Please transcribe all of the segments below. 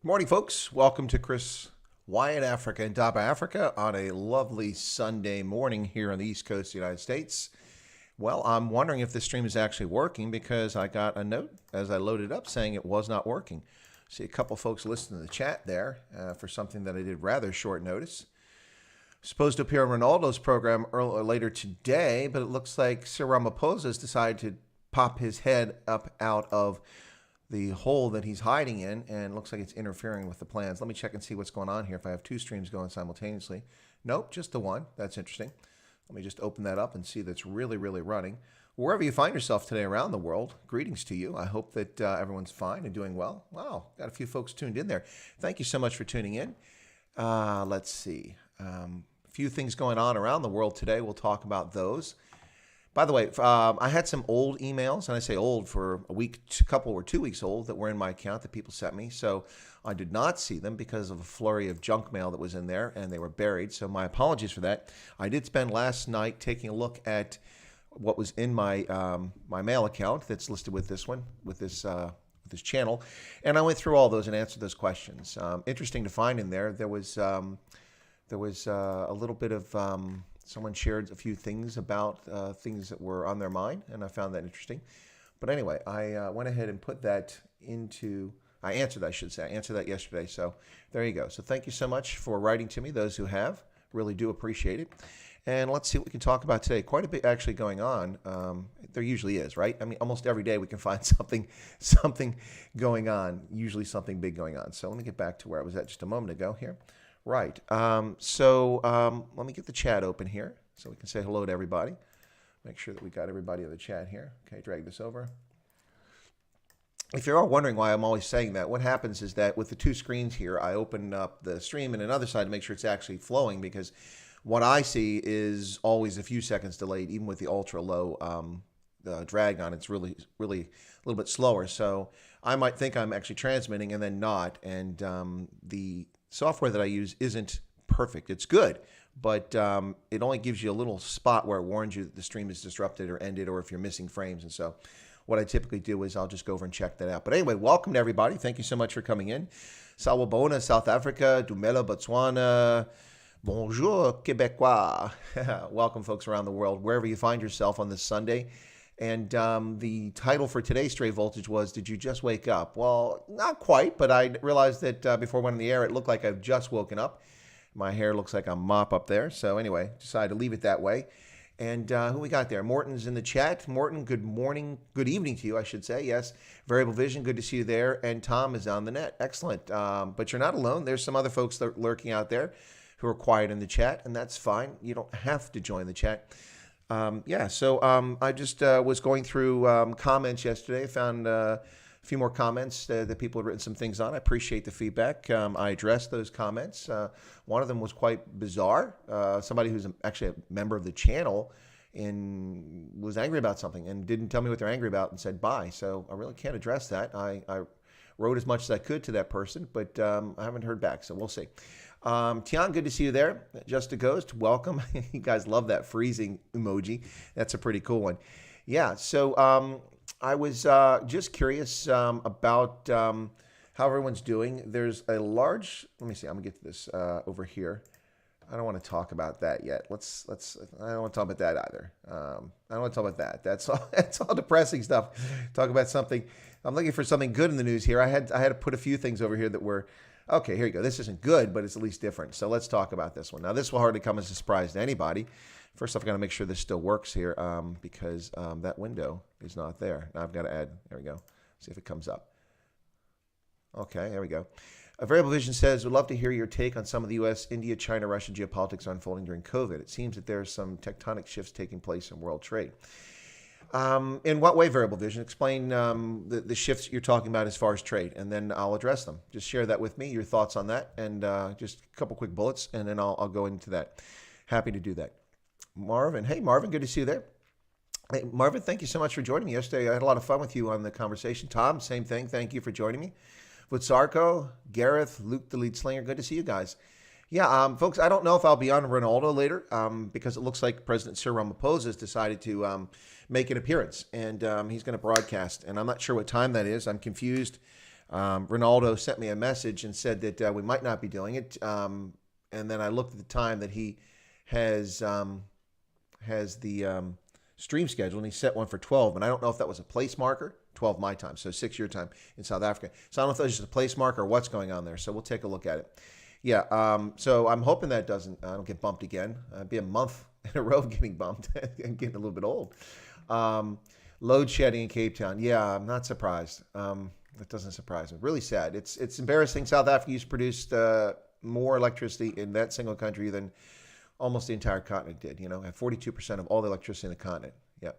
Morning, folks. Welcome to Chris Wyatt Africa and Daba Africa on a lovely Sunday morning here on the East Coast of the United States. Well, I'm wondering if this stream is actually working because I got a note as I loaded up saying it was not working. See a couple folks listening to the chat there for something that I did rather short notice. Supposed to appear on Ronaldo's program later today, but it looks like Cyril Ramaphosa has decided to pop his head up out of the hole that he's hiding in, and looks like it's interfering with the plans. Let me check and see what's going on here if I have two streams going simultaneously. Nope, just the one. That's interesting. Let me just open that up and see that's really running. Wherever you find yourself today around the world, greetings to you. I hope that everyone's fine and doing well. Wow, got a few folks tuned in there. Thank you so much for tuning in. Let's see. A few things going on around the world today. We'll talk about those. By the way, I had some old emails, and I say old for a week, couple or 2 weeks old, that were in my account that people sent me. So I did not see them because of a flurry of junk mail that was in there, and they were buried. So my apologies for that. I did spend last night taking a look at what was in my my mail account that's listed with this one, with this channel, and I went through all those and answered those questions. Interesting to find in there. There was a little bit of someone shared a few things about things that were on their mind, and I found that interesting. But anyway, I went ahead and put that into, I answered that yesterday. So there you go. So thank you so much for writing to me, those who have. Really do appreciate it. And let's see what we can talk about today. Quite a bit actually going on. There usually is, right? I mean, almost every day we can find something going on, usually something big going on. So let me get back to where I was at just a moment ago here. Right. Let me get the chat open here so we can say hello to everybody. Make sure that we got everybody in the chat here. Okay, drag this over. If you're all wondering why I'm always saying that, what happens is that with the two screens here, I open up the stream and another side to make sure it's actually flowing, because what I see is always a few seconds delayed, even with the ultra low drag on. It's really a little bit slower. So I might think I'm actually transmitting and then not. And the software that I use isn't perfect. It's good, but it only gives you a little spot where it warns you that the stream is disrupted or ended, or if you're missing frames. And so what I typically do is I'll just go over and check that out. But anyway, welcome to everybody. Thank you so much for coming in. Sawubona, South Africa. Dumela, Botswana. Bonjour, Quebecois. Welcome, folks around the world, wherever you find yourself on this Sunday. And the title for today's Stray Voltage was, Did You Just Wake Up? Well, not quite, but I realized that before I went on the air, it looked like I've just woken up. My hair looks like a mop up there. So anyway, decided to leave it that way. And who we got there? Morton's in the chat. Morton, good morning. Good evening to you, I should say. Yes, Variable Vision, good to see you there. And Tom is on the net. Excellent. But you're not alone. There's some other folks that are lurking out there who are quiet in the chat, and that's fine. You don't have to join the chat. I just was going through comments yesterday. I found a few more comments that people had written some things on. I appreciate the feedback. I addressed those comments. One of them was quite bizarre. Somebody who's actually a member of the channel and was angry about something and didn't tell me what they're angry about and said bye. So I really can't address that. I wrote as much as I could to that person, but I haven't heard back, so we'll see. Tian, good to see you there. Just a Ghost, welcome. You guys love that freezing emoji. That's a pretty cool one. Yeah, so I was just curious about how everyone's doing. There's a large, let me see, I'm gonna get to this over here. I don't want to talk about that yet. I don't want to talk about that either. I don't want to talk about that. That's all depressing stuff. Talk about something. I'm looking for something good in the news here. I had to put a few things over here that were, okay, here you go. This isn't good, but it's at least different. So let's talk about this one. Now, this will hardly come as a surprise to anybody. First off, I've got to make sure this still works here because that window is not there. Now I've got to add, there we go. See if it comes up. Okay, there we go. A Variable Vision says, would love to hear your take on some of the U.S., India, China, Russia geopolitics unfolding during COVID. It seems that there are some tectonic shifts taking place in world trade. In what way, Variable Vision? Explain the shifts you're talking about as far as trade, and then I'll address them. Just share that with me, your thoughts on that, and just a couple quick bullets, and then I'll go into that. Happy to do that. Marvin, hey, Marvin, good to see you there. Hey, Marvin, thank you so much for joining me yesterday. I had a lot of fun with you on the conversation. Tom, same thing. Thank you for joining me. Vutsarko, Gareth, Luke the Lead Slinger, good to see you guys. Yeah, folks, I don't know if I'll be on Ronaldo later because it looks like President Cyril Ramaphosa has decided to make an appearance, and he's going to broadcast. And I'm not sure what time that is. I'm confused. Ronaldo sent me a message and said that we might not be doing it. And then I looked at the time that he has the stream schedule, and he set one for 12. And I don't know if that was a place marker, 12 my time, so 6 your time in South Africa. So I don't know if that was just a place marker or what's going on there. So we'll take a look at it. Yeah, so I'm hoping that I don't get bumped again. It'd be a month in a row of getting bumped and getting a little bit old. Load shedding in Cape Town. Yeah, I'm not surprised. That doesn't surprise me. Really sad. It's embarrassing. South Africa used to produce more electricity in that single country than almost the entire continent did. At 42% of all the electricity in the continent. Yeah.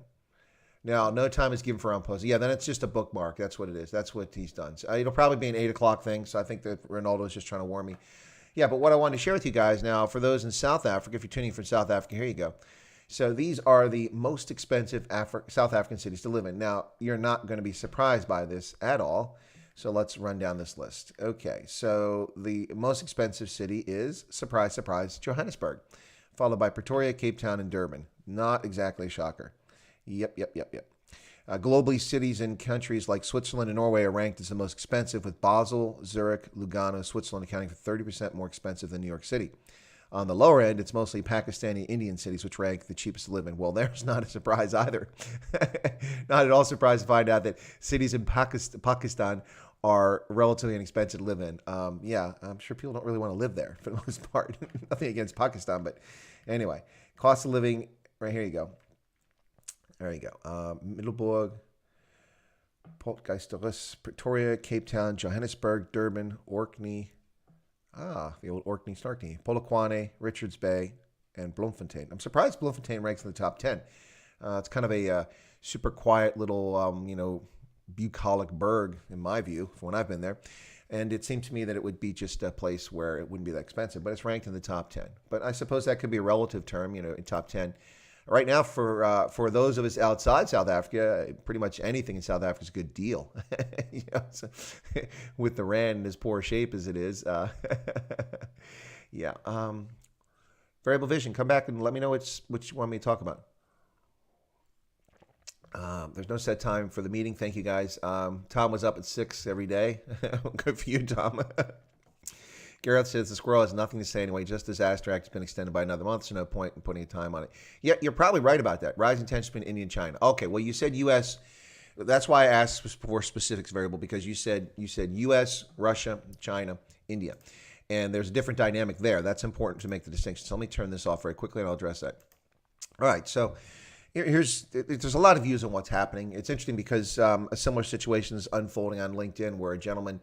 Now, no time is given for posting. Yeah, then it's just a bookmark. That's what it is. That's what he's done. So, it'll probably be an 8 o'clock thing. So I think that Ronaldo is just trying to warn me. Yeah, but what I wanted to share with you guys now, for those in South Africa, if you're tuning in from South Africa, here you go. So these are the most expensive South African cities to live in. Now, you're not going to be surprised by this at all. So let's run down this list. Okay, so the most expensive city is, surprise, surprise, Johannesburg, followed by Pretoria, Cape Town, and Durban. Not exactly a shocker. Yep. Globally, cities in countries like Switzerland and Norway are ranked as the most expensive, with Basel, Zurich, Lugano, Switzerland accounting for 30% more expensive than New York City. On the lower end, it's mostly Pakistani Indian cities which rank the cheapest to live in. Well, there's not a surprise either. Not at all surprised to find out that cities in Pakistan are relatively inexpensive to live in. Yeah, I'm sure people don't really want to live there for the most part. Nothing against Pakistan, but anyway, cost of living, right here you go. There you go. Middelburg, Potgietersrus, Pretoria, Cape Town, Johannesburg, Durban, Orkney. The old Orkney Snarkney, Polokwane, Richards Bay, and Bloemfontein. I'm surprised Bloemfontein ranks in the top 10. It's kind of a super quiet little, bucolic burg, in my view, from when I've been there. And it seemed to me that it would be just a place where it wouldn't be that expensive, but it's ranked in the top 10. But I suppose that could be a relative term, in top 10. Right now, for those of us outside South Africa, pretty much anything in South Africa is a good deal. So, with the rand in as poor shape as it is, yeah. Variable vision. Come back and let me know which you want me to talk about. There's no set time for the meeting. Thank you, guys. Tom was up at 6 every day. Good for you, Tom. Gareth says the squirrel has nothing to say anyway. Just this abstract has been extended by another month, so no point in putting time on it. Yeah, you're probably right about that. Rising tension between India and China. Okay, well, you said U.S. That's why I asked for specifics variable, because you said U.S., Russia, China, India. And there's a different dynamic there. That's important to make the distinction. So let me turn this off very quickly, and I'll address that. All right, so there's a lot of views on what's happening. It's interesting because a similar situation is unfolding on LinkedIn, where a gentleman,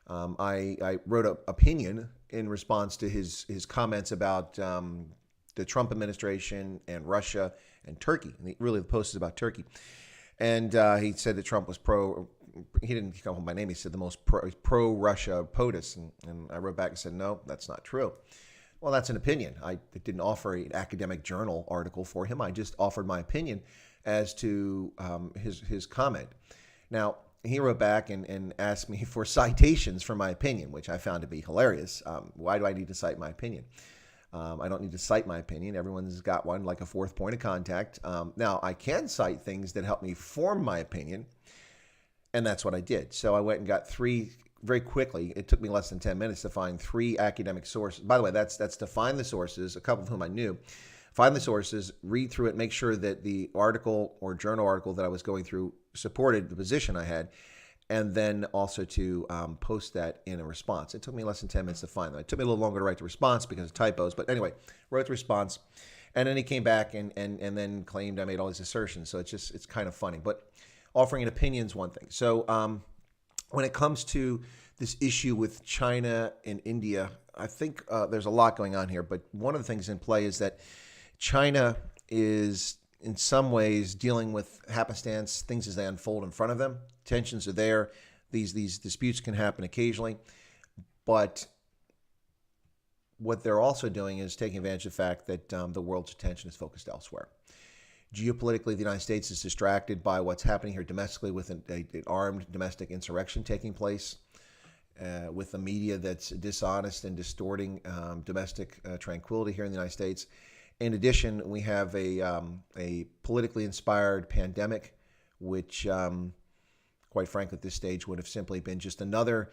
I wrote an opinion in response to his comments about the Trump administration and Russia and Turkey. And really, the post is about Turkey. And he said that Trump was he didn't come home by name. He said the most pro-Russia POTUS. And I wrote back and said, no, that's not true. Well, that's an opinion. I didn't offer an academic journal article for him. I just offered my opinion as to his comment. Now, he wrote back and asked me for citations for my opinion, which I found to be hilarious. Why do I need to cite my opinion? I don't need to cite my opinion. Everyone's got one, like a fourth point of contact. Now, I can cite things that help me form my opinion, and that's what I did. So I went and got 3 very quickly. It took me less than 10 minutes to find 3 academic sources. By the way, that's to find the sources, a couple of whom I knew. Find the sources, read through it, make sure that the article or journal article that I was going through supported the position I had, and then also to post that in a response. It took me less than 10 minutes to find that. It took me a little longer to write the response because of typos, but anyway, wrote the response, and then he came back and then claimed I made all these assertions. So it's kind of funny, but offering an opinion is one thing. So when it comes to this issue with China and India, I think there's a lot going on here, but one of the things in play is that China is in some ways dealing with happenstance, things as they unfold in front of them. Tensions are there. These disputes can happen occasionally. But what they're also doing is taking advantage of the fact that the world's attention is focused elsewhere. Geopolitically, the United States is distracted by what's happening here domestically with an armed domestic insurrection taking place, with the media that's dishonest and distorting domestic tranquility here in the United States. In addition, we have a politically inspired pandemic, which quite frankly, at this stage would have simply been just another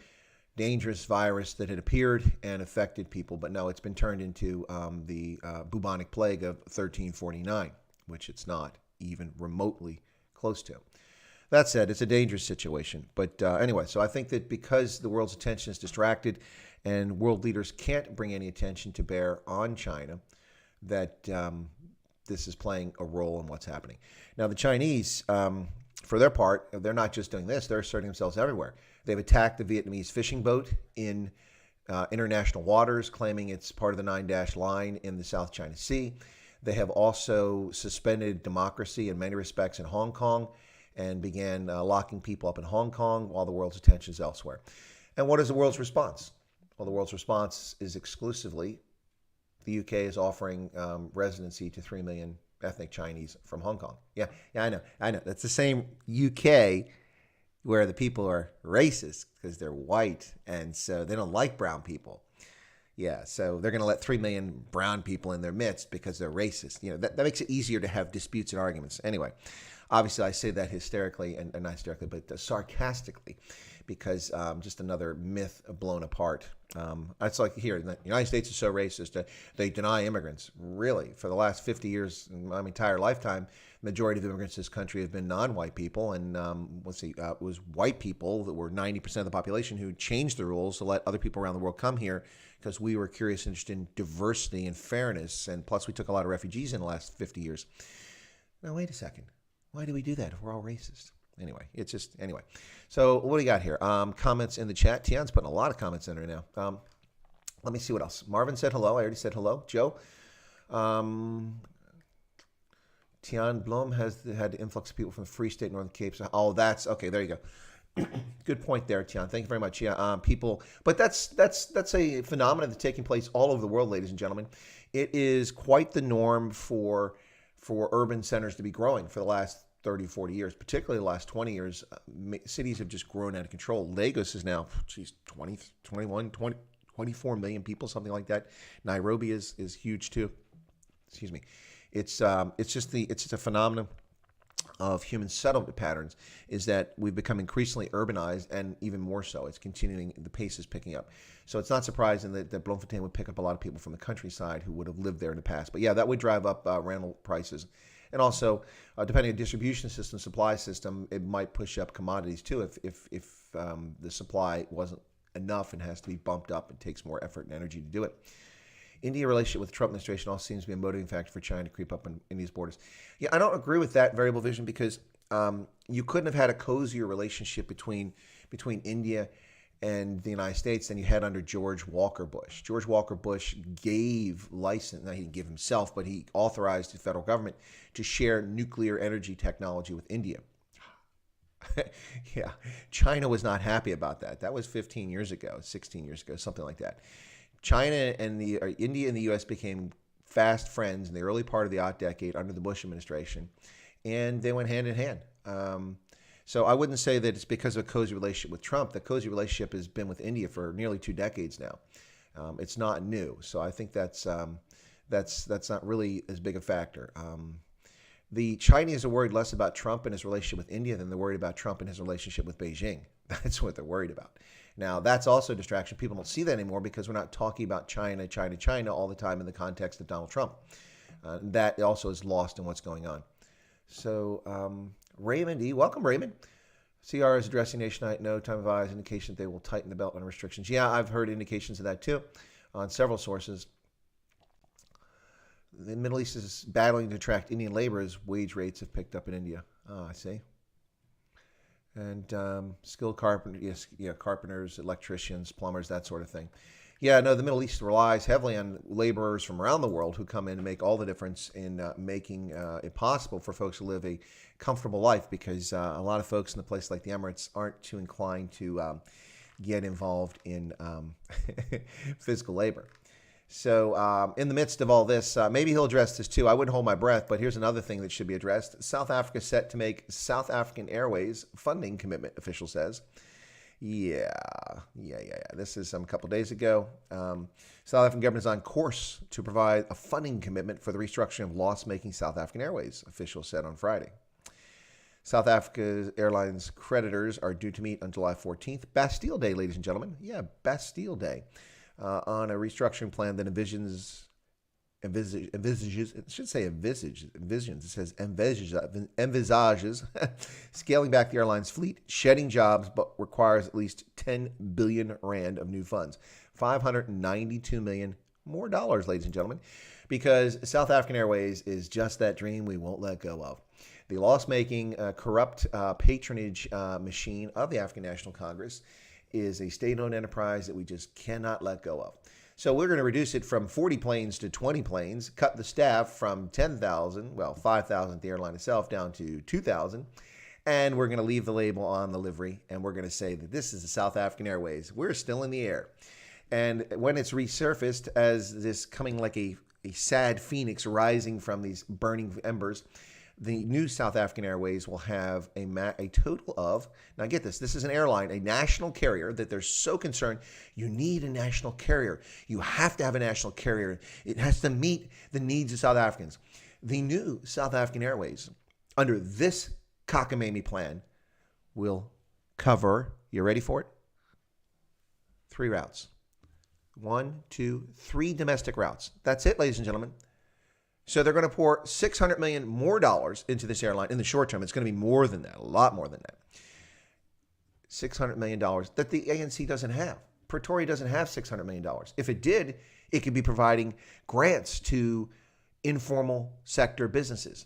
dangerous virus that had appeared and affected people. But no, it's been turned into the bubonic plague of 1349, which it's not even remotely close to. That said, it's a dangerous situation. But anyway, so I think that because the world's attention is distracted and world leaders can't bring any attention to bear on China, that this is playing a role in what's happening. Now, the Chinese, for their part, they're not just doing this, they're asserting themselves everywhere. They've attacked the Vietnamese fishing boat in international waters, claiming it's part of the Nine Dash Line in the South China Sea. They have also suspended democracy in many respects in Hong Kong and began locking people up in Hong Kong while the world's attention is elsewhere. And what is the world's response? Well, the world's response is exclusively the UK is offering residency to 3 million ethnic Chinese from Hong Kong. Yeah, I know. That's the same UK where the people are racist because they're white and so they don't like brown people. Yeah, so they're going to let 3 million brown people in their midst because they're racist. You know, that makes it easier to have disputes and arguments. Anyway, obviously I say that hysterically, and not hysterically, but sarcastically, because just another myth blown apart. It's like here, the United States is so racist. They deny immigrants. Really, for the last 50 years, in my entire lifetime, the majority of immigrants in this country have been non-white people, and it was white people that were 90% of the population who changed the rules to let other people around the world come here because we were curious and interested in diversity and fairness, and plus we took a lot of refugees in the last 50 years. Now, wait a second. Why do we do that if we're all racist? Anyway. So what do you got here? Comments in the chat. Tian's putting a lot of comments in there now. Let me see what else. Marvin said hello. I already said hello. Joe. Tian Blum has had the influx of people from the Free State, Northern Cape. So, that's okay. There you go. Good point there, Tian. Thank you very much. Yeah, people, but that's a phenomenon that's taking place all over the world, ladies and gentlemen. It is quite the norm for urban centers to be growing for the last 30, 40 years, particularly the last 20 years. Cities have just grown out of control. Lagos is now, 24 million people, something like that. Nairobi is huge too. Excuse me. It's just a phenomenon of human settlement patterns is that we've become increasingly urbanized, and even more so, it's continuing, the pace is picking up. So it's not surprising that Bloemfontein would pick up a lot of people from the countryside who would have lived there in the past. But yeah, that would drive up rental prices. And also, depending on distribution system, supply system, it might push up commodities too if the supply wasn't enough and has to be bumped up and takes more effort and energy to do it. India relationship with the Trump administration also seems to be a motivating factor for China to creep up in India's borders. Yeah, I don't agree with that variable vision because you couldn't have had a cozier relationship between India and the United States than you had under George Walker Bush. George Walker Bush gave license, now he didn't give himself, but he authorized the federal government to share nuclear energy technology with India. Yeah, China was not happy about that. That was 15 years ago, 16 years ago, something like that. China and India and the U.S. became fast friends in the early part of the odd decade under the Bush administration, and they went hand in hand. So I wouldn't say that it's because of a cozy relationship with Trump. The cozy relationship has been with India for nearly 2 decades now. It's not new, so I think that's not really as big a factor. The Chinese are worried less about Trump and his relationship with India than they're worried about Trump and his relationship with Beijing. That's what they're worried about. Now, that's also a distraction. People don't see that anymore because we're not talking about China all the time in the context of Donald Trump. That also is lost in what's going on. So, Raymond E., welcome, Raymond. CR is addressing Nation No time of eyes, indication that they will tighten the belt on restrictions. Yeah, I've heard indications of that too on several sources. The Middle East is battling to attract Indian labor as wage rates have picked up in India. I see. And skilled carpenters, electricians, plumbers, that sort of thing. Yeah, no, the Middle East relies heavily on laborers from around the world who come in and make all the difference in making it possible for folks to live a comfortable life, because a lot of folks in a place like the Emirates aren't too inclined to get involved in physical labor. So in the midst of all this, maybe he'll address this too. I wouldn't hold my breath, but here's another thing that should be addressed. South Africa set to make South African Airways funding commitment, official says. Yeah. This is a couple days ago. South African government is on course to provide a funding commitment for the restructuring of loss-making South African Airways, officials said on Friday. South Africa Airlines creditors are due to meet on July 14th. Bastille Day, ladies and gentlemen. Yeah, Bastille Day. On a restructuring plan that envisages, it should say envisions, it says envisages scaling back the airline's fleet, shedding jobs, but requires at least 10 billion rand of new funds. 592 million more dollars, ladies and gentlemen, because South African Airways is just that dream we won't let go of. The loss-making, corrupt patronage machine of the African National Congress is a state-owned enterprise that we just cannot let go of. So we're going to reduce it from 40 planes to 20 planes, cut the staff from 10,000, 5,000 at the airline itself, down to 2,000. And we're going to leave the label on the livery, and we're going to say that this is the South African Airways. We're still in the air. And when it's resurfaced as this coming like a sad phoenix rising from these burning embers, the new South African Airways will have a total of, now get this is an airline, a national carrier that they're so concerned, you need a national carrier. You have to have a national carrier. It has to meet the needs of South Africans. The new South African Airways, under this cockamamie plan, will cover, you ready for it? 3 routes. 1, 2, 3 domestic routes. That's it, ladies and gentlemen. So they're going to pour $600 million more dollars into this airline in the short term. It's going to be more than that, a lot more than that. $600 million that the ANC doesn't have. Pretoria doesn't have $600 million. If it did, it could be providing grants to informal sector businesses.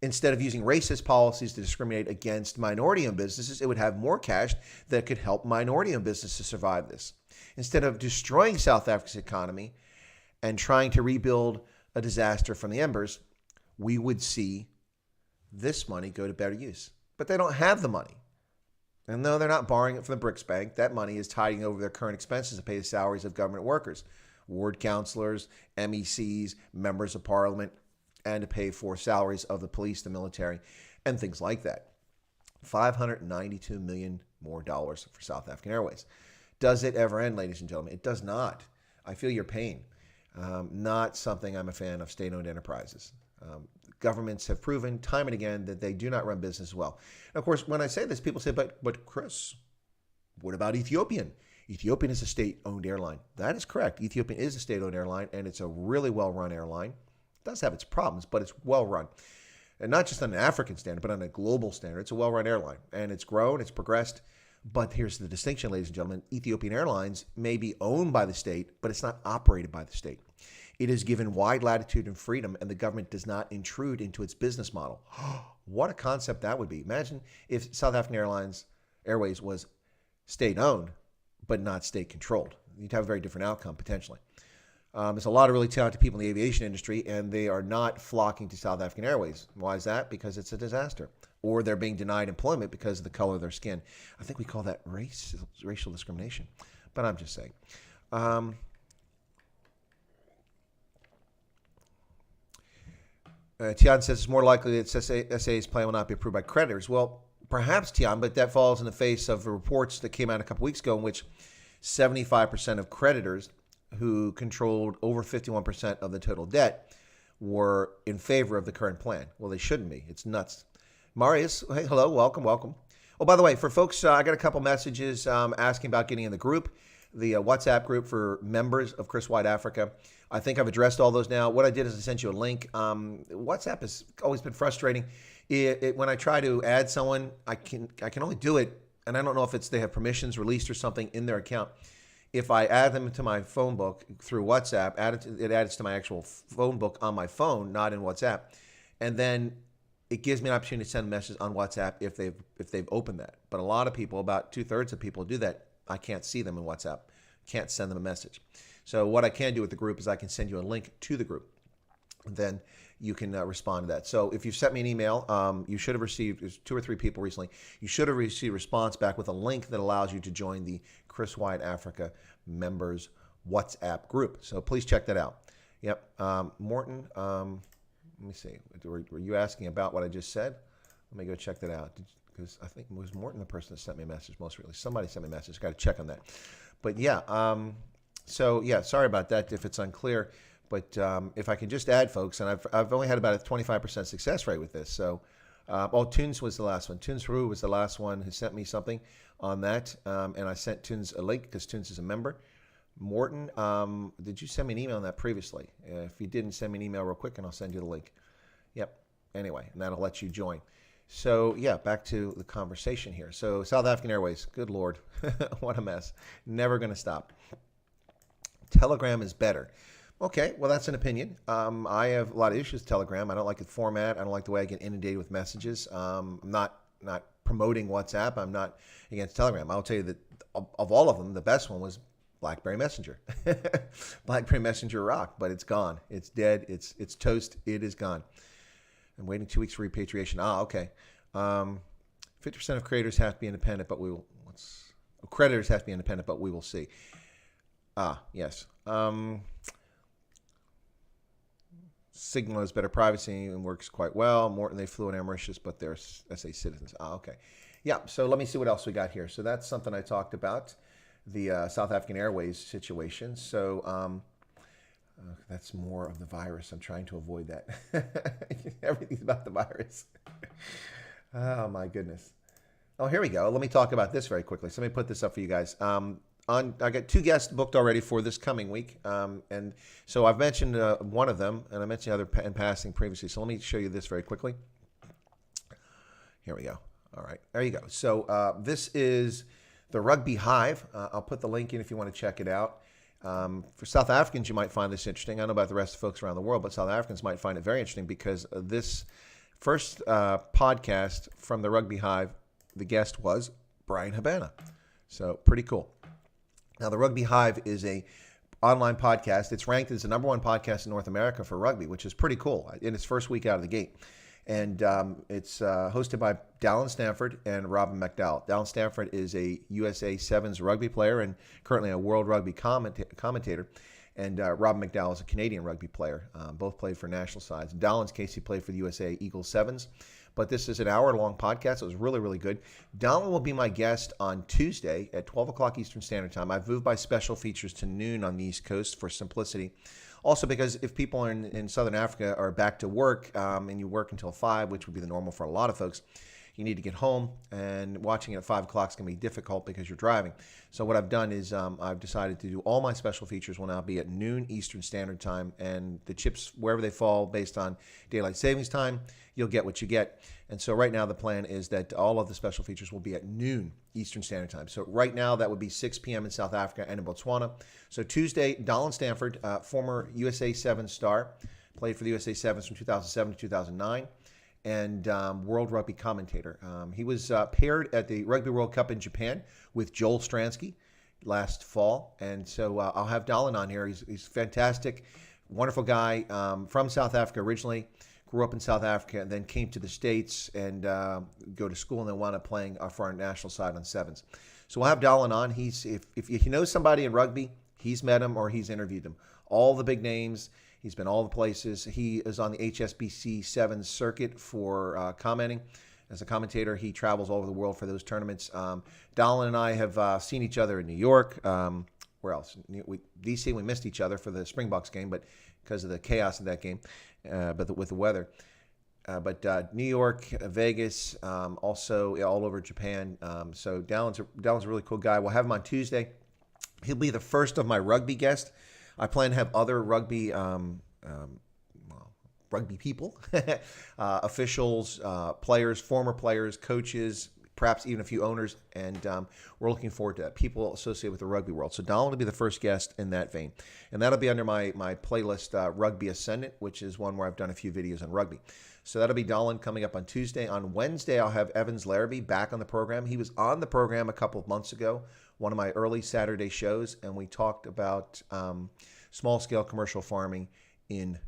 Instead of using racist policies to discriminate against minority-owned businesses, it would have more cash that could help minority-owned businesses survive this. Instead of destroying South Africa's economy and trying to rebuild a disaster from the embers, we would see this money go to better use. But they don't have the money. And no, they're not borrowing it from the BRICS Bank. That money is tiding over their current expenses to pay the salaries of government workers, ward councillors, MECs, members of parliament, and to pay for salaries of the police, the military, and things like that. $592 million more dollars for South African Airways. Does it ever end, ladies and gentlemen? It does not. I feel your pain. Not something I'm a fan of state-owned enterprises. Governments have proven time and again that they do not run business well. And of course, when I say this, people say, but Chris, what about Ethiopian? Ethiopian is a state-owned airline. That is correct. Ethiopian is a state-owned airline, and it's a really well-run airline. It does have its problems, but it's well-run. And not just on an African standard, but on a global standard. It's a well-run airline, and it's grown, it's progressed. But here's the distinction, ladies and gentlemen. Ethiopian Airlines may be owned by the state, but it's not operated by the state. It is given wide latitude and freedom, and the government does not intrude into its business model. What a concept that would be. Imagine if South African Airways was state-owned, but not state-controlled. You'd have a very different outcome, potentially. There's a lot of really talented people in the aviation industry, and they are not flocking to South African Airways. Why is that? Because it's a disaster. Or they're being denied employment because of the color of their skin. I think we call that racial discrimination. But I'm just saying. Tian says it's more likely that SAA's plan will not be approved by creditors. Well, perhaps, Tian, but that falls in the face of the reports that came out a couple weeks ago in which 75% of creditors who controlled over 51% of the total debt were in favor of the current plan. Well, they shouldn't be. It's nuts. Marius, hey, hello, welcome. Oh, by the way, for folks, I got a couple messages asking about getting in the group, the WhatsApp group for members of Chris White Africa. I think I've addressed all those now. What I did is I sent you a link. WhatsApp has always been frustrating. When I try to add someone, I can only do it, and I don't know if it's they have permissions released or something in their account. If I add them to my phone book through WhatsApp, it adds to my actual phone book on my phone, not in WhatsApp, and then it gives me an opportunity to send messages on WhatsApp if they've opened that. But a lot of people, about 2/3 of people do that. I can't see them in WhatsApp. Can't send them a message. So what I can do with the group is I can send you a link to the group. Then you can respond to that. So if you've sent me an email, you should have received, there's 2 or 3 people recently, you should have received a response back with a link that allows you to join the Chris White Africa members WhatsApp group. So please check that out. Yep. Morton, let me see. Were you asking about what I just said? Let me go check that out. Because I think it was Morton the person that sent me a message most recently. Somebody sent me a message. Got to check on that. But yeah, so yeah, sorry about that if it's unclear. But if I can just add, folks, and I've only had about a 25% success rate with this. So Tunes was the last one. Tunes Peru was the last one who sent me something on that, and I sent Tunes a link because Tunes is a member. Morton, did you send me an email on that previously? If you didn't, send me an email real quick, and I'll send you the link. Yep. Anyway, and that'll let you join. So, yeah, back to the conversation here. So, South African Airways, good Lord, what a mess. Never going to stop. Telegram is better. Okay, well, that's an opinion. I have a lot of issues with Telegram. I don't like the format. I don't like the way I get inundated with messages. I'm not promoting WhatsApp. I'm not against Telegram. I'll tell you that of all of them, the best one was BlackBerry Messenger. BlackBerry Messenger rocked, but it's gone. It's dead. It's toast. It is gone. I'm waiting 2 weeks for repatriation. Okay. 50% of creators have to be independent, but we will. Creditors have to be independent, but we will see. Yes. Signal has better privacy and works quite well. Morton, they flew in Air Mauritius, but they're SA citizens. Okay. Yeah. So let me see what else we got here. So that's something I talked about, the South African Airways situation. So that's more of the virus. I'm trying to avoid that. Everything's about the virus. Oh, my goodness. Oh, here we go. Let me talk about this very quickly. So let me put this up for you guys. I got 2 guests booked already for this coming week. And so I've mentioned one of them, and I mentioned the other in passing previously. So let me show you this very quickly. Here we go. All right. There you go. So this is the Rugby Hive. I'll put the link in if you want to check it out. For South Africans, you might find this interesting. I don't know about the rest of the folks around the world, but South Africans might find it very interesting because this first podcast from the Rugby Hive, the guest was Bryan Habana. So pretty cool. Now, the Rugby Hive is a online podcast. It's ranked as the #1 podcast in North America for rugby, which is pretty cool in its first week out of the gate. And it's hosted by Dallin Stanford and Robin McDowell. Dallin Stanford is a USA Sevens rugby player and currently a World Rugby commentator. And Robin McDowell is a Canadian rugby player. Both played for national sides. In Dallin's case, he played for the USA Eagles Sevens. But this is an hour-long podcast. It was really, really good. Dallin will be my guest on Tuesday at 12 o'clock Eastern Standard Time. I've moved my special features to noon on the East Coast for simplicity. Also because if people in Southern Africa are back to work and you work until 5, which would be the normal for a lot of folks, you need to get home, and watching it at 5 o'clock is going to be difficult because you're driving. So what I've done is I've decided to do all my special features will now be at noon Eastern Standard Time, and the chips, wherever they fall based on daylight savings time, you'll get what you get. And so right now the plan is that all of the special features will be at noon Eastern Standard Time. So right now that would be 6 p.m. in South Africa and in Botswana. So Tuesday, Dallin Stanford, former USA Sevens star, played for the USA Sevens from 2007 to 2009. And World Rugby commentator. He was paired at the Rugby World Cup in Japan with Joel Stransky last fall. And so I'll have Dallin on here. He's fantastic, wonderful guy from South Africa originally, grew up in South Africa, and then came to the States and go to school and then wound up playing for our national side on Sevens. So we'll have Dallin on. If you know somebody in rugby, he's met him or he's interviewed them. All the big names. He's been all the places. He is on the HSBC Sevens circuit for commenting. As a commentator, he travels all over the world for those tournaments. Dallin and I have seen each other in New York. Where else? DC, we missed each other for the Springboks game, but because of the chaos of that game, with the weather. But New York, Vegas, also all over Japan. So Dallin's a really cool guy. We'll have him on Tuesday. He'll be the first of my rugby guests. I plan to have other rugby rugby people, officials, players, former players, coaches, perhaps even a few owners, and we're looking forward to that. People associated with the rugby world. So Dallin will be the first guest in that vein. And that'll be under my playlist, Rugby Ascendant, which is one where I've done a few videos on rugby. So that'll be Dallin coming up on Tuesday. On Wednesday, I'll have Evans Larrabee back on the program. He was on the program a couple of months ago, one of my early Saturday shows, and we talked about small-scale commercial farming in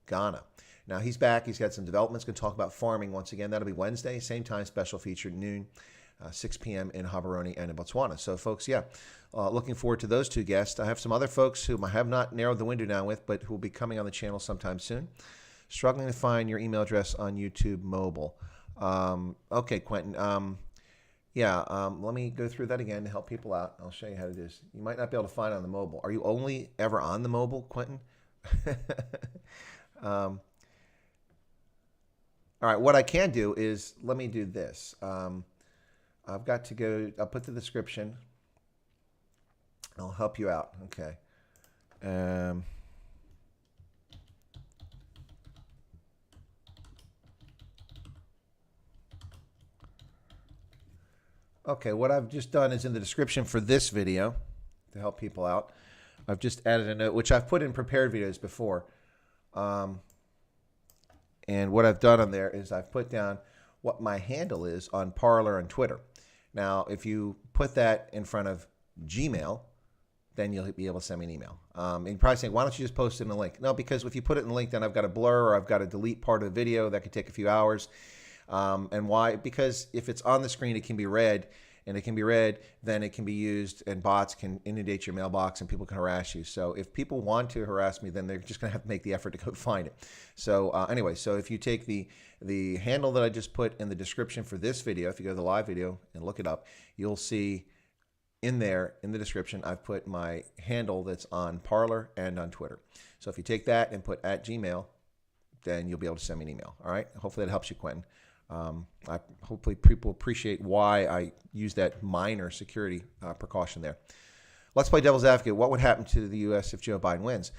Ghana. Now, he's back. He's got some developments. Going to talk about farming once again. That'll be Wednesday, same time, special feature, noon, 6 p.m. in Gaborone and in Botswana. So, folks, looking forward to those 2 guests. I have some other folks whom I have not narrowed the window down with, but who will be coming on the channel sometime soon. Struggling to find your email address on YouTube mobile. Okay, Quentin. Let me go through that again to help people out. I'll show you how to do this. You might not be able to find it on the mobile. Are you only ever on the mobile, Quentin? All right, what I can do is, let me do this. I've got to go, I'll put the description. I'll help you out. Okay. Okay, what I've just done is in the description for this video, to help people out, I've just added a note, which I've put in prepared videos before. And what I've done on there is I've put down what my handle is on Parler and Twitter. Now, if you put that in front of Gmail, then you'll be able to send me an email. And you're probably saying, why don't you just post it in the link? No, because if you put it in the link, then I've got to blur or I've got to delete part of the video. That could take a few hours. And why? Because if it's on the screen, it can be read. And it can be read, then it can be used, and bots can inundate your mailbox, and people can harass you. So if people want to harass me, then they're just going to have to make the effort to go find it. So anyway, so if you take the handle that I just put in the description for this video, if you go to the live video and look it up, you'll see in there, in the description, I've put my handle that's on Parler and on Twitter. So if you take that and put @Gmail, then you'll be able to send me an email. All right? Hopefully that helps you, Quentin. Hopefully people appreciate why I use that minor security precaution there. Let's play devil's advocate. What would happen to the U.S. if Joe Biden wins?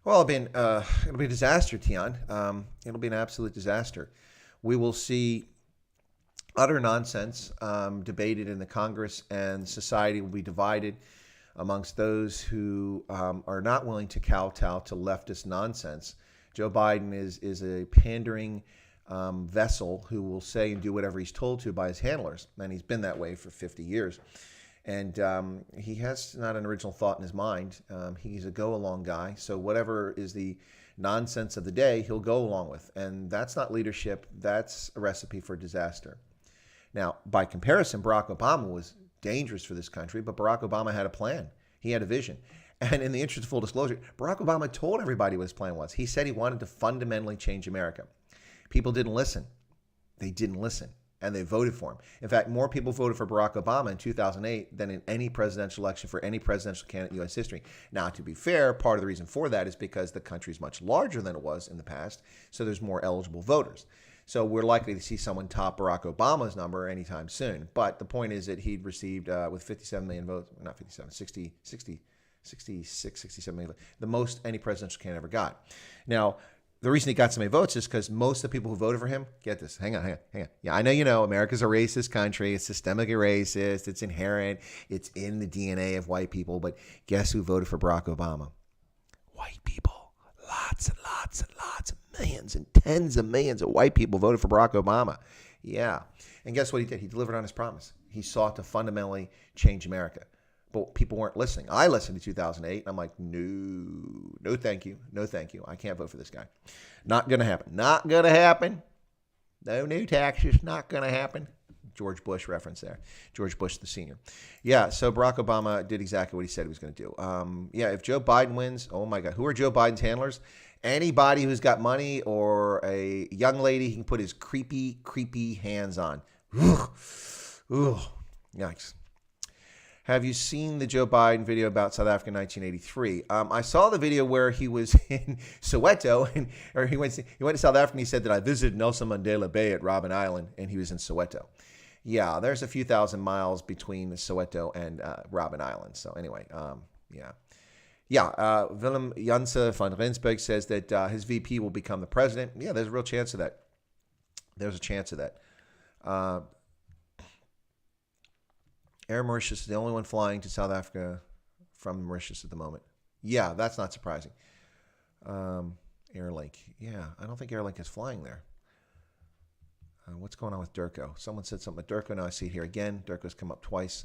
Well, it'll be a disaster, Tian. It'll be an absolute disaster. We will see utter nonsense debated in the Congress, and society will be divided amongst those who are not willing to kowtow to leftist nonsense. Joe Biden is a pandering vessel who will say and do whatever he's told to by his handlers. And he's been that way for 50 years. And he has not an original thought in his mind. He's a go-along guy. So whatever is the nonsense of the day, he'll go along with. And that's not leadership. That's a recipe for disaster. Now, by comparison, Barack Obama was dangerous for this country, but Barack Obama had a plan. He had a vision. And in the interest of full disclosure, Barack Obama told everybody what his plan was. He said he wanted to fundamentally change America. People didn't listen. They didn't listen, and they voted for him. In fact, more people voted for Barack Obama in 2008 than in any presidential election for any presidential candidate in U.S. history. Now, to be fair, part of the reason for that is because the country is much larger than it was in the past, so there's more eligible voters. So we're likely to see someone top Barack Obama's number anytime soon. But the point is that he'd received, with 57 million votes, not 57, 66, 67 million, the most any presidential candidate ever got. Now, the reason he got so many votes is because most of the people who voted for him, get this, hang on. Yeah, I know you know, America's a racist country. It's systemically racist. It's inherent. It's in the DNA of white people. But guess who voted for Barack Obama? White people. Lots and lots and lots of millions and tens of millions of white people voted for Barack Obama. Yeah. And guess what he did? He delivered on his promise. He sought to fundamentally change America. But people weren't listening. I listened to 2008, and I'm like, no, thank you. No, thank you. I can't vote for this guy. Not going to happen. Not going to happen. No new taxes. Not going to happen. George Bush reference there. George Bush, the senior. Yeah, so Barack Obama did exactly what he said he was going to do. Yeah, if Joe Biden wins, oh, my God. Who are Joe Biden's handlers? Anybody who's got money or a young lady he can put his creepy, creepy hands on. Ugh. Yikes. Have you seen the Joe Biden video about South Africa in 1983? I saw the video where he was in Soweto, he went to South Africa and he said that I visited Nelson Mandela Bay at Robben Island, and he was in Soweto. Yeah, there's a few thousand miles between Soweto and Robben Island. So anyway, yeah. Willem Janse van Rensburg says that his VP will become the president. Yeah, there's a real chance of that. There's a chance of that. Air Mauritius is the only one flying to South Africa from Mauritius at the moment. Yeah, that's not surprising. Airlink. Yeah, I don't think Airlink is flying there. What's going on with Durko? Someone said something about Durko. Now I see it here again. Durko's come up twice.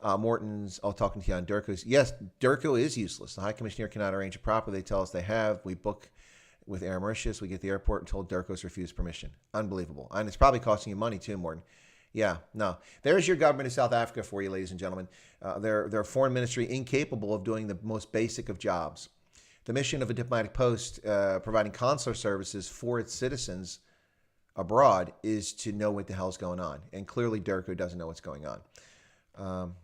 Morton's talking to you on Durko's. Yes, Durko is useless. The High Commissioner cannot arrange it properly. They tell us they have. We book with Air Mauritius. We get the airport and told Durko's refused permission. Unbelievable. And it's probably costing you money too, Morton. Yeah, no. There's your government of South Africa for you, ladies and gentlemen. Their foreign ministry incapable of doing the most basic of jobs. The mission of a diplomatic post providing consular services for its citizens abroad is to know what the hell's going on. And clearly Durko doesn't know what's going on.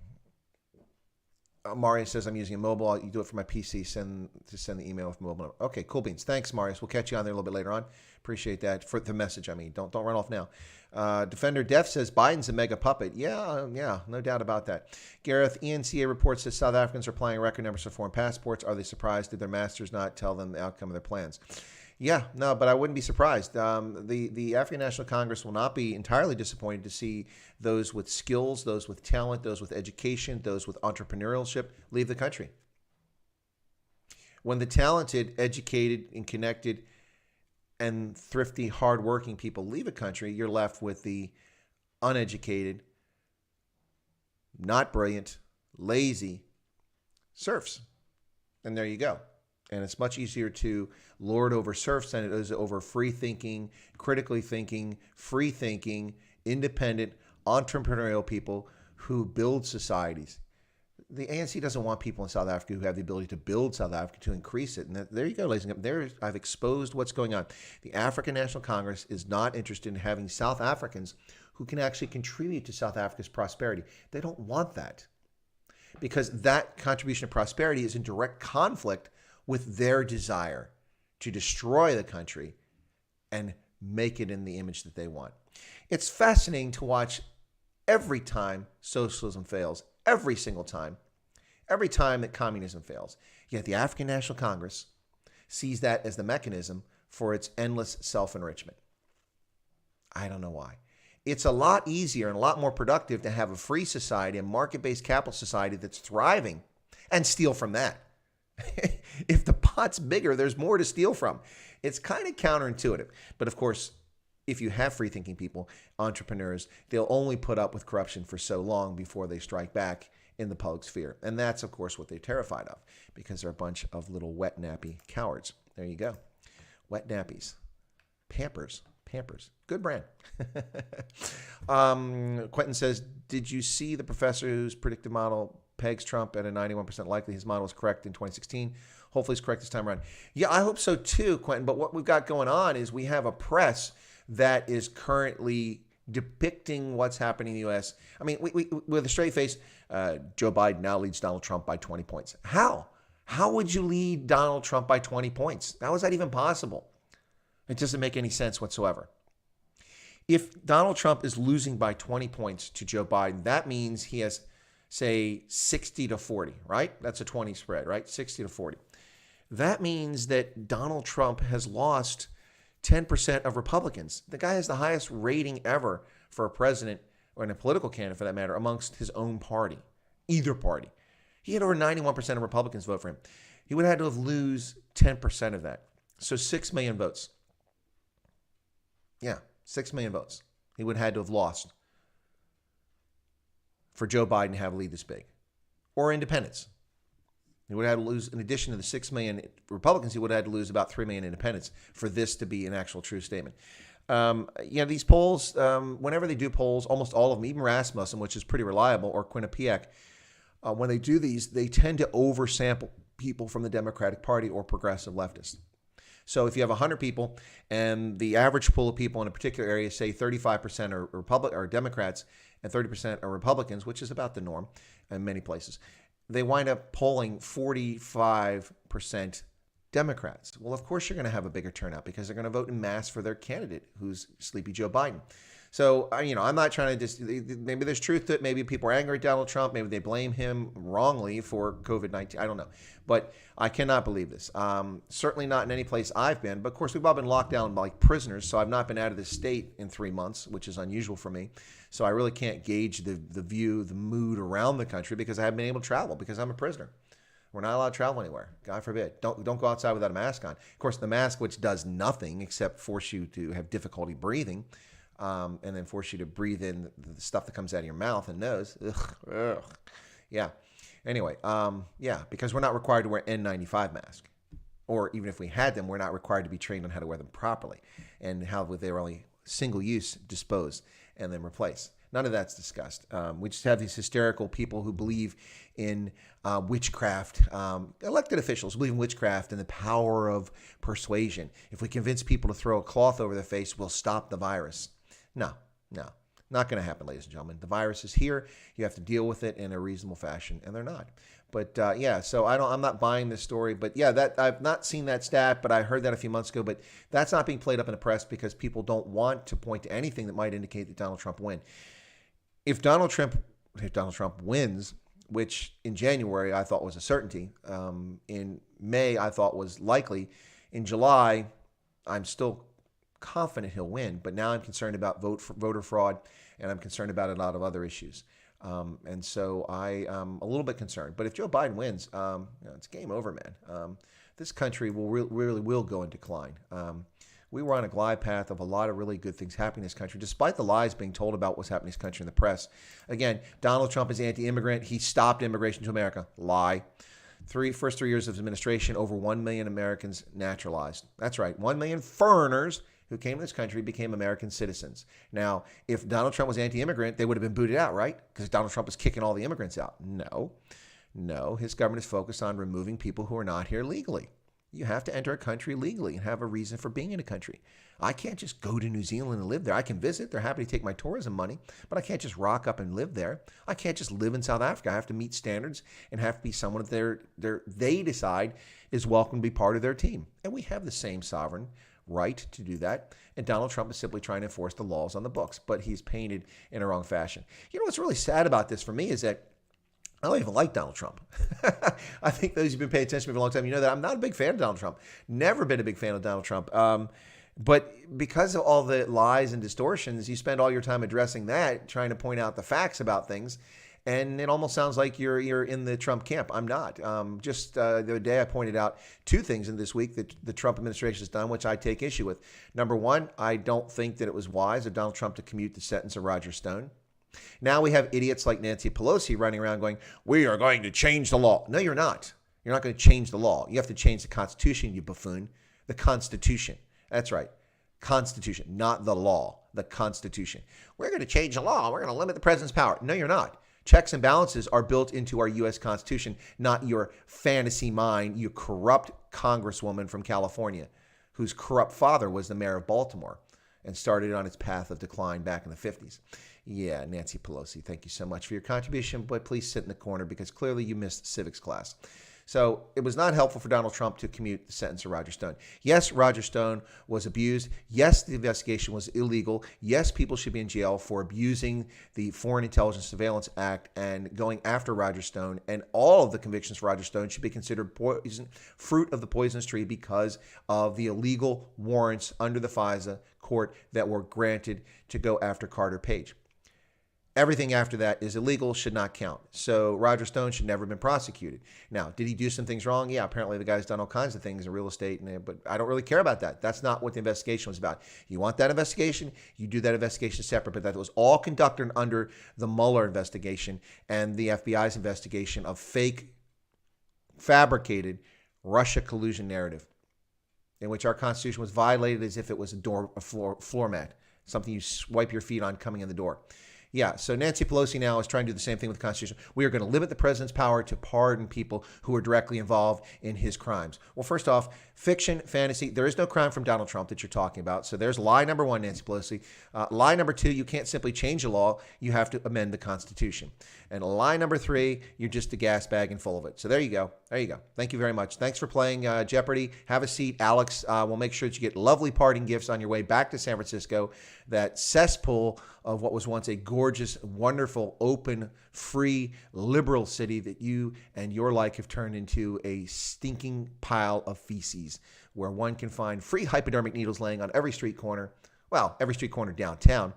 Marius says I'm using a mobile. You do it for my PC. Send the email with mobile number. Okay, cool beans. Thanks, Marius. We'll catch you on there a little bit later on. Appreciate that for the message. I mean, don't run off now. Defender Def says Biden's a mega puppet. Yeah, no doubt about that. Gareth, ENCA reports that South Africans are applying record numbers for foreign passports. Are they surprised? Did their masters not tell them the outcome of their plans? Yeah, no, but I wouldn't be surprised. The African National Congress will not be entirely disappointed to see those with skills, those with talent, those with education, those with entrepreneurship leave the country. When the talented, educated, and connected, and thrifty, hardworking people leave a country, you're left with the uneducated, not brilliant, lazy serfs. And there you go. And it's much easier to lord over serfs than it is over free-thinking, critically thinking, free-thinking, independent, entrepreneurial people who build societies. The ANC doesn't want people in South Africa who have the ability to build South Africa, to increase it. And there you go, ladies and gentlemen. I've exposed what's going on. The African National Congress is not interested in having South Africans who can actually contribute to South Africa's prosperity. They don't want that, because that contribution to prosperity is in direct conflict with their desire to destroy the country and make it in the image that they want. It's fascinating to watch every time socialism fails, every single time, every time that communism fails. Yet the African National Congress sees that as the mechanism for its endless self-enrichment. I don't know why. It's a lot easier and a lot more productive to have a free society, a market-based capital society that's thriving, and steal from that. If the pot's bigger, there's more to steal from. It's kind of counterintuitive. But of course, if you have free-thinking people, entrepreneurs, they'll only put up with corruption for so long before they strike back in the public sphere. And that's, of course, what they're terrified of, because they're a bunch of little wet nappy cowards. There you go. Wet nappies. Pampers. Good brand. Quentin says, did you see the professor whose predictive model pegs Trump at a 91% likely his model was correct in 2016? Hopefully it's correct this time around. Yeah, I hope so too, Quentin. But what we've got going on is we have a press that is currently depicting what's happening in the U.S. I mean, we with a straight face, Joe Biden now leads Donald Trump by 20 points. How? How would you lead Donald Trump by 20 points? How is that even possible? It doesn't make any sense whatsoever. If Donald Trump is losing by 20 points to Joe Biden, that means he has, say, 60 to 40, right? That's a 20 spread, right? 60 to 40. That means that Donald Trump has lost 10% of Republicans. The guy has the highest rating ever for a president, or a political candidate for that matter, amongst his own party, either party. He had over 91% of Republicans vote for him. He would have had to have lose 10% of that. So 6 million votes. Yeah, 6 million votes. He would have had to have lost for Joe Biden to have a lead this big. Or independents. He would have had to lose, in addition to the 6 million Republicans, he would have had to lose about 3 million independents for this to be an actual true statement. These polls, whenever they do polls, almost all of them, even Rasmussen, which is pretty reliable, or Quinnipiac, when they do these, they tend to oversample people from the Democratic Party or progressive leftists. So if you have 100 people and the average pool of people in a particular area, say 35% are Democrats and 30% are Republicans, which is about the norm in many places, they wind up polling 45% Democrats. Well, of course you're going to have a bigger turnout because they're going to vote in mass for their candidate, who's Sleepy Joe Biden. So, I'm not trying to maybe there's truth to it. Maybe people are angry at Donald Trump. Maybe they blame him wrongly for COVID-19. I don't know. But I cannot believe this. Certainly not in any place I've been. But of course, we've all been locked down like prisoners. So I've not been out of the state in 3 months, which is unusual for me. So I really can't gauge the view, the mood around the country because I haven't been able to travel because I'm a prisoner. We're not allowed to travel anywhere. God forbid. Don't go outside without a mask on. Of course, the mask, which does nothing except force you to have difficulty breathing, and then force you to breathe in the stuff that comes out of your mouth and nose. Ugh. Yeah. Anyway, because we're not required to wear N95 masks. Or even if we had them, we're not required to be trained on how to wear them properly and how they were only single use, dispose, and then replace. None of that's discussed. We just have these hysterical people who believe in witchcraft, elected officials believe in witchcraft and the power of persuasion. If we convince people to throw a cloth over their face, we'll stop the virus. No, Not going to happen, ladies and gentlemen. The virus is here. You have to deal with it in a reasonable fashion, and they're not. But yeah, so I'm not buying this story. But yeah, that I've not seen that stat, but I heard that a few months ago. But that's not being played up in the press because people don't want to point to anything that might indicate that Donald Trump win. If Donald Trump wins, which in January I thought was a certainty, in May I thought was likely, in July I'm still confident he'll win, but now I'm concerned about voter fraud, and I'm concerned about a lot of other issues. And so I am a little bit concerned. But if Joe Biden wins, it's game over, man. This country really will go in decline. We were on a glide path of a lot of really good things happening in this country, despite the lies being told about what's happening in this country in the press. Again, Donald Trump is anti-immigrant. He stopped immigration to America. Lie. First 3 years of his administration, over 1 million Americans naturalized. That's right. 1 million foreigners who came to this country became American citizens. Now, if Donald Trump was anti-immigrant, they would have been booted out, right? Because Donald Trump is kicking all the immigrants out. No, his government is focused on removing people who are not here legally. You have to enter a country legally and have a reason for being in a country. I can't just go to New Zealand and live there. I can visit. They're happy to take my tourism money, but I can't just rock up and live there. I can't just live in South Africa. I have to meet standards and have to be someone that they decide is welcome to be part of their team. And we have the same sovereign right to do that. And Donald Trump is simply trying to enforce the laws on the books, but he's painted in a wrong fashion. You know what's really sad about this for me is that I don't even like Donald Trump. I think those who've been paying attention to me for a long time, you know that I'm not a big fan of Donald Trump. Never been a big fan of Donald Trump. But because of all the lies and distortions, you spend all your time addressing that, trying to point out the facts about things. And it almost sounds like you're in the Trump camp. I'm not. Just the other day, I pointed out two things in this week that the Trump administration has done, which I take issue with. Number one, I don't think that it was wise of Donald Trump to commute the sentence of Roger Stone. Now we have idiots like Nancy Pelosi running around going, we are going to change the law. No, you're not. You're not going to change the law. You have to change the Constitution, you buffoon. The Constitution. That's right. Constitution, not the law. The Constitution. We're going to change the law. We're going to limit the president's power. No, you're not. Checks and balances are built into our U.S. Constitution, not your fantasy mind, you corrupt congresswoman from California, whose corrupt father was the mayor of Baltimore and started on its path of decline back in the 50s. Yeah, Nancy Pelosi, thank you so much for your contribution, but please sit in the corner because clearly you missed civics class. So it was not helpful for Donald Trump to commute the sentence of Roger Stone. Yes, Roger Stone was abused. Yes, the investigation was illegal. Yes, people should be in jail for abusing the Foreign Intelligence Surveillance Act and going after Roger Stone. And all of the convictions for Roger Stone should be considered fruit of the poisonous tree because of the illegal warrants under the FISA court that were granted to go after Carter Page. Everything after that is illegal, should not count. So Roger Stone should never have been prosecuted. Now, did he do some things wrong? Yeah, apparently the guy's done all kinds of things in real estate, but I don't really care about that. That's not what the investigation was about. You want that investigation, you do that investigation separate, but that was all conducted under the Mueller investigation and the FBI's investigation of fake, fabricated Russia collusion narrative in which our Constitution was violated as if it was a floor mat, something you swipe your feet on coming in the door. Yeah, so Nancy Pelosi now is trying to do the same thing with the Constitution. We are going to limit the president's power to pardon people who are directly involved in his crimes. Well, first off, fiction, fantasy, there is no crime from Donald Trump that you're talking about. So there's lie number one, Nancy Pelosi. Lie number two, you can't simply change the law. You have to amend the Constitution. And lie number three, you're just a gas bag and full of it. So there you go. There you go. Thank you very much. Thanks for playing Jeopardy. Have a seat. Alex will make sure that you get lovely parting gifts on your way back to San Francisco, that cesspool of what was once a gorgeous, wonderful, open, free, liberal city that you and your like have turned into a stinking pile of feces where one can find free hypodermic needles laying on every street corner, well, every street corner downtown.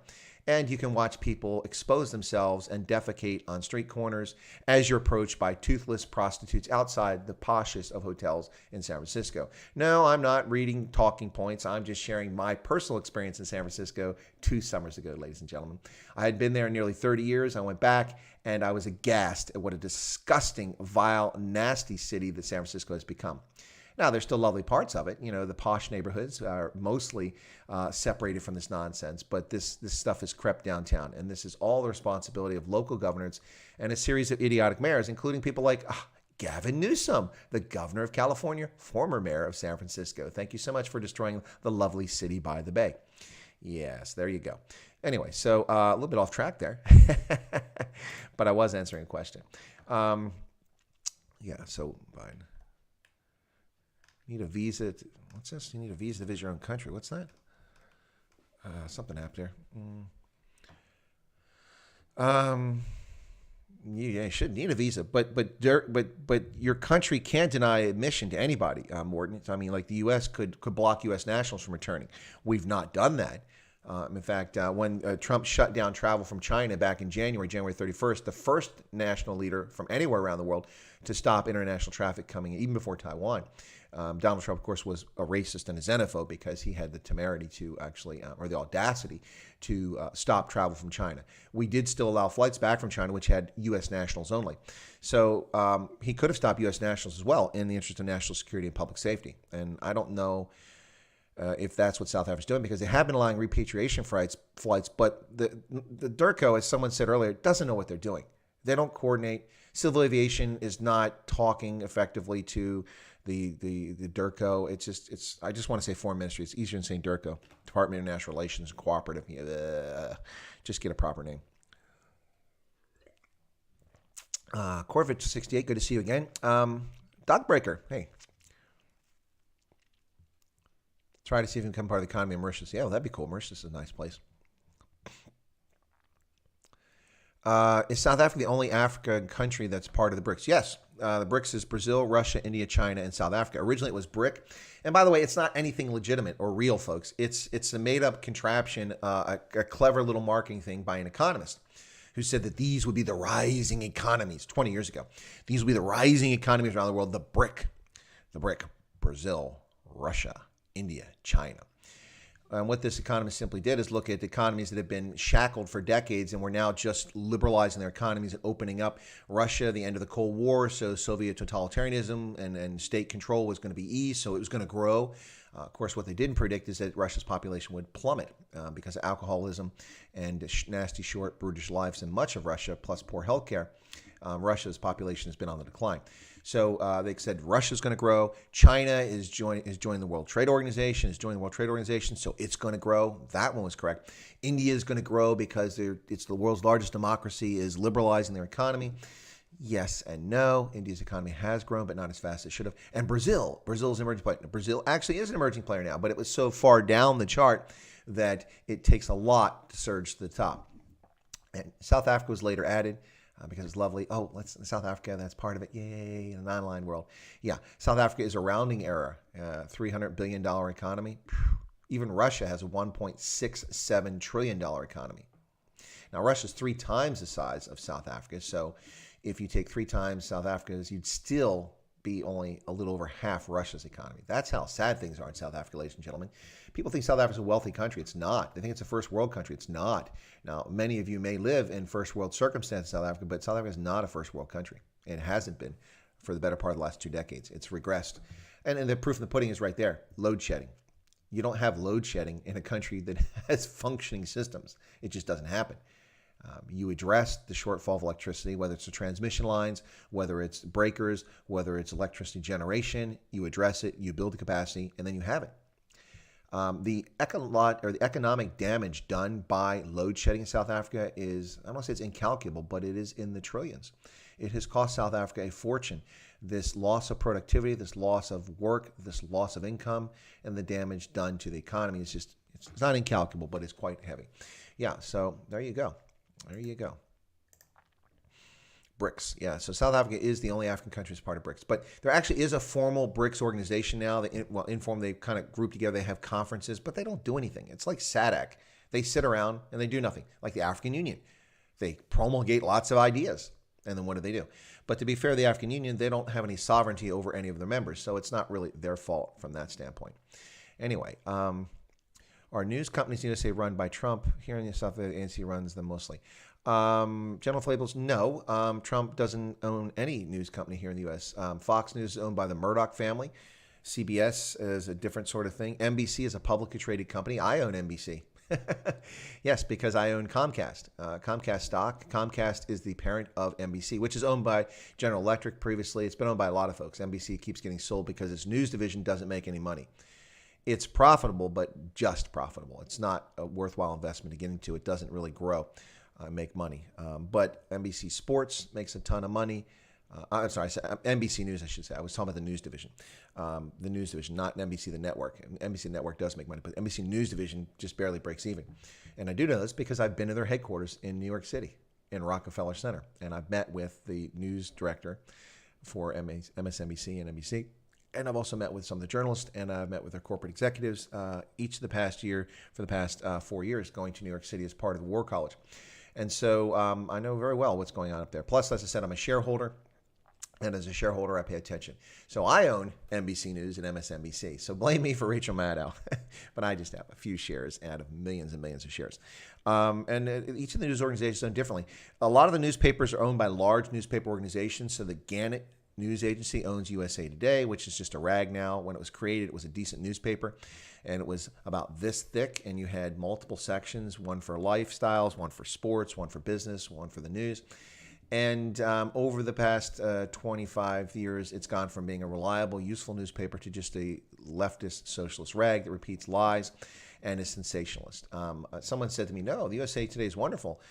And you can watch people expose themselves and defecate on street corners as you're approached by toothless prostitutes outside the poshest of hotels in San Francisco. No, I'm not reading talking points. I'm just sharing my personal experience in San Francisco 2 summers ago, ladies and gentlemen. I had been there nearly 30 years. I went back and I was aghast at what a disgusting, vile, nasty city that San Francisco has become. Now, there's still lovely parts of it. You know, the posh neighborhoods are mostly separated from this nonsense, but this stuff has crept downtown, and this is all the responsibility of local governors and a series of idiotic mayors, including people like Gavin Newsom, the governor of California, former mayor of San Francisco. Thank you so much for destroying the lovely city by the bay. Yes, there you go. Anyway, so a little bit off track there, but I was answering a question. Yeah, so Biden. Need a visa. What's this? You need a visa to visit your own country. What's that? Something happened there. You should need a visa, but your country can't deny admission to anybody, Morton. I mean, like the U.S. could block U.S. nationals from returning. We've not done that. In fact, when Trump shut down travel from China back in January 31st, the first national leader from anywhere around the world to stop international traffic coming in, even before Taiwan. Donald Trump, of course, was a racist and a xenophobe because he had the temerity to actually, or the audacity to stop travel from China. We did still allow flights back from China, which had U.S. nationals only. So he could have stopped U.S. nationals as well in the interest of national security and public safety. And I don't know if that's what South Africa's doing, because they have been allowing repatriation flights, but the DIRCO, as someone said earlier, doesn't know what they're doing. They don't coordinate. Civil aviation is not talking effectively to the DIRCO. I just want to say Foreign Ministry. It's easier than saying DIRCO. Department of International Relations and Cooperative. Just get a proper name. Corvette 68, good to see you again. Dogbreaker, hey. Try to see if you can become part of the economy of Mauritius. Yeah, well, that'd be cool. Mauritius is a nice place. Is South Africa the only African country that's part of the BRICS? Yes. The BRICS is Brazil, Russia, India, China, and South Africa. Originally, it was BRIC. And by the way, it's not anything legitimate or real, folks. It's a made-up contraption, a clever little marketing thing by an economist who said that these would be the rising economies 20 years ago. These would be the rising economies around the world, the BRIC. The BRIC, Brazil, Russia, India, China. And what this economist simply did is look at economies that have been shackled for decades and were now just liberalizing their economies and opening up. Russia, the end of the Cold War, so Soviet totalitarianism and state control was going to be eased, so it was going to grow. Of course, what they didn't predict is that Russia's population would plummet because of alcoholism and nasty, short, brutish lives in much of Russia, plus poor health care. Russia's population has been on the decline. So they said Russia's going to grow. China is joining the World Trade Organization, so it's going to grow. That one was correct. India is going to grow because it's the world's largest democracy, is liberalizing their economy. Yes and no. India's economy has grown, but not as fast as it should have. And Brazil's an emerging player. Brazil actually is an emerging player now, but it was so far down the chart that it takes a lot to surge to the top. And South Africa was later added. Because it's lovely. Oh, South Africa, that's part of it. Yay, in an online world. Yeah, South Africa is a rounding error. $300 billion economy. Even Russia has a $1.67 trillion economy. Now, Russia's 3 times the size of South Africa. So if you take 3 times South Africa's, you'd still be only a little over half Russia's economy. That's how sad things are in South Africa, ladies and gentlemen. People think South Africa's a wealthy country. It's not. They think it's a first world country. It's not. Now, many of you may live in first world circumstances in South Africa, but South Africa is not a first world country. It hasn't been for the better part of the last 2 decades. It's regressed. And the proof in the pudding is right there. Load shedding. You don't have load shedding in a country that has functioning systems. It just doesn't happen. You address the shortfall of electricity, whether it's the transmission lines, whether it's breakers, whether it's electricity generation. You address it, you build the capacity, and then you have it. The economic damage done by load shedding in South Africa is, I don't want to say it's incalculable, but it is in the trillions. It has cost South Africa a fortune. This loss of productivity, this loss of work, this loss of income, and the damage done to the economy is just, it's not incalculable, but it's quite heavy. Yeah, so there you go. There you go. BRICS. Yeah, so South Africa is the only African country that's part of BRICS. But there actually is a formal BRICS organization now. Informal, they kind of group together. They have conferences, but they don't do anything. It's like SADC. They sit around and they do nothing. Like the African Union. They promulgate lots of ideas. And then what do? But to be fair, the African Union, they don't have any sovereignty over any of their members. So it's not really their fault from that standpoint. Anyway, are news companies in the USA run by Trump? Here in the South, the ANC runs them mostly. General Labels, no. Trump doesn't own any news company here in the U.S. Fox News is owned by the Murdoch family. CBS is a different sort of thing. NBC is a publicly traded company. I own NBC. Yes, because I own Comcast. Comcast stock. Comcast is the parent of NBC, which is owned by General Electric previously. It's been owned by a lot of folks. NBC keeps getting sold because its news division doesn't make any money. It's profitable, but just profitable. It's not a worthwhile investment to get into. It doesn't really grow, make money. But NBC Sports makes a ton of money. I'm sorry, I said NBC News, I should say. I was talking about the news division. The news division, not NBC, the network. NBC Network does make money, but NBC News division just barely breaks even. And I do know this because I've been to their headquarters in New York City, in Rockefeller Center. And I've met with the news director for MSNBC and NBC. And I've also met with some of the journalists, and I've met with their corporate executives each of the past year, for the past 4 years, going to New York City as part of the War College. And so I know very well what's going on up there. Plus, as I said, I'm a shareholder. And as a shareholder, I pay attention. So I own NBC News and MSNBC. So blame me for Rachel Maddow. But I just have a few shares out of millions and millions of shares. And each of the news organizations own differently. A lot of the newspapers are owned by large newspaper organizations. So the Gannett News Agency owns USA Today, which is just a rag now. When it was created, it was a decent newspaper. And it was about this thick. And you had multiple sections, one for lifestyles, one for sports, one for business, one for the news. And over the past 25 years, it's gone from being a reliable, useful newspaper to just a leftist socialist rag that repeats lies and is sensationalist. Someone said to me, no, the USA Today is wonderful.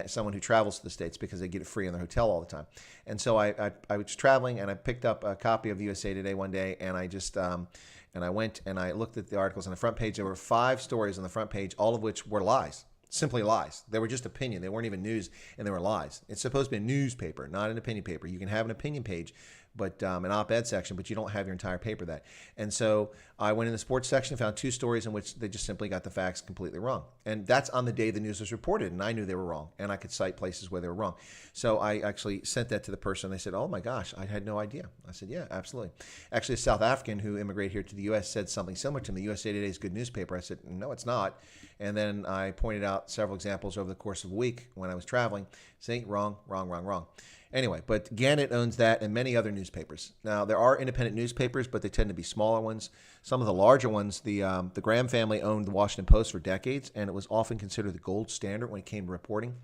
Someone who travels to the States because they get it free in their hotel all the time. And so I was traveling and I picked up a copy of the USA Today one day, and I just and I went and I looked at the articles on the front page. There were 5 stories on the front page, all of which were lies. Simply lies. They were just opinion. They weren't even news, and they were lies. It's supposed to be a newspaper, not an opinion paper. You can have an opinion page, but an op-ed section, but you don't have your entire paper that. And so I went in the sports section, found 2 stories in which they just simply got the facts completely wrong. And that's on the day the news was reported, and I knew they were wrong, and I could cite places where they were wrong. So I actually sent that to the person. They said, oh my gosh, I had no idea. I said, yeah, absolutely. Actually, a South African who immigrated here to the U.S. said something similar to me. The USA Today is a good newspaper. I said, no, it's not. And then I pointed out several examples over the course of a week when I was traveling, saying wrong, wrong, wrong, wrong. Anyway, but Gannett owns that and many other newspapers. Now, there are independent newspapers, but they tend to be smaller ones. Some of the larger ones, the Graham family owned the Washington Post for decades, and it was often considered the gold standard when it came to reporting.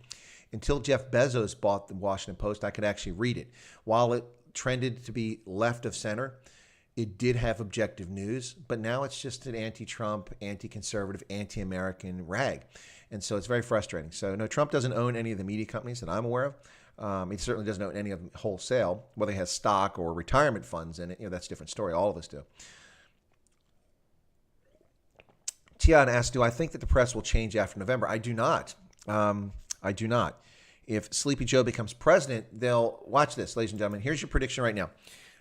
Until Jeff Bezos bought the Washington Post, I could actually read it. While it trended to be left of center, it did have objective news, but now it's just an anti-Trump, anti-conservative, anti-American rag. And so it's very frustrating. So no, Trump doesn't own any of the media companies that I'm aware of. He certainly doesn't own any of them wholesale. Whether he has stock or retirement funds in it, that's a different story. All of us do. Tian asked, do I think that the press will change after November? I do not. I do not. If Sleepy Joe becomes president, they'll watch this, ladies and gentlemen. Here's your prediction right now.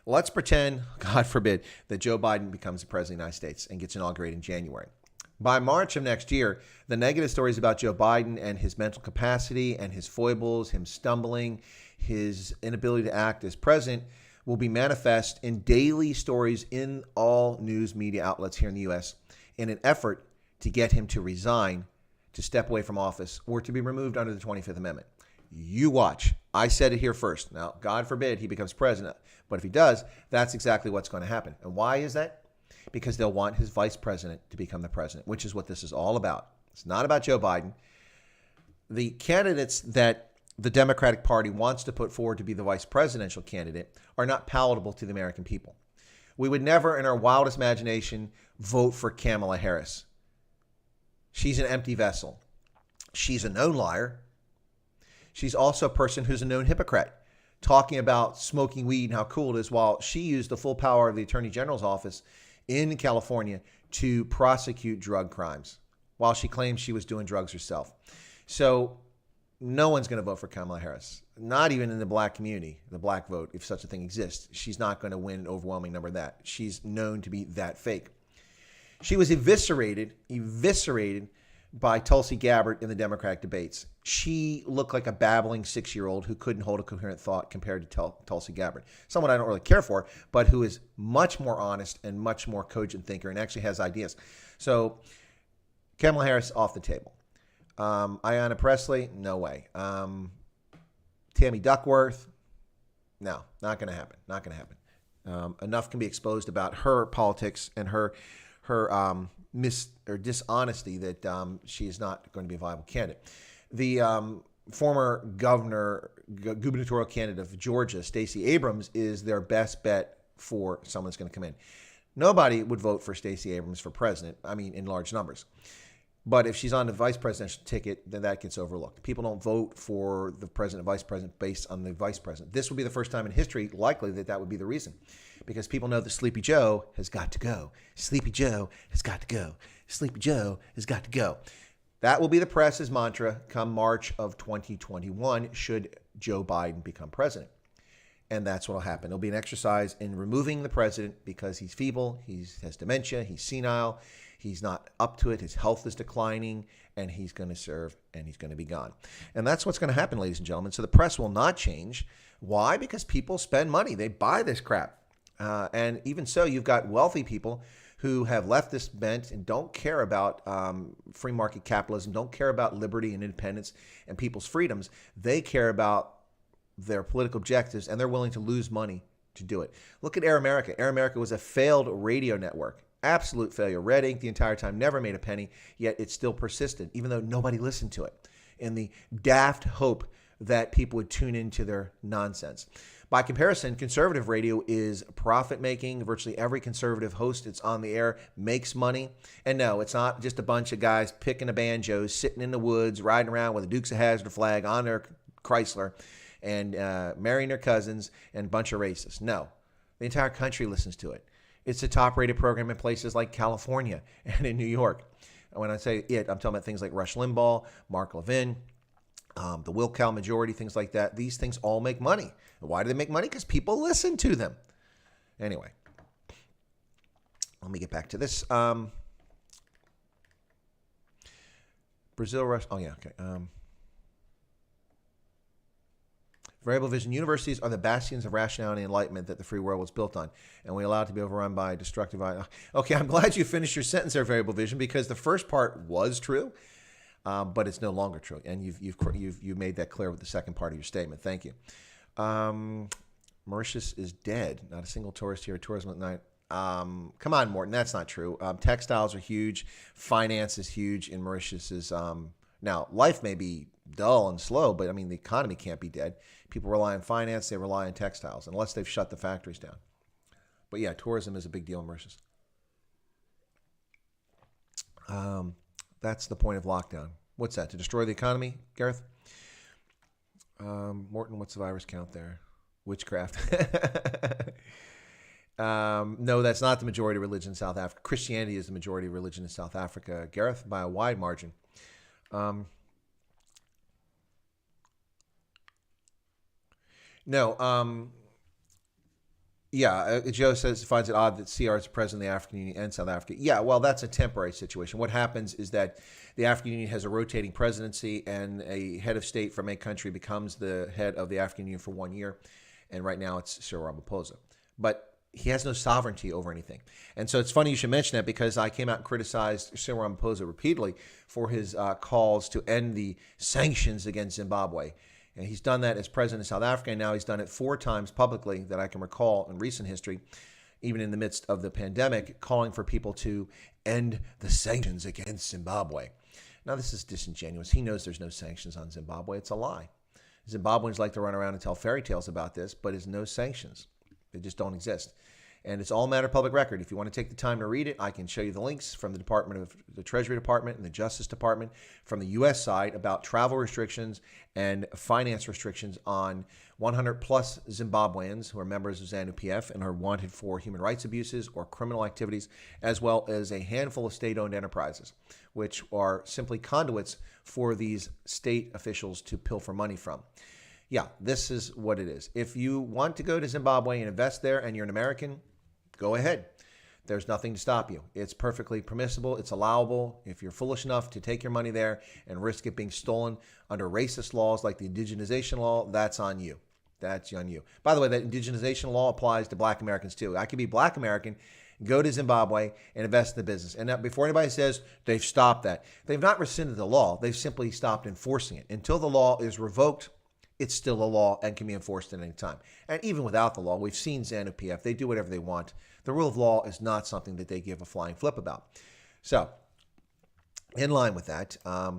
Let's pretend, God forbid, that Joe Biden becomes the president of the United States and gets inaugurated in January. By March of next year, the negative stories about Joe Biden and his mental capacity and his foibles, him stumbling, his inability to act as president will be manifest in daily stories in all news media outlets here in the U.S. in an effort to get him to resign, to step away from office, or to be removed under the 25th Amendment. You watch. I said it here first. Now, God forbid he becomes president, but if he does, that's exactly what's going to happen. And why is that? Because they'll want his vice president to become the president, which is what this is all about. It's not about Joe Biden. The candidates that the Democratic Party wants to put forward to be the vice presidential candidate are not palatable to the American people. We would never, in our wildest imagination, vote for Kamala Harris. She's an empty vessel. She's a known liar. She's also a person who's a known hypocrite, talking about smoking weed and how cool it is while she used the full power of the Attorney General's office in California to prosecute drug crimes while she claims she was doing drugs herself. So no one's going to vote for Kamala Harris, not even in the black community, the black vote, if such a thing exists. She's not going to win an overwhelming number of that. She's known to be that fake. She was eviscerated by Tulsi Gabbard in the Democratic debates. She looked like a babbling 6-year-old who couldn't hold a coherent thought compared to Tulsi Gabbard. Someone I don't really care for, but who is much more honest and much more cogent thinker and actually has ideas. So Kamala Harris off the table. Ayanna Pressley, no way. Tammy Duckworth, no, not going to happen. Not going to happen. Enough can be exposed about her politics and her dishonesty that she is not going to be a viable candidate. The former gubernatorial candidate of Georgia, Stacey Abrams, is their best bet for someone that's going to come in. Nobody would vote for Stacey Abrams for president, I mean, in large numbers. But if she's on the vice presidential ticket, then that gets overlooked. People don't vote for the president and vice president based on the vice president. This will be the first time in history, likely, that would be the reason. Because people know that Sleepy Joe has got to go. Sleepy Joe has got to go. Sleepy Joe has got to go. That will be the press's mantra come March of 2021, should Joe Biden become president. And that's what will happen. It'll be an exercise in removing the president because he's feeble, he has dementia, he's senile, he's not up to it, his health is declining, and he's going to serve, and he's going to be gone. And that's what's going to happen, ladies and gentlemen. So the press will not change. Why? Because people spend money. They buy this crap. And even so, you've got wealthy people who have left this bent and don't care about free market capitalism, don't care about liberty and independence and people's freedoms. They care about their political objectives, and they're willing to lose money to do it. Look at Air America. Air America was a failed radio network. Absolute failure. Red ink the entire time, never made a penny, yet it still persisted, even though nobody listened to it, in the daft hope that people would tune into their nonsense. By comparison, conservative radio is profit-making. Virtually every conservative host that's on the air makes money. And no, it's not just a bunch of guys picking a banjo, sitting in the woods, riding around with a Dukes of Hazzard flag on their Chrysler, and marrying their cousins, and a bunch of racists. No, the entire country listens to it. It's a top-rated program in places like California and in New York. And when I say it, I'm talking about things like Rush Limbaugh, Mark Levin, the Wilkow majority, things like that. These things all make money. Why do they make money? Because people listen to them. Anyway, let me get back to this. Brazil, Russia. Oh, yeah, okay. Variable vision. Universities are the bastions of rationality and enlightenment that the free world was built on, and we allow it to be overrun by destructive. Okay, I'm glad you finished your sentence there, variable vision, because the first part was true, but it's no longer true, and you've made that clear with the second part of your statement. Thank you. Mauritius is dead. Not a single tourist here. Tourism at night. Come on, Morton. That's not true. Textiles are huge. Finance is huge in Mauritius. Now, life may be dull and slow, but I mean, the economy can't be dead. People rely on finance. They rely on textiles, unless they've shut the factories down. But yeah, tourism is a big deal in Mauritius. That's the point of lockdown. What's that? To destroy the economy, Gareth? Morton, what's the virus count there? Witchcraft. No, that's not the majority religion in South Africa. Christianity is the majority religion in South Africa, Gareth, by a wide margin. Joe says finds it odd that CR is president of the African Union and South Africa. Yeah, well, that's a temporary situation. What happens is that the African Union has a rotating presidency, and a head of state from a country becomes the head of the African Union for 1 year. And right now it's Cyril Ramaphosa. But he has no sovereignty over anything. And so it's funny you should mention that, because I came out and criticized Cyril Ramaphosa repeatedly for his calls to end the sanctions against Zimbabwe. And he's done that as president of South Africa, and now he's done it 4 times publicly that I can recall in recent history, even in the midst of the pandemic, calling for people to end the sanctions against Zimbabwe. Now, this is disingenuous. He knows there's no sanctions on Zimbabwe. It's a lie. Zimbabweans like to run around and tell fairy tales about this, but there's no sanctions. They just don't exist. And it's all a matter of public record. If you want to take the time to read it, I can show you the links from the Treasury Department and the Justice Department from the U.S. side about travel restrictions and finance restrictions on 100 plus Zimbabweans who are members of ZANU-PF and are wanted for human rights abuses or criminal activities, as well as a handful of state-owned enterprises, which are simply conduits for these state officials to pilfer money from. Yeah, this is what it is. If you want to go to Zimbabwe and invest there and you're an American, go ahead. There's nothing to stop you. It's perfectly permissible. It's allowable. If you're foolish enough to take your money there and risk it being stolen under racist laws like the indigenization law, that's on you. That's on you. By the way, that indigenization law applies to black Americans too. I could be black American, go to Zimbabwe and invest in the business. And now, before anybody says they've stopped that, they've not rescinded the law. They've simply stopped enforcing it. Until the law is revoked, it's still a law and can be enforced at any time. And even without the law, we've seen ZANU-PF. They do whatever they want. The rule of law is not something that they give a flying flip about. So, in line with that, I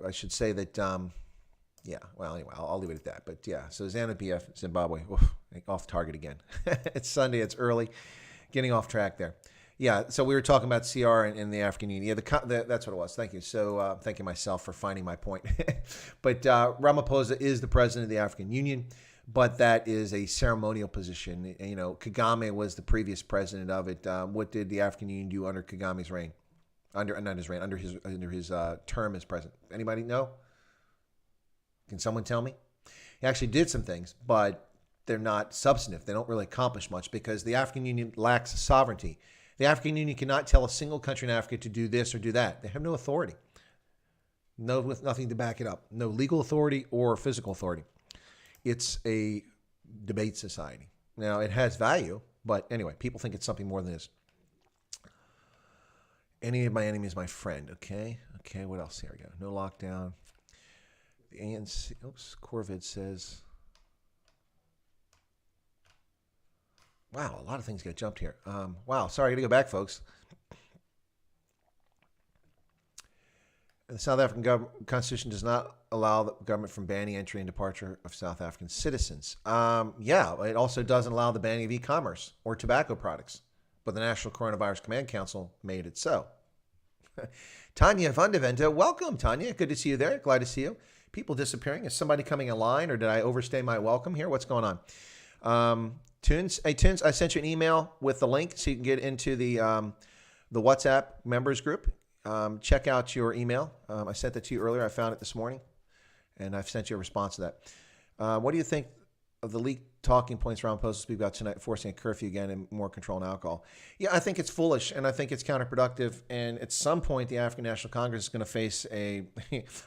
should say that, anyway, I'll leave it at that. But yeah, so ZANU-PF, Zimbabwe, off target again. It's Sunday, it's early. Getting off track there. Yeah, so we were talking about CR and the African Union. Yeah, that's what it was. Thank you. So thank you myself for finding my point. But Ramaphosa is the president of the African Union, but that is a ceremonial position. You know, Kagame was the previous president of it. What did the African Union do under Kagame's reign? Under his term as president. Anybody know? Can someone tell me? He actually did some things, but they're not substantive. They don't really accomplish much because the African Union lacks sovereignty. The African Union cannot tell a single country in Africa to do this or do that. They have no authority. No, with nothing to back it up. No legal authority or physical authority. It's a debate society. Now, it has value, but anyway, people think it's something more than this. Any of my enemy is my friend, okay? Okay, what else? Here we go. No lockdown. The ANC, Corvid says... Wow, a lot of things get jumped here. Wow, sorry, I got to go back, folks. The South African Constitution does not allow the government from banning entry and departure of South African citizens. Yeah, it also doesn't allow the banning of e-commerce or tobacco products, but the National Coronavirus Command Council made it so. Tanya van de Vente, welcome, Tanya. Good to see you there. Glad to see you. People disappearing. Is somebody coming in line, or did I overstay my welcome here? What's going on? Tunes, hey Tunes, I sent you an email with the link so you can get into the WhatsApp members group. Check out your email. I sent that to you earlier. I found it this morning, and I've sent you a response to that. What do you think of the leaked talking points Ramaphosa will speak about tonight, forcing a curfew again and more control on alcohol? Yeah, I think it's foolish, and I think it's counterproductive. And at some point, the African National Congress is going to face a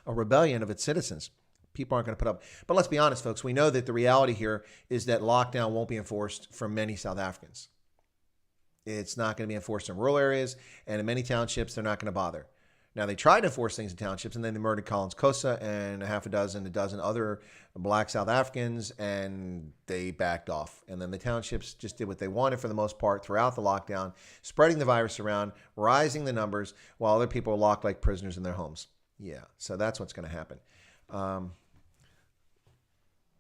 rebellion of its citizens. People aren't going to put up. But let's be honest, folks. We know that the reality here is that lockdown won't be enforced for many South Africans. It's not going to be enforced in rural areas, and in many townships, they're not going to bother. Now, they tried to enforce things in townships, and then they murdered Collins Kosa and a dozen other black South Africans, and they backed off. And then the townships just did what they wanted for the most part throughout the lockdown, spreading the virus around, rising the numbers, while other people are locked like prisoners in their homes. Yeah, so that's what's going to happen.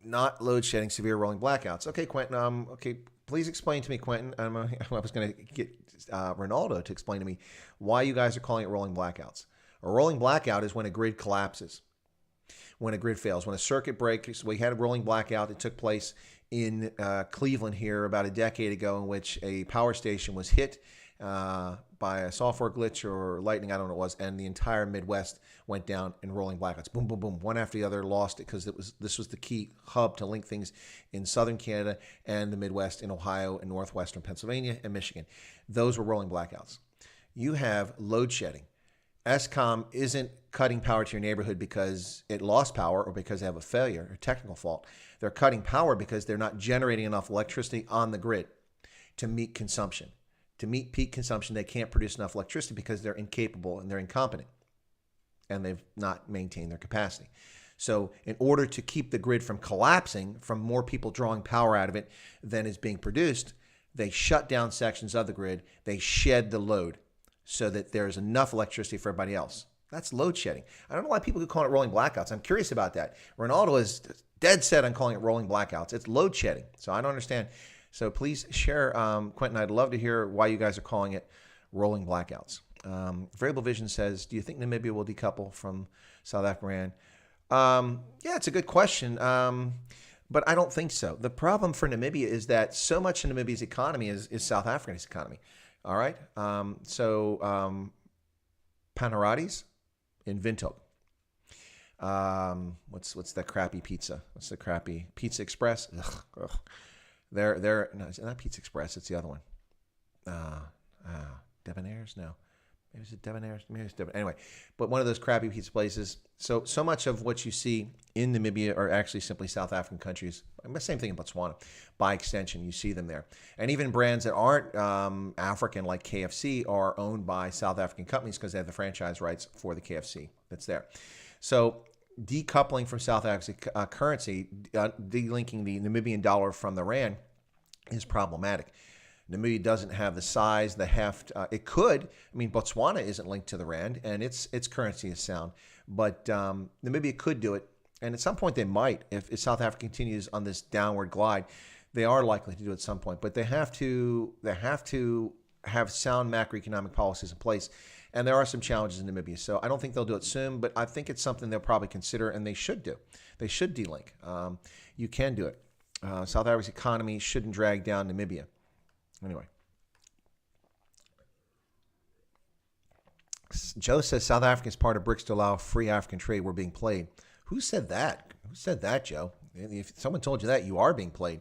Not load shedding, severe rolling blackouts. Okay, Quentin. Okay, please explain to me, Quentin. I was going to get Ronaldo to explain to me why you guys are calling it rolling blackouts. A rolling blackout is when a grid collapses, when a grid fails, when a circuit breaks. We had a rolling blackout that took place in Cleveland here about a decade ago, in which a power station was hit by a software glitch or lightning, I don't know what it was, and the entire Midwest went down in rolling blackouts. Boom, boom, boom. One after the other lost it because this was the key hub to link things in southern Canada and the Midwest in Ohio and northwestern Pennsylvania and Michigan. Those were rolling blackouts. You have load shedding. Eskom isn't cutting power to your neighborhood because it lost power or because they have a failure, a technical fault. They're cutting power because they're not generating enough electricity on the grid to meet consumption. To meet peak consumption, they can't produce enough electricity because they're incapable and they're incompetent, and they've not maintained their capacity. So in order to keep the grid from collapsing, from more people drawing power out of it than is being produced, they shut down sections of the grid. They shed the load so that there's enough electricity for everybody else. That's load shedding. I don't know why people could call it rolling blackouts. I'm curious about that. Ronaldo is dead set on calling it rolling blackouts. It's load shedding. So I don't understand. So please share, Quentin, I'd love to hear why you guys are calling it rolling blackouts. Variable Vision says, do you think Namibia will decouple from South Africa? Yeah, it's a good question, but I don't think so. The problem for Namibia is that so much of Namibia's economy is South Africa's economy. All right? Panaratis in Windhoek. What's that crappy pizza? What's the crappy Pizza Express? Ugh. They're no, it's not Pizza Express. It's the other one. Debonair's? No. Maybe it's Debonair's. Maybe it's Debonair. Anyway, but one of those crappy pizza places. So much of what you see in Namibia are actually simply South African countries. The same thing in Botswana. By extension, you see them there. And even brands that aren't African, like KFC, are owned by South African companies because they have the franchise rights for the KFC that's there. So decoupling from South Africa's currency, delinking the Namibian dollar from the rand is problematic. Namibia doesn't have the size, the heft. It could. I mean, Botswana isn't linked to the rand, and its currency is sound. But Namibia could do it, and at some point they might. If South Africa continues on this downward glide, They are likely to do it at some point, but they have to have sound macroeconomic policies in place. And there are some challenges in Namibia. So I don't think they'll do it soon, but I think it's something they'll probably consider, and they should do. They should delink. You can do it. South Africa's economy shouldn't drag down Namibia. Anyway. Joe says South Africa is part of BRICS to allow free African trade. We're being played. Who said that? Who said that, Joe? If someone told you that, you are being played.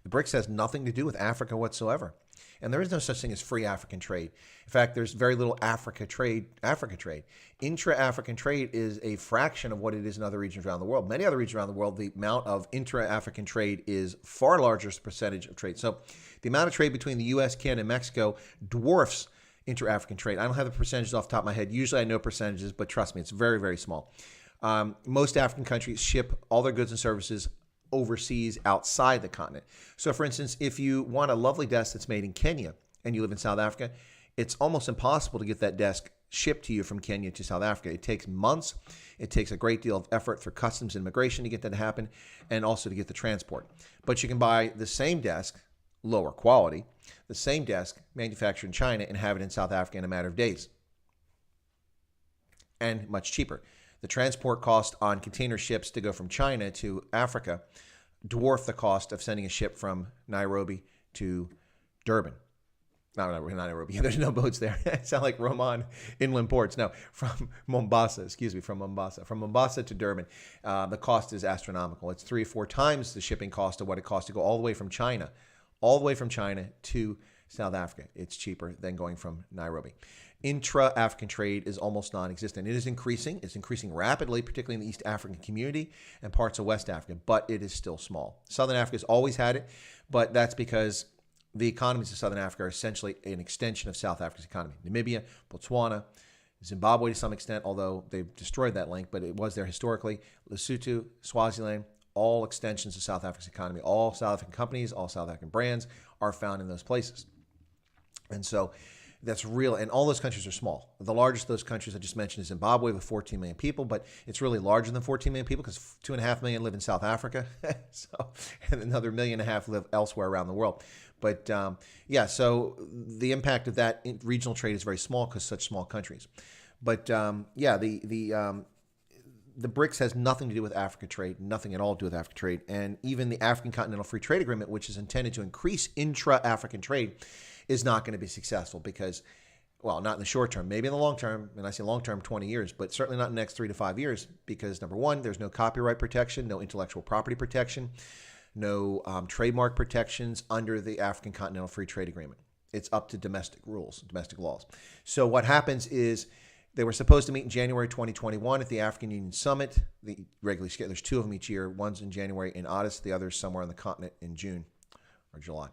The BRICS has nothing to do with Africa whatsoever. And there is no such thing as free African trade. In fact, there's very little Africa trade. Intra-African trade is a fraction of what it is in other regions around the world. Many other regions around the world, the amount of intra-African trade is far larger percentage of trade. So the amount of trade between the U.S., Canada, and Mexico dwarfs inter-African trade. I don't have the percentages off the top of my head. Usually I know percentages, but trust me, it's very, very small. Most African countries ship all their goods and services overseas outside the continent. So for instance, if you want a lovely desk that's made in Kenya and you live in South Africa, it's almost impossible to get that desk shipped to you from Kenya to South Africa. It takes months. It takes a great deal of effort for customs and immigration to get that to happen, and also to get the transport. But you can buy the same desk, lower quality, the same desk manufactured in China, and have it in South Africa in a matter of days. And much cheaper. The transport cost on container ships to go from China to Africa dwarf the cost of sending a ship from Nairobi to Durban. No, not Nairobi. There's no boats there. It sound like Roman inland ports. No, from Mombasa. From Mombasa to Durban, the cost is astronomical. It's 3 or 4 times the shipping cost of what it costs to go all the way from China to South Africa. It's cheaper than going from Nairobi. Intra-African trade is almost non-existent. It is increasing. It's increasing rapidly, particularly in the East African community and parts of West Africa, but it is still small. Southern Africa has always had it, but that's because the economies of Southern Africa are essentially an extension of South Africa's economy. Namibia, Botswana, Zimbabwe to some extent, although they've destroyed that link, but it was there historically. Lesotho, Swaziland, all extensions of South Africa's economy. All South African companies, all South African brands are found in those places. And so that's real. And all those countries are small. The largest of those countries I just mentioned is Zimbabwe with 14 million people, but it's really larger than 14 million people because 2.5 million live in South Africa. And another 1.5 million live elsewhere around the world. But so the impact of that regional trade is very small because such small countries. But the BRICS has nothing to do with Africa trade, nothing at all to do with Africa trade. And even the African Continental Free Trade Agreement, which is intended to increase intra-African trade, is not going to be successful because, well, not in the short term, maybe in the long term, and I say long term, 20 years, but certainly not in the next 3 to 5 years because, number one, there's no copyright protection, no intellectual property protection, no trademark protections under the African Continental Free Trade Agreement. It's up to domestic rules, domestic laws. So what happens is they were supposed to meet in January 2021 at the African Union Summit. The regularly scheduled, there's 2 of them each year. One's in January in Addis, the other's somewhere on the continent in June or July.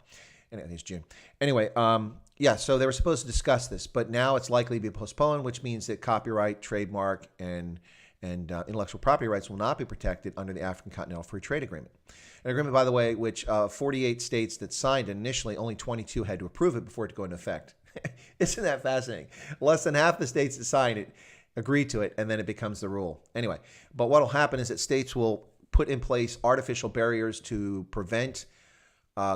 I think it's June. Anyway, so they were supposed to discuss this, but now it's likely to be postponed, which means that copyright, trademark, and intellectual property rights will not be protected under the African Continental Free Trade Agreement. An agreement, by the way, which 48 states that signed it initially, only 22 had to approve it before it to go into effect. Isn't that fascinating? Less than half the states that signed it agree to it, and then it becomes the rule. Anyway, but what will happen is that states will put in place artificial barriers to prevent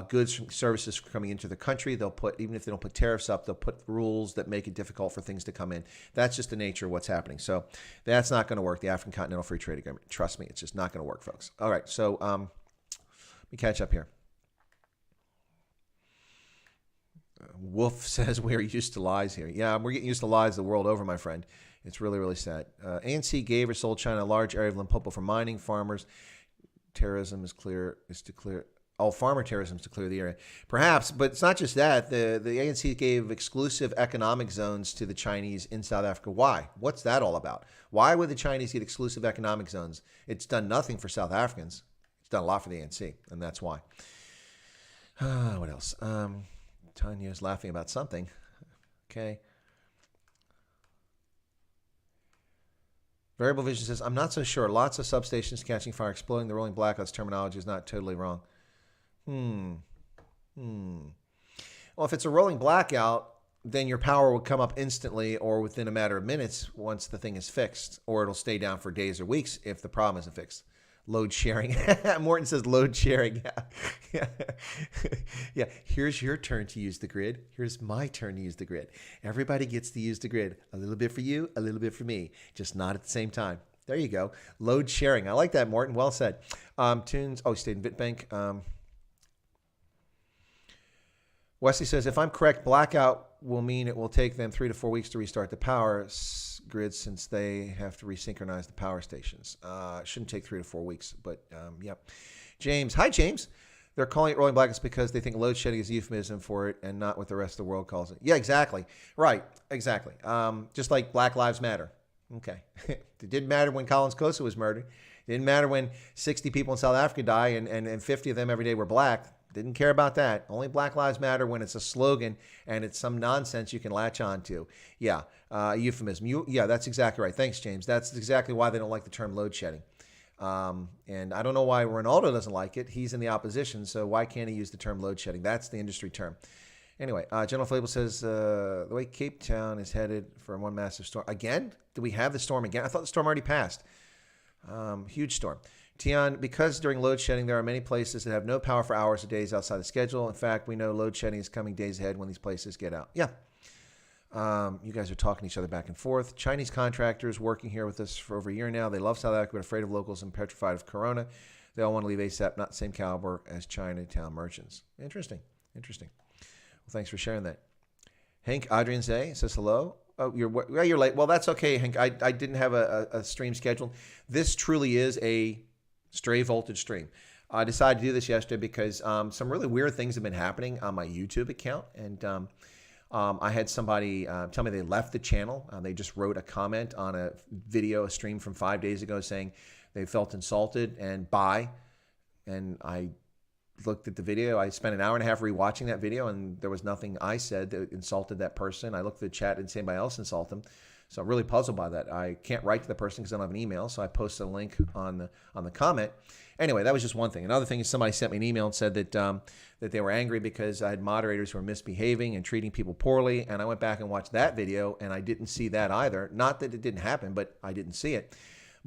goods and services from coming into the country. They'll put, even if they don't put tariffs up, they'll put rules that make it difficult for things to come in. That's just the nature of what's happening. So that's not going to work, the African Continental Free Trade Agreement. Trust me, it's just not going to work, folks. All right, so let me catch up here. Wolf says we're used to lies here. Yeah, we're getting used to lies the world over, my friend. It's really, really sad. ANC gave or sold China a large area of Limpopo for mining. Farmers terrorism is to clear. Oh, farmer terrorism is to clear the area. Perhaps, but it's not just that. The ANC gave exclusive economic zones to the Chinese in South Africa. Why? What's that all about? Why would the Chinese get exclusive economic zones? It's done nothing for South Africans. It's done a lot for the ANC, and that's why. What else? Tanya's laughing about something. Okay. Variable Vision says, I'm not so sure. Lots of substations catching fire, exploding. The rolling blackouts terminology is not totally wrong. Well, if it's a rolling blackout, then your power will come up instantly or within a matter of minutes once the thing is fixed, or it'll stay down for days or weeks if the problem isn't fixed. Load sharing. Morton says load sharing. Yeah. Yeah. Here's your turn to use the grid. Here's my turn to use the grid. Everybody gets to use the grid. A little bit for you, a little bit for me, just not at the same time. There you go. Load sharing. I like that, Morton. Well said. Tunes. Oh, he stayed in Bitbank. Wesley says, if I'm correct, blackout will mean it will take them 3 to 4 weeks to restart the power grid since they have to resynchronize the power stations. It shouldn't take 3 to 4 weeks, but yep. James. Hi, James. They're calling it rolling blackouts because they think load shedding is a euphemism for it and not what the rest of the world calls it. Yeah, exactly. Right. Exactly. Just like Black Lives Matter. Okay. It didn't matter when Collins Kosa was murdered. It didn't matter when 60 people in South Africa die and 50 of them every day were black. Didn't care about that. Only Black Lives Matter when it's a slogan and it's some nonsense you can latch on to. Yeah, euphemism. Yeah, that's exactly right. Thanks, James. That's exactly why they don't like the term load shedding. And I don't know why Ronaldo doesn't like it. He's in the opposition, so why can't he use the term load shedding? That's the industry term. Anyway, General Flabel says, the way Cape Town is headed for one massive storm. Again? Do we have the storm again? I thought the storm already passed. Huge storm. Tian, because during load shedding, there are many places that have no power for hours or days outside the schedule. In fact, we know load shedding is coming days ahead when these places get out. Yeah. You guys are talking to each other back and forth. Chinese contractors working here with us for over a year now. They love South Africa, but afraid of locals and petrified of corona. They all want to leave ASAP, not the same caliber as Chinatown merchants. Interesting. Well, thanks for sharing that. Hank Adrian says hello. Oh, you're late. Well, that's okay, Hank. I didn't have a stream scheduled. This truly is a stray voltage stream. I decided to do this yesterday because some really weird things have been happening on my YouTube account. And I had somebody tell me they left the channel. They just wrote a comment on a stream from 5 days ago saying they felt insulted and and I looked at the video. I spent an hour and a half rewatching that video, and there was nothing I said that insulted that person. I looked at the chat and anybody else insult them. So I'm really puzzled by that. I can't write to the person because I don't have an email, so I posted a link on the comment. Anyway, that was just one thing. Another thing is somebody sent me an email and said that that they were angry because I had moderators who were misbehaving and treating people poorly, and I went back and watched that video, and I didn't see that either. Not that it didn't happen, but I didn't see it.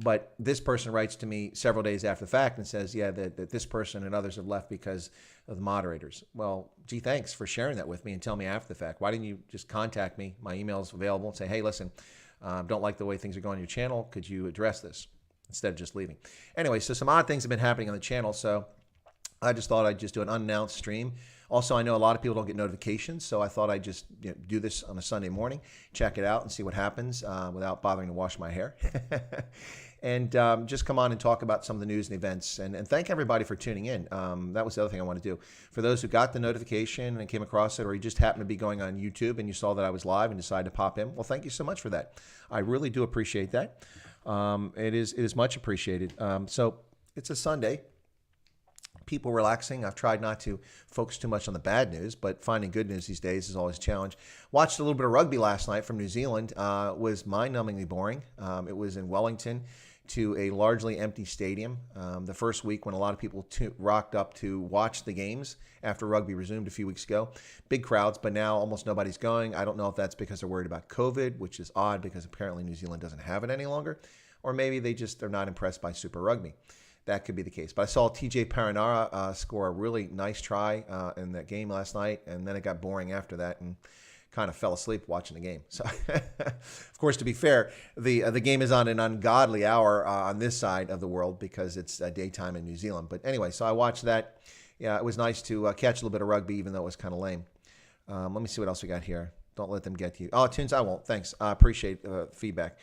But this person writes to me several days after the fact and says, yeah, that this person and others have left because of the moderators. Well, gee, thanks for sharing that with me and tell me after the fact. Why didn't you just contact me? My email's available and say, hey, listen, don't like the way things are going on your channel. Could you address this instead of just leaving? Anyway, so some odd things have been happening on the channel. So I just thought I'd just do an unannounced stream. Also, I know a lot of people don't get notifications, so I thought I'd just do this on a Sunday morning, check it out and see what happens without bothering to wash my hair. And just come on and talk about some of the news and events. And thank everybody for tuning in. That was the other thing I want to do. For those who got the notification and came across it, or you just happened to be going on YouTube and you saw that I was live and decided to pop in, well, thank you so much for that. I really do appreciate that. It is much appreciated. So it's a Sunday. People relaxing. I've tried not to focus too much on the bad news, but finding good news these days is always a challenge. Watched a little bit of rugby last night from New Zealand. Was mind-numbingly boring. It was in Wellington to a largely empty stadium. The first week when a lot of people rocked up to watch the games after rugby resumed a few weeks ago. Big crowds, but now almost nobody's going. I don't know if that's because they're worried about COVID, which is odd because apparently New Zealand doesn't have it any longer, or maybe they just are not impressed by Super Rugby. That could be the case. But I saw TJ Paranara score a really nice try in that game last night, and then it got boring after that and kind of fell asleep watching the game. So, of course, to be fair, the game is on an ungodly hour on this side of the world because it's daytime in New Zealand. But anyway, so I watched that. Yeah, it was nice to catch a little bit of rugby, even though it was kind of lame. Let me see what else we got here. Don't let them get to you. Oh, Tunes, I won't. Thanks. I appreciate feedback.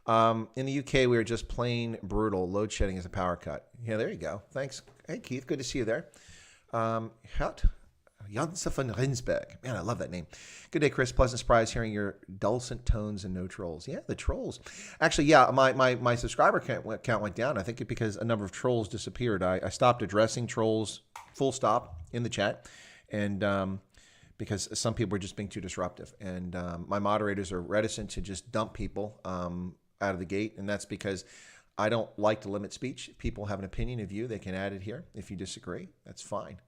In the UK, we were just plain brutal. Load shedding is a power cut. Yeah, there you go. Thanks. Hey, Keith, good to see you there. Janse van Rensburg. Man, I love that name. Good day, Chris. Pleasant surprise hearing your dulcet tones and no trolls. Yeah, the trolls. Actually, yeah, my subscriber count went down. I think it because a number of trolls disappeared. I stopped addressing trolls full stop in the chat. And because some people were just being too disruptive. And my moderators are reticent to just dump people out of the gate, and that's because I don't like to limit speech. If people have an opinion of you, they can add it here. If you disagree, that's fine.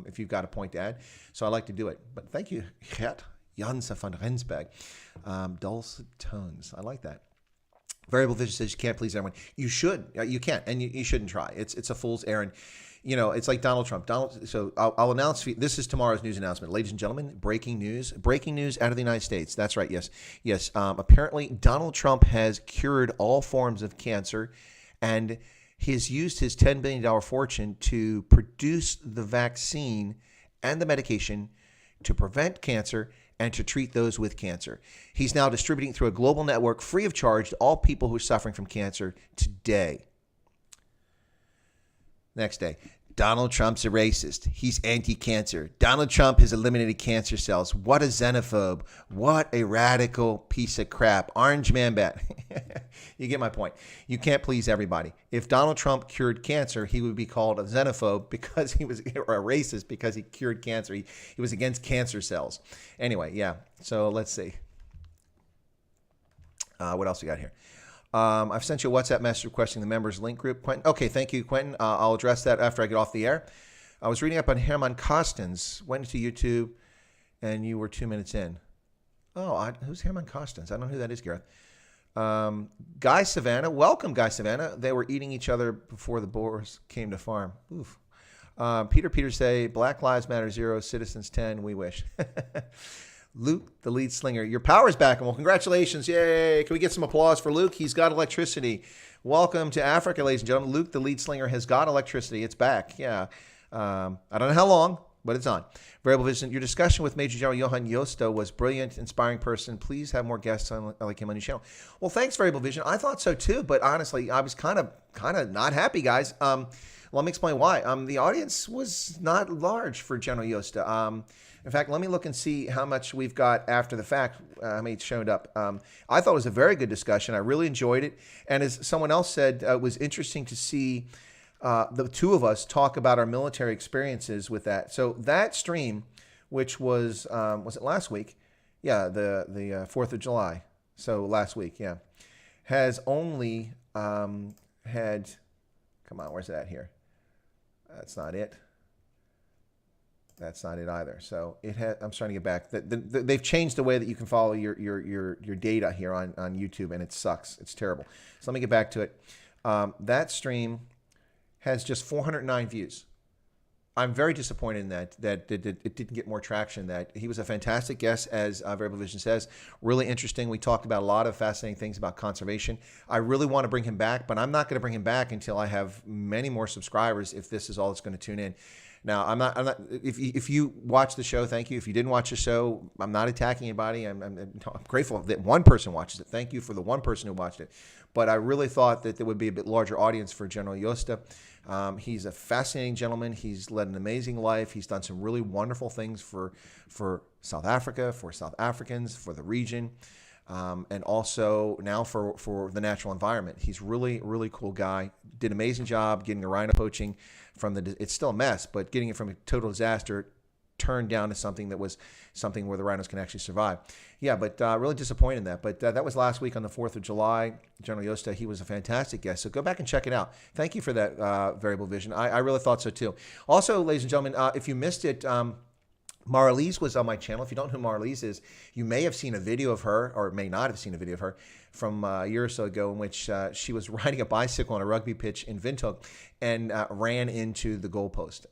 If you've got a point to add. So I like to do it. But thank you, Gert Janse van Rensburg. Dulcet tones. I like that. Variable Vision says you can't please everyone. You should. You can't, and you shouldn't try. It's a fool's errand. You know, it's like Donald Trump. So I'll announce. This is tomorrow's news announcement, ladies and gentlemen. Breaking news. Breaking news out of the United States. That's right. Yes. Apparently, Donald Trump has cured all forms of cancer, and he's used his $10 billion fortune to produce the vaccine and the medication to prevent cancer and to treat those with cancer. He's now distributing through a global network free of charge to all people who are suffering from cancer today. Next day, Donald Trump's a racist. He's anti-cancer. Donald Trump has eliminated cancer cells. What a xenophobe. What a radical piece of crap. Orange man bat. You get my point. You can't please everybody. If Donald Trump cured cancer, he would be called a xenophobe because he was, or a racist because he cured cancer. He was against cancer cells. Anyway, yeah. So let's see. What else we got here? I've sent you a WhatsApp message requesting the members link group. Quentin. Okay, thank you, Quentin. I'll address that after I get off the air. I was reading up on Herman Costens. Went to YouTube, and you were 2 minutes in. Oh, who's Herman Costens? I don't know who that is, Gareth. Guy Savannah. Welcome, Guy Savannah. They were eating each other before the boars came to farm. Oof. Peter say, Black Lives Matter 0, Citizens 10, we wish. Luke, the lead slinger. Your power's back. Well, congratulations. Yay. Can we get some applause for Luke? He's got electricity. Welcome to Africa, ladies and gentlemen. Luke, the lead slinger, has got electricity. It's back. Yeah. I don't know how long, but it's on. Variable Vision. Your discussion with Major General Johan Josta was brilliant, inspiring person. Please have more guests like him on your channel. Well, thanks, Variable Vision. I thought so too, but honestly, I was kind of not happy, guys. Let me explain why. The audience was not large for General Josta. In fact, let me look and see how much we've got after the fact, how many showed up. I thought it was a very good discussion. I really enjoyed it. And as someone else said, it was interesting to see the two of us talk about our military experiences with that. So that stream, which was it last week? Yeah, the 4th of July. So last week, yeah, has only had, come on, where's that here? That's not it. That's not it either. So it had. I'm starting to get back. They've changed the way that you can follow your data here on YouTube, and it sucks. It's terrible. So let me get back to it. That stream has just 409 views. I'm very disappointed in that it didn't get more traction. That he was a fantastic guest, as Variable Vision says. Really interesting. We talked about a lot of fascinating things about conservation. I really want to bring him back, but I'm not going to bring him back until I have many more subscribers. If this is all that's going to tune in. Now, I'm not. If you watch the show, thank you. If you didn't watch the show, I'm not attacking anybody. I'm grateful that one person watches it. Thank you for the one person who watched it. But I really thought that there would be a bit larger audience for General Josta. He's a fascinating gentleman. He's led an amazing life. He's done some really wonderful things for South Africa, for South Africans, for the region, and also now for the natural environment. He's really, really cool guy. Did an amazing job getting the rhino poaching from it's still a mess, but getting it from a total disaster turned down to something that was something where the rhinos can actually survive. Yeah, but really disappointed in that. But that was last week on the 4th of July. General Josta, he was a fantastic guest. So go back and check it out. Thank you for that, Variable Vision. I really thought so too. Also, ladies and gentlemen, if you missed it, Marlise was on my channel. If you don't know who Marlise is, you may have seen a video of her, or may not have seen a video of her, from a year or so ago in which she was riding a bicycle on a rugby pitch in Windhoek and ran into the goalpost.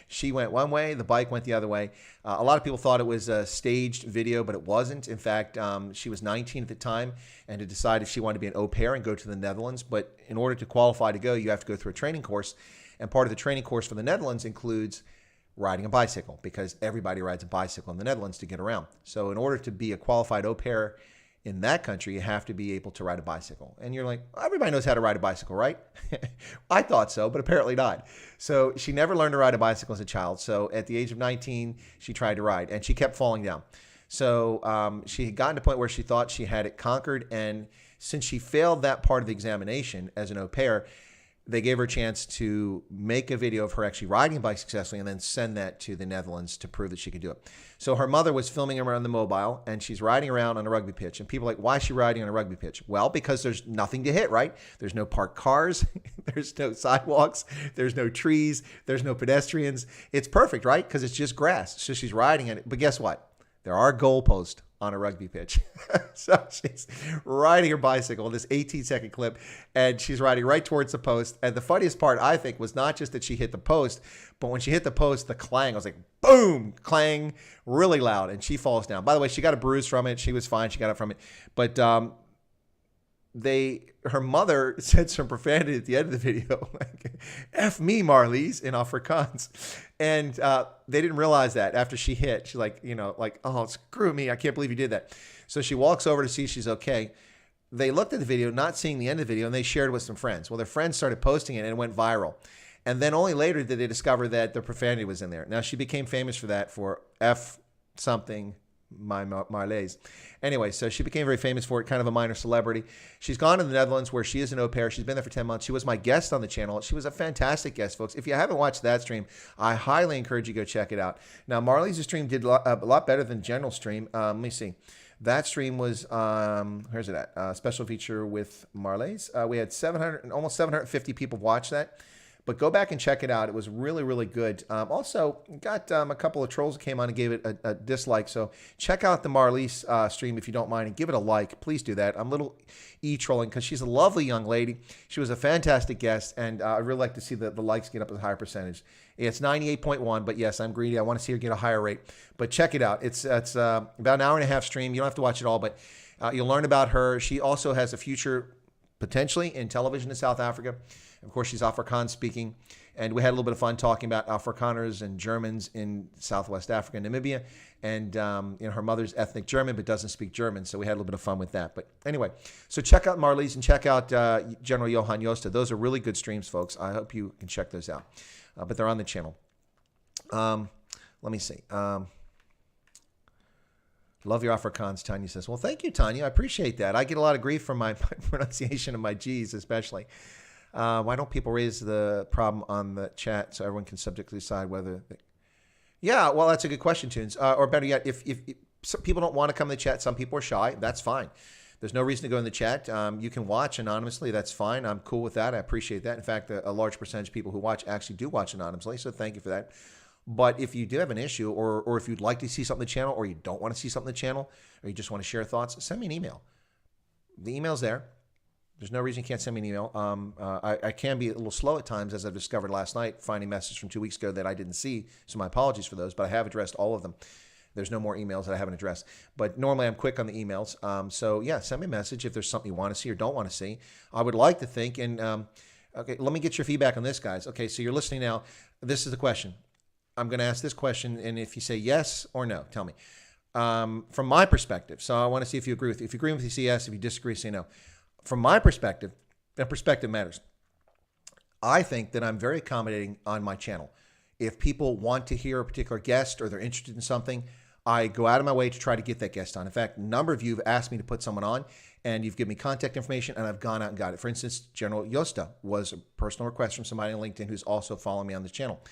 She went one way, the bike went the other way. A lot of people thought it was a staged video, but it wasn't. In fact, she was 19 at the time and had decided if she wanted to be an au pair and go to the Netherlands. But in order to qualify to go, you have to go through a training course. And part of the training course for the Netherlands includes riding a bicycle, because everybody rides a bicycle in the Netherlands to get around. So in order to be a qualified au pair in that country, you have to be able to ride a bicycle. And you're like, everybody knows how to ride a bicycle, right? I thought so, but apparently not. So she never learned to ride a bicycle as a child. So at the age of 19, she tried to ride, and she kept falling down. So she had gotten to a point where she thought she had it conquered. And since she failed that part of the examination as an au pair, they gave her a chance to make a video of her actually riding a bike successfully and then send that to the Netherlands to prove that she could do it. So her mother was filming her on the mobile, and she's riding around on a rugby pitch. And people are like, why is she riding on a rugby pitch? Well, because there's nothing to hit, right? There's no parked cars. There's no sidewalks. There's no trees. There's no pedestrians. It's perfect, right? Because it's just grass. So she's riding it. But guess what? There are goalposts on a rugby pitch. So she's riding her bicycle, this 18-second clip, and she's riding right towards the post. And the funniest part, I think, was not just that she hit the post, but when she hit the post, the clang, I was like, boom, clang, really loud, and she falls down. By the way, she got a bruise from it. She was fine. She got up from it. But her mother said some profanity at the end of the video, like, F me, Marlies, in Afrikaans. And they didn't realize that after she hit. She's like, oh, screw me. I can't believe you did that. So she walks over to see if she's okay. They looked at the video, not seeing the end of the video, and they shared it with some friends. Well, their friends started posting it, and it went viral. And then only later did they discover that the profanity was in there. Now, she became famous for that, for F something, my Marlies. Anyway, so she became very famous for it, kind of a minor celebrity. She's gone to the Netherlands where she is an au pair. She's been there for 10 months. She was my guest on the channel. She was a fantastic guest, folks. If you haven't watched that stream, I highly encourage you to go check it out. Now, Marlies' stream did a lot better than general stream. Let me see. That stream was, where's it at? Special feature with Marlies. We had almost 750 people watch that. But go back and check it out. It was really, really good. Also, got a couple of trolls that came on and gave it a dislike. So check out the Marlies stream if you don't mind and give it a like. Please do that. I'm a little e-trolling because she's a lovely young lady. She was a fantastic guest, and I'd really like to see the likes get up a higher percentage. It's 98.1, but yes, I'm greedy. I want to see her get a higher rate. But check it out. It's about an hour and a half stream. You don't have to watch it all, but you'll learn about her. She also has a future potentially in television in South Africa. Of course, she's Afrikaans speaking, and we had a little bit of fun talking about Afrikaners and Germans in Southwest Africa and Namibia. And her mother's ethnic German, but doesn't speak German, so we had a little bit of fun with that. But anyway, so check out Marlies and check out General Johan Josta. Those are really good streams, folks. I hope you can check those out. But they're on the channel. Let me see. Love your Afrikaans, Tanya says. Well, thank you, Tanya. I appreciate that. I get a lot of grief from my pronunciation of my G's, especially. Why don't people raise the problem on the chat so everyone can subjectively decide whether yeah, well, that's a good question, Tunes. Or better yet, if some people don't want to come to the chat, some people are shy, that's fine. There's no reason to go in the chat. You can watch anonymously. That's fine. I'm cool with that. I appreciate that. In fact, a large percentage of people who watch actually do watch anonymously, so thank you for that. But if you do have an issue, or if you'd like to see something on the channel, or you don't want to see something on the channel, or you just want to share thoughts, send me an email. The email's there. There's no reason you can't send me an email. I can be a little slow at times, as I've discovered last night, finding messages from 2 weeks ago that I didn't see, so my apologies for those, but I have addressed all of them. There's no more emails that I haven't addressed. But normally I'm quick on the emails. So, yeah, send me a message if there's something you want to see or don't want to see. I would like to think, and okay, let me get your feedback on this, guys. Okay, so you're listening now. This is the question. I'm going to ask this question, and if you say yes or no, tell me. From my perspective, so I want to see if you agree with it. If you agree with me, say yes. If you disagree, say no. From my perspective, and perspective matters, I think that I'm very accommodating on my channel. If people want to hear a particular guest or they're interested in something, I go out of my way to try to get that guest on. In fact, a number of you have asked me to put someone on, and you've given me contact information, and I've gone out and got it. For instance, General Josta was a personal request from somebody on LinkedIn who's also following me on this channel.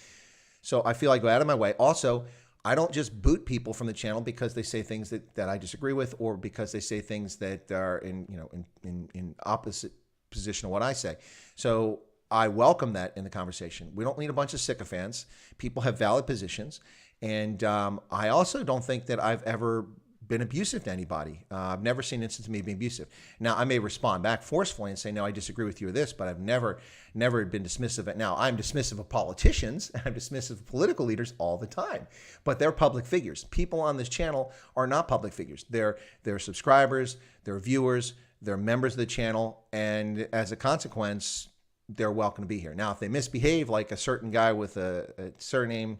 So I feel I go out of my way. Also, I don't just boot people from the channel because they say things that I disagree with, or because they say things that are in opposite position of what I say. So I welcome that in the conversation. We don't need a bunch of sycophants. People have valid positions. And I also don't think that I've ever been abusive to anybody. I've never seen an instance of me being abusive. Now, I may respond back forcefully and say, no, I disagree with you or this, but I've never been dismissive. Now, I'm dismissive of politicians. I'm dismissive of political leaders all the time, but they're public figures. People on this channel are not public figures. They're subscribers, they're viewers, they're members of the channel, and as a consequence, they're welcome to be here. Now, if they misbehave, like a certain guy with a surname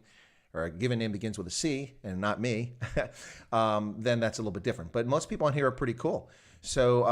or a given name begins with a C and not me, then that's a little bit different. But most people on here are pretty cool. So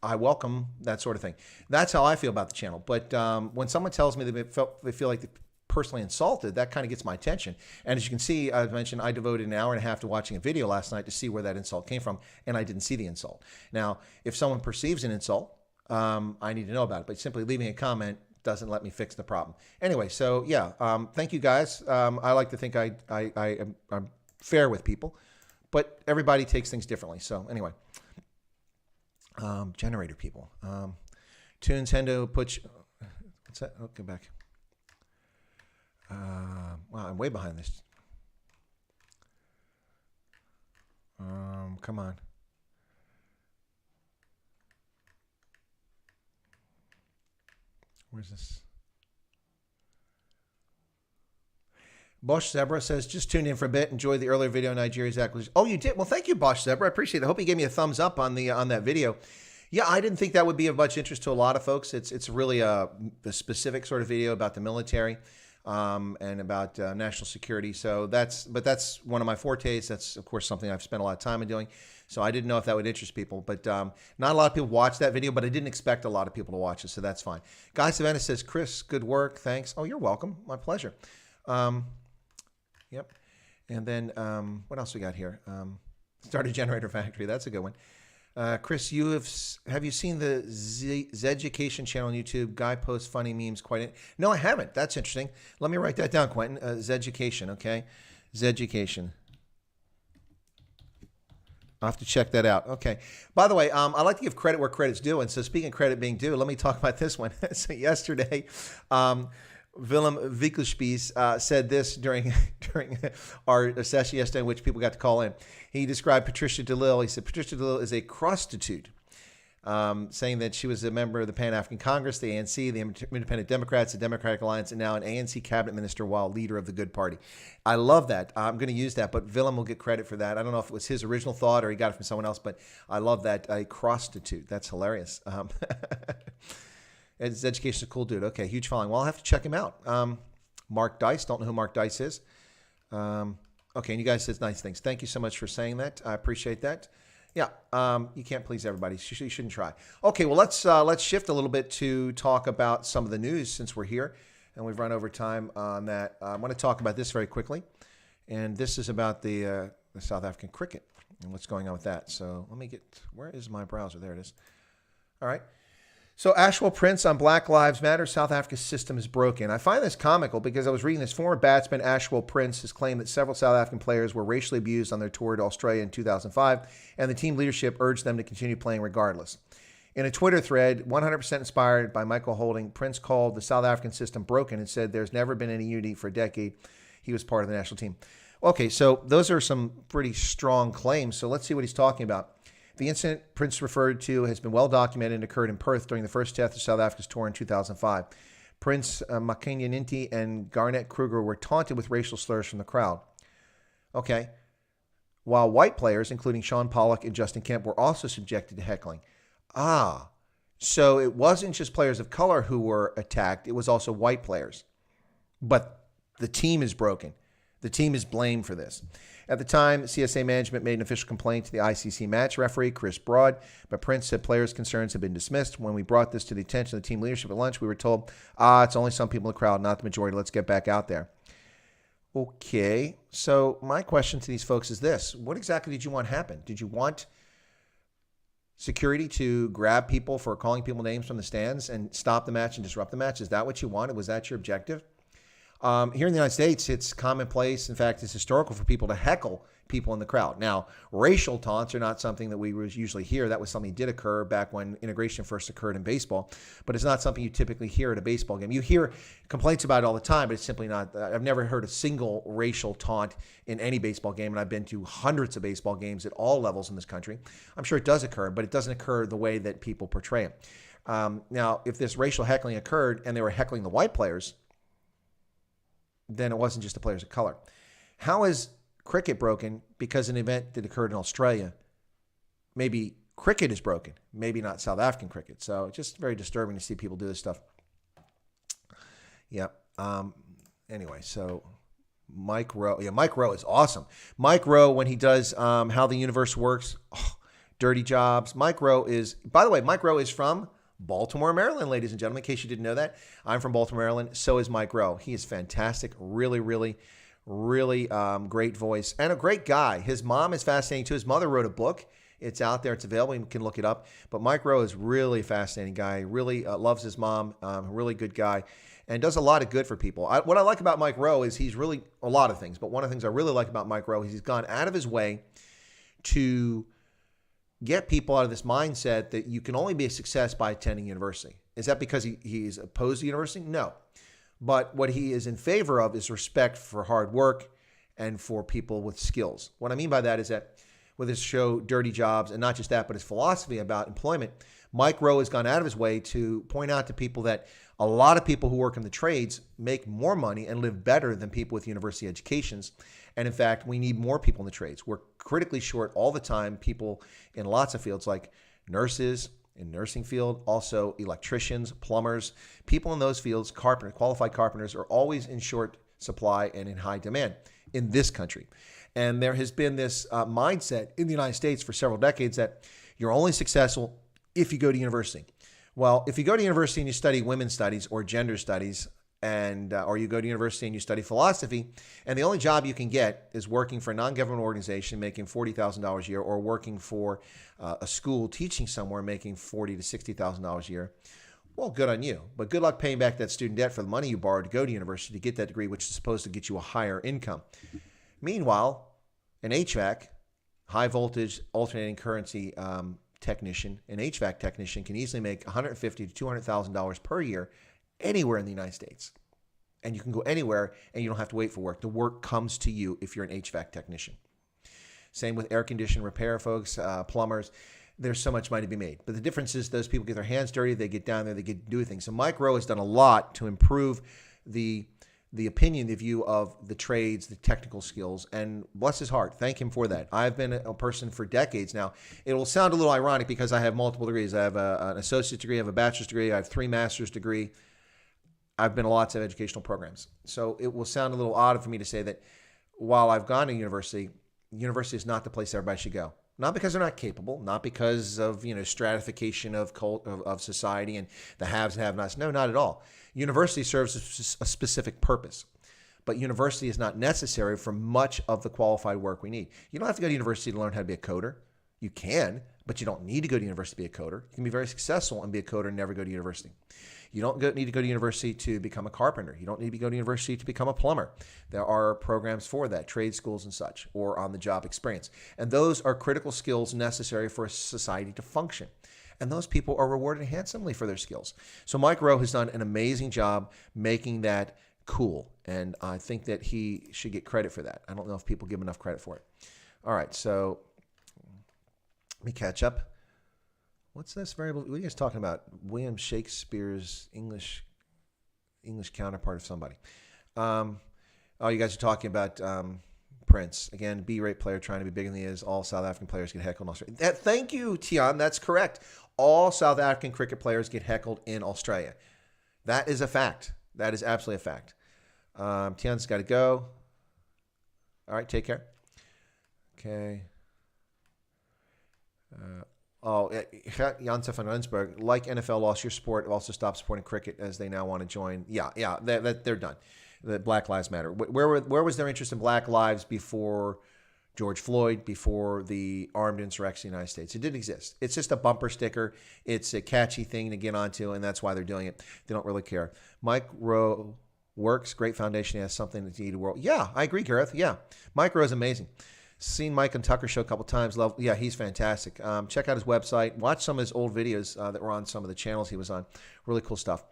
I welcome that sort of thing. That's how I feel about the channel. But when someone tells me that they feel like they're personally insulted, that kind of gets my attention. And as you can see, I mentioned I devoted an hour and a half to watching a video last night to see where that insult came from, and I didn't see the insult. Now, if someone perceives an insult, I need to know about it. But simply leaving a comment doesn't let me fix the problem. Anyway, so yeah, thank you guys. I like to think I'm fair with people, but everybody takes things differently. So anyway, generator people. Tunes Hendo Putch. What's that? Oh, go back. Wow, I'm way behind this. come on. Where's this? Bosch Zebra says, just tuned in for a bit. Enjoy the earlier video on Nigeria's acquisition. Oh, you did? Well, thank you, Bosch Zebra. I appreciate it. I hope you gave me a thumbs up on that video. Yeah, I didn't think that would be of much interest to a lot of folks. It's really a specific sort of video about the military and about national security. So that's one of my fortes. That's, of course, something I've spent a lot of time in doing. So I didn't know if that would interest people. But not a lot of people watch that video, but I didn't expect a lot of people to watch it. So that's fine. Guy Savannah says, Chris, good work. Thanks. Oh, you're welcome. My pleasure. Yep. And then what else we got here? Starter Generator Factory. That's a good one. Chris, have you seen the Zeducation channel on YouTube? Guy posts funny memes No, I haven't. That's interesting. Let me write that down, Quentin. Zeducation, okay? Zeducation. I'll have to check that out. Okay. By the way, I like to give credit where credit's due. And so speaking of credit being due, let me talk about this one. So yesterday, Willem Winkelspies said this during our session yesterday in which people got to call in. He described Patricia DeLille. He said, Patricia DeLille is a prostitute, saying that she was a member of the Pan-African Congress, the ANC, the Independent Democrats, the Democratic Alliance, and now an ANC cabinet minister while leader of the Good Party. I love that. I'm going to use that, but Willem will get credit for that. I don't know if it was his original thought or he got it from someone else, but I love that. A prostitute. That's hilarious. His education is a cool dude. Okay, huge following. Well, I'll have to check him out. Mark Dice. Don't know who Mark Dice is. Okay, and you guys said nice things. Thank you so much for saying that. I appreciate that. Yeah, you can't please everybody. You shouldn't try. Okay, well, let's shift a little bit to talk about some of the news since we're here, and we've run over time on that. I want to talk about this very quickly, and this is about the South African cricket and what's going on with that. So let me get, where is my browser? There it is. All right. So Ashwell Prince on Black Lives Matter, South Africa's system is broken. I find this comical because I was reading this. Former batsman Ashwell Prince has claimed that several South African players were racially abused on their tour to Australia in 2005, and the team leadership urged them to continue playing regardless. In a Twitter thread, 100% inspired by Michael Holding, Prince called the South African system broken and said there's never been any unity for a decade. He was part of the national team. Okay, so those are some pretty strong claims. So let's see what he's talking about. The incident Prince referred to has been well documented and occurred in Perth during the first test of South Africa's tour in 2005. Prince, Makenya and Garnett Kruger were taunted with racial slurs from the crowd. Okay. While white players, including Sean Pollock and Justin Kemp, were also subjected to heckling. So it wasn't just players of color who were attacked. It was also white players. But the team is broken. The team is blamed for this. At the time, CSA management made an official complaint to the ICC match referee, Chris Broad, but Prince said players' concerns had been dismissed. When we brought this to the attention of the team leadership at lunch, we were told, it's only some people in the crowd, not the majority. Let's get back out there. Okay, so my question to these folks is this. What exactly did you want happen? Did you want security to grab people for calling people names from the stands and stop the match and disrupt the match? Is that what you wanted? Was that your objective? Here in the United States, it's commonplace. In fact, it's historical for people to heckle people in the crowd. Now, racial taunts are not something that we usually hear. That was something that did occur back when integration first occurred in baseball, but it's not something you typically hear at a baseball game. You hear complaints about it all the time, but it's simply not. I've never heard a single racial taunt in any baseball game, and I've been to hundreds of baseball games at all levels in this country. I'm sure it does occur, but it doesn't occur the way that people portray it. Now, if this racial heckling occurred and they were heckling the white players, then it wasn't just the players of color. How is cricket broken because an event that occurred in Australia? Maybe cricket is broken, maybe not South African cricket. So it's just very disturbing to see people do this stuff. Yeah. Anyway, so Mike Rowe. Yeah, Mike Rowe is awesome. Mike Rowe, when he does How the Universe Works, Dirty Jobs. Mike Rowe is, by the way, Mike Rowe is from Baltimore, Maryland, ladies and gentlemen, in case you didn't know that. I'm from Baltimore, Maryland. So is Mike Rowe. He is fantastic. Really, really, really great voice and a great guy. His mom is fascinating too. His mother wrote a book. It's out there. It's available. You can look it up. But Mike Rowe is really a fascinating guy. Really loves his mom. Really good guy. And does a lot of good for people. What I like about Mike Rowe is he's really a lot of things. But one of the things I really like about Mike Rowe is he's gone out of his way to get people out of this mindset that you can only be a success by attending university. Is that because he's opposed to university? No. But what he is in favor of is respect for hard work and for people with skills. What I mean by that is that with his show Dirty Jobs, and not just that, but his philosophy about employment. Mike Rowe has gone out of his way to point out to people that a lot of people who work in the trades make more money and live better than people with university educations. And in fact, we need more people in the trades. We're critically short all the time, people in lots of fields like nurses, in nursing field, also electricians, plumbers, people in those fields, qualified carpenters are always in short supply and in high demand in this country. And there has been this mindset in the United States for several decades that you're only successful if you go to university. Well, if you go to university and you study women's studies or gender studies, and or you go to university and you study philosophy, and the only job you can get is working for a non-government organization making $40,000 a year, or working for a school teaching somewhere making $40,000 to $60,000 a year, well, good on you. But good luck paying back that student debt for the money you borrowed to go to university to get that degree, which is supposed to get you a higher income. Meanwhile, an HVAC, high voltage alternating currency technician, an HVAC technician can easily make $150,000 to $200,000 per year anywhere in the United States. And you can go anywhere and you don't have to wait for work. The work comes to you if you're an HVAC technician. Same with air condition repair folks, plumbers. There's so much money to be made. But the difference is those people get their hands dirty, they get down there, they get to do things. So Mike Rowe has done a lot to improve the opinion, the view of the trades, the technical skills, and bless his heart. Thank him for that. I've been a person for decades now. It will sound a little ironic because I have multiple degrees. I have an associate's degree, I have a bachelor's degree, I have 3 master's degrees. I've been in lots of educational programs. So it will sound a little odd for me to say that while I've gone to university, university is not the place everybody should go. Not because they're not capable, not because of stratification of society and the haves and have-nots. No, not at all. University serves a specific purpose, but university is not necessary for much of the qualified work we need. You don't have to go to university to learn how to be a coder. You can, but you don't need to go to university to be a coder. You can be very successful and be a coder and never go to university. You don't need to go to university to become a carpenter. You don't need to go to university to become a plumber. There are programs for that, trade schools and such, or on-the-job experience. And those are critical skills necessary for a society to function. And those people are rewarded handsomely for their skills. So Mike Rowe has done an amazing job making that cool. And I think that he should get credit for that. I don't know if people give him enough credit for it. All right, so let me catch up. What's this variable? What are you guys talking about? William Shakespeare's English counterpart of somebody. You guys are talking about Prince. Again, B-rate player trying to be bigger than he is. All South African players get heckled in Australia. Thank you, Tian. That's correct. All South African cricket players get heckled in Australia. That is a fact. That is absolutely a fact. Tian's got to go. All right, take care. Okay. Janse van Rensburg, like NFL lost your sport, also stopped supporting cricket as they now want to join. Yeah, they're done. The Black Lives Matter. Where was their interest in Black lives before George Floyd, before the armed insurrection in the United States? It didn't exist. It's just a bumper sticker. It's a catchy thing to get onto, and that's why they're doing it. They don't really care. Mike Rowe works. Great foundation. He has something that's needed world. Yeah, I agree, Gareth. Yeah, Mike Rowe is amazing. Seen Mike on Tucker Show a couple times. Yeah, he's fantastic. Check out his website. Watch some of his old videos that were on some of the channels he was on. Really cool stuff.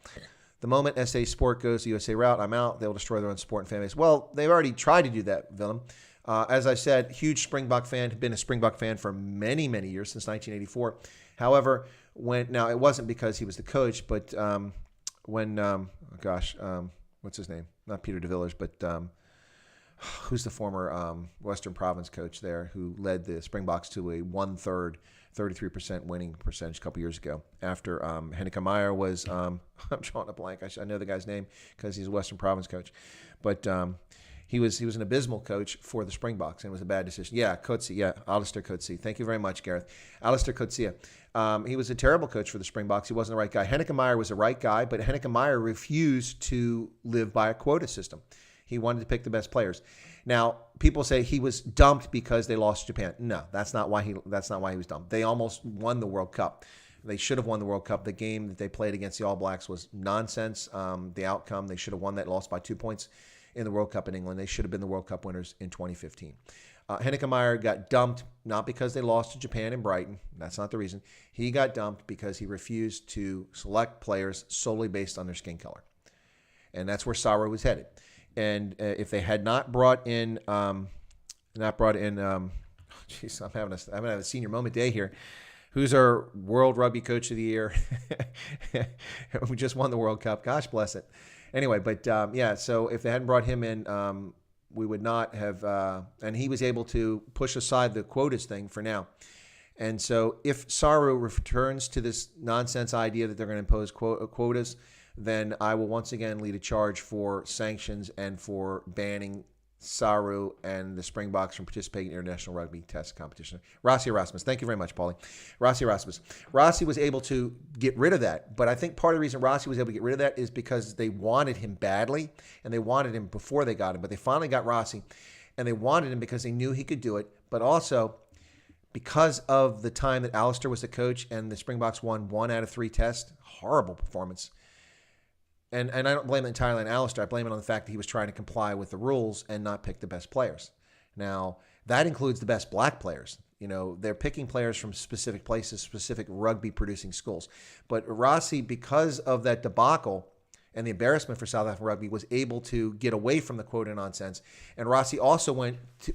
The moment SA Sport goes the USA route, I'm out. They'll destroy their own sport and fan base. Well, they've already tried to do that, Willem. As I said, huge Springbok fan. Been a Springbok fan for many, many years, since 1984. However, now it wasn't because he was the coach, but what's his name? Not Peter de Villers, but who's the former Western Province coach there who led the Springboks to a 1/3, 33% winning percentage a couple years ago after Henneke Meyer was, I'm drawing a blank. I know the guy's name because he's a Western Province coach. But he was an abysmal coach for the Springboks, and it was a bad decision. Yeah, Coetzee. Yeah, Alistair Coetzee. Thank you very much, Gareth. Alistair Coetzee. He was a terrible coach for the Springboks. He wasn't the right guy. Henneke Meyer was the right guy, but Henneke Meyer refused to live by a quota system. He wanted to pick the best players. Now, people say he was dumped because they lost Japan. No, that's not why he was dumped. They almost won the World Cup. They should have won the World Cup. The game that they played against the All Blacks was nonsense. The outcome, they should have won that, lost by 2 points in the World Cup in England. They should have been the World Cup winners in 2015. Henneke Meyer got dumped not because they lost to Japan in Brighton. That's not the reason. He got dumped because he refused to select players solely based on their skin color. And that's where Sarri was headed. And if they had not brought in, Jeez, I'm having a senior moment day here. Who's our World Rugby Coach of the Year? We just won the World Cup. Gosh bless it. Anyway, but yeah, so if they hadn't brought him in, we would not have, and he was able to push aside the quotas thing for now. And so if Saru returns to this nonsense idea that they're going to impose quotas, then I will once again lead a charge for sanctions and for banning Saru and the Springboks from participating in international rugby test competition. Rossi Erasmus. Thank you very much, Paulie. Rossi Erasmus. Rossi was able to get rid of that, but I think part of the reason Rossi was able to get rid of that is because they wanted him badly, and they wanted him before they got him, but they finally got Rossi, and they wanted him because they knew he could do it, but also because of the time that Alistair was the coach and the Springboks won 1 out of 3 tests. Horrible performance. And I don't blame it entirely on Alistair. I blame it on the fact that he was trying to comply with the rules and not pick the best players. Now, that includes the best black players. You know, they're picking players from specific places, specific rugby-producing schools. But Rossi, because of that debacle and the embarrassment for South African rugby, was able to get away from the quota nonsense. And Rossi also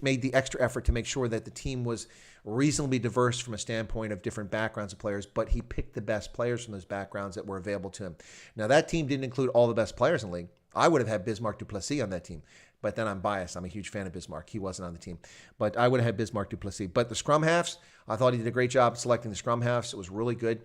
made the extra effort to make sure that the team was reasonably diverse from a standpoint of different backgrounds of players, but he picked the best players from those backgrounds that were available to him. Now, that team didn't include all the best players in the league. I would have had Bismarck du Plessis on that team, but then I'm biased. I'm a huge fan of Bismarck. He wasn't on the team, but I would have had Bismarck du Plessis. But the scrum halves, I thought he did a great job selecting the scrum halves. It was really good.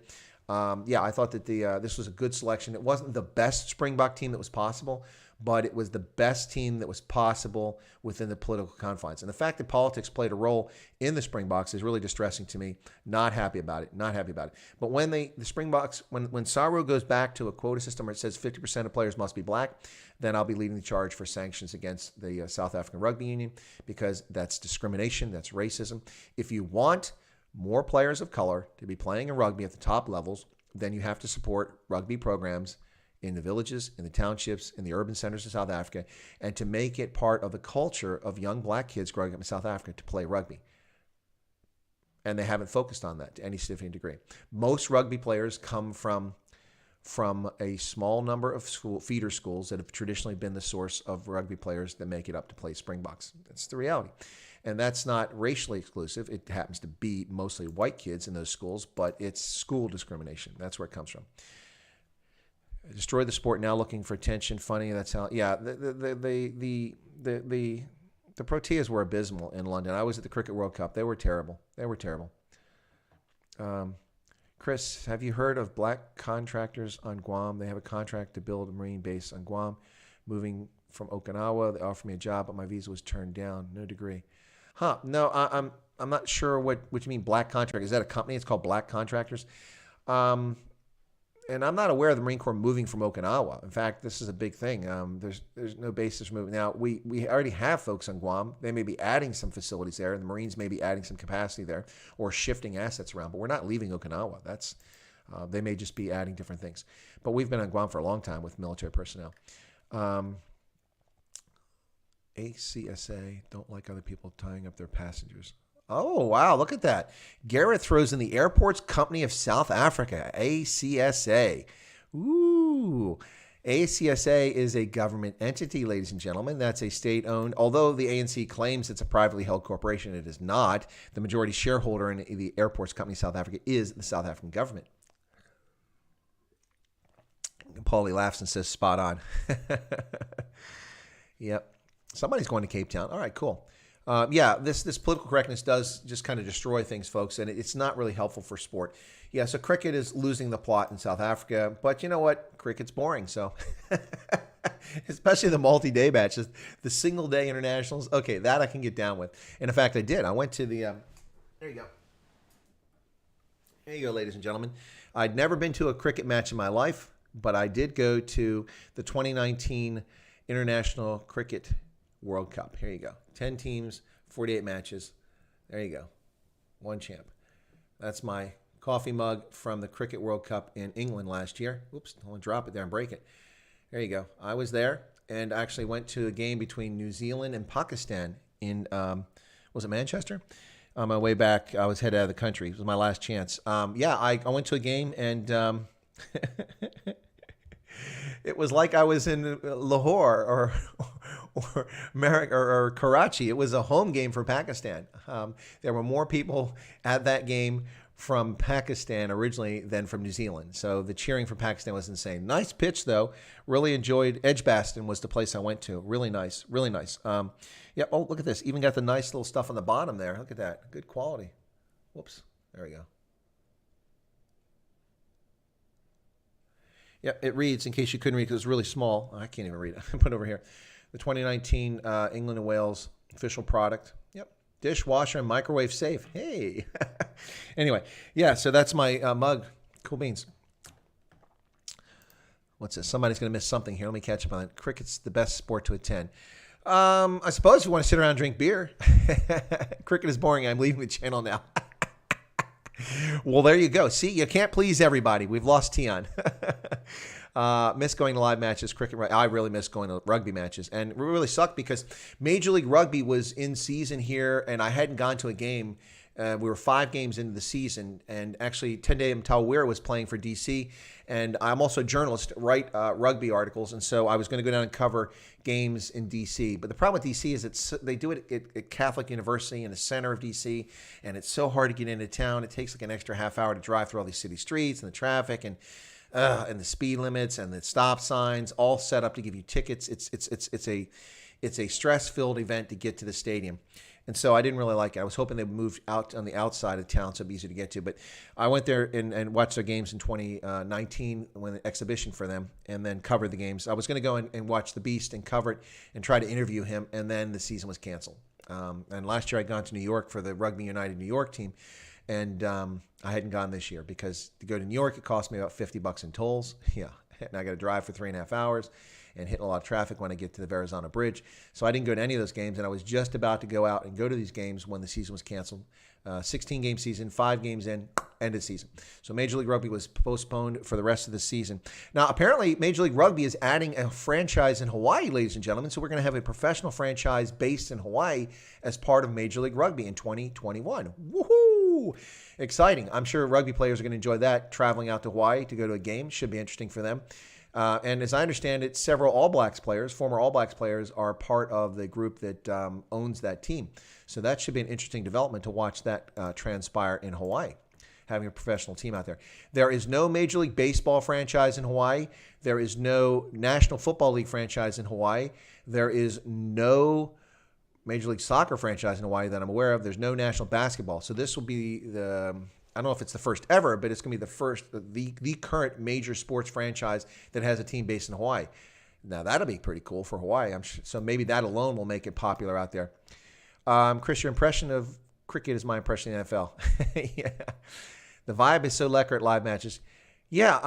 Yeah, I thought that this was a good selection. It wasn't the best Springbok team that was possible, but it was the best team that was possible within the political confines. And the fact that politics played a role in the Springboks is really distressing to me. Not happy about it. Not happy about it. But when the Springboks, when Saru goes back to a quota system where it says 50% of players must be black, then I'll be leading the charge for sanctions against the South African Rugby Union, because that's discrimination, that's racism. If you want more players of color to be playing in rugby at the top levels, then you have to support rugby programs in the villages, in the townships, in the urban centers of South Africa, and to make it part of the culture of young black kids growing up in South Africa to play rugby. And they haven't focused on that to any significant degree. Most rugby players come from a small number of feeder schools that have traditionally been the source of rugby players that make it up to play Springboks. That's the reality. And that's not racially exclusive. It happens to be mostly white kids in those schools, but it's school discrimination. That's where it comes from. Destroy the sport, now looking for attention. Funny, that's how. Yeah, the Proteas were abysmal in London. I was at the Cricket World Cup. They were terrible. They were terrible. Chris, have you heard of black contractors on Guam? They have a contract to build a marine base on Guam. Moving from Okinawa, they offered me a job, but my visa was turned down. No degree. Huh? No, I'm not sure what you mean. Black contractors. Is that a company? It's called Black Contractors. And I'm not aware of the Marine Corps moving from Okinawa. In fact, this is a big thing. There's no basis for moving. Now, we already have folks on Guam. They may be adding some facilities there, and the Marines may be adding some capacity there or shifting assets around, but we're not leaving Okinawa. They may just be adding different things. But we've been on Guam for a long time with military personnel. ACSA, don't like other people tying up their passengers. Oh, wow, look at that. Garrett throws in the Airports Company of South Africa, ACSA. Ooh. ACSA is a government entity, ladies and gentlemen. That's a state-owned, although the ANC claims it's a privately held corporation, it is not. The majority shareholder in the Airports Company of South Africa is the South African government. Paulie laughs and says, spot on. Yep. Somebody's going to Cape Town. All right, cool. Yeah, this political correctness does just kind of destroy things, folks, and it's not really helpful for sport. Yeah, so cricket is losing the plot in South Africa, but you know what? Cricket's boring, so especially the multi-day matches, the single-day internationals. Okay, that I can get down with. And in fact, I did. I went to the there you go. There you go, ladies and gentlemen. I'd never been to a cricket match in my life, but I did go to the 2019 International Cricket World Cup. Here you go. 10 teams, 48 matches. There you go. One champ. That's my coffee mug from the Cricket World Cup in England last year. Oops, don't want to drop it there and break it. There you go. I was there and actually went to a game between New Zealand and Pakistan in, was it Manchester? On my way back, I was headed out of the country. It was my last chance. Yeah, I went to a game and It was like I was in Lahore or Karachi. It was a home game for Pakistan. There were more people at that game from Pakistan originally than from New Zealand. So the cheering for Pakistan was insane. Nice pitch, though. Really enjoyed Edgbaston was the place I went to. Really nice. Really nice. Yeah. Oh, look at this. Even got the nice little stuff on the bottom there. Look at that. Good quality. Whoops. There we go. Yeah, it reads, in case you couldn't read because it's really small. I can't even read it. I put it over here. The 2019 England and Wales official product. Yep. Dishwasher and microwave safe. Hey. Anyway, yeah, so that's my mug. Cool beans. What's this? Somebody's going to miss something here. Let me catch up on it. Cricket's the best sport to attend. I suppose if you want to sit around and drink beer. Cricket is boring. I'm leaving the channel now. Well, there you go. See, you can't please everybody. We've lost Tion. Miss going to live matches, cricket. I really miss going to rugby matches. And it really sucked because Major League Rugby was in season here, and I hadn't gone to a game. We were 5 games into the season, and actually Tendai Mtawarira was playing for DC, and I'm also a journalist, write rugby articles, and so I was going to go down and cover games in DC. But the problem with DC is they do it at Catholic University in the center of DC, and it's so hard to get into town. It takes like an extra half hour to drive through all these city streets and the traffic and the speed limits and the stop signs, all set up to give you tickets. It's a stress-filled event to get to the stadium. And so I didn't really like it. I was hoping they would move out on the outside of town so it'd be easy to get to. But I went there and watched their games in 2019 when the exhibition for them, and then covered the games. I was going to go and watch the Beast and cover it and try to interview him, and then the season was canceled. And last year I'd gone to New York for the Rugby United New York team, and I hadn't gone this year because to go to New York, it cost me about $50 in tolls. Yeah, and I got to drive for 3.5 hours. And hitting a lot of traffic when I get to the Verrazano Bridge. So I didn't go to any of those games, and I was just about to go out and go to these games when the season was canceled. 16-game season, 5 games in, end of season. So Major League Rugby was postponed for the rest of the season. Now, apparently, Major League Rugby is adding a franchise in Hawaii, ladies and gentlemen. So we're going to have a professional franchise based in Hawaii as part of Major League Rugby in 2021. Woohoo! Exciting. I'm sure rugby players are going to enjoy that, traveling out to Hawaii to go to a game. Should be interesting for them. And as I understand it, several All Blacks players, former All Blacks players, are part of the group that owns that team. So that should be an interesting development to watch that transpire in Hawaii, having a professional team out there. There is no Major League Baseball franchise in Hawaii. There is no National Football League franchise in Hawaii. There is no Major League Soccer franchise in Hawaii that I'm aware of. There's no National Basketball. So this will be I don't know if it's the first ever, but it's going to be the first, the current major sports franchise that has a team based in Hawaii. Now, that'll be pretty cool for Hawaii. I'm sure, so maybe that alone will make it popular out there. Chris, your impression of cricket is my impression of the NFL. Yeah. The vibe is so lekker at live matches. Yeah.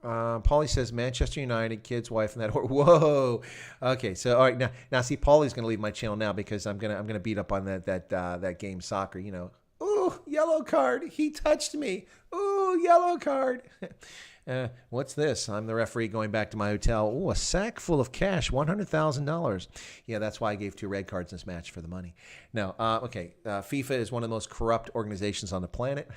Paulie says Manchester United, kids, wife, and that. Whoa. Okay. So, all right. Now see, Paulie's going to leave my channel now because I'm gonna beat up on that game soccer, you know. Ooh, yellow card. He touched me. Ooh, yellow card. What's this? I'm the referee going back to my hotel. Ooh, a sack full of cash, $100,000. Yeah, that's why I gave 2 red cards in this match for the money. Now, okay, FIFA is one of the most corrupt organizations on the planet.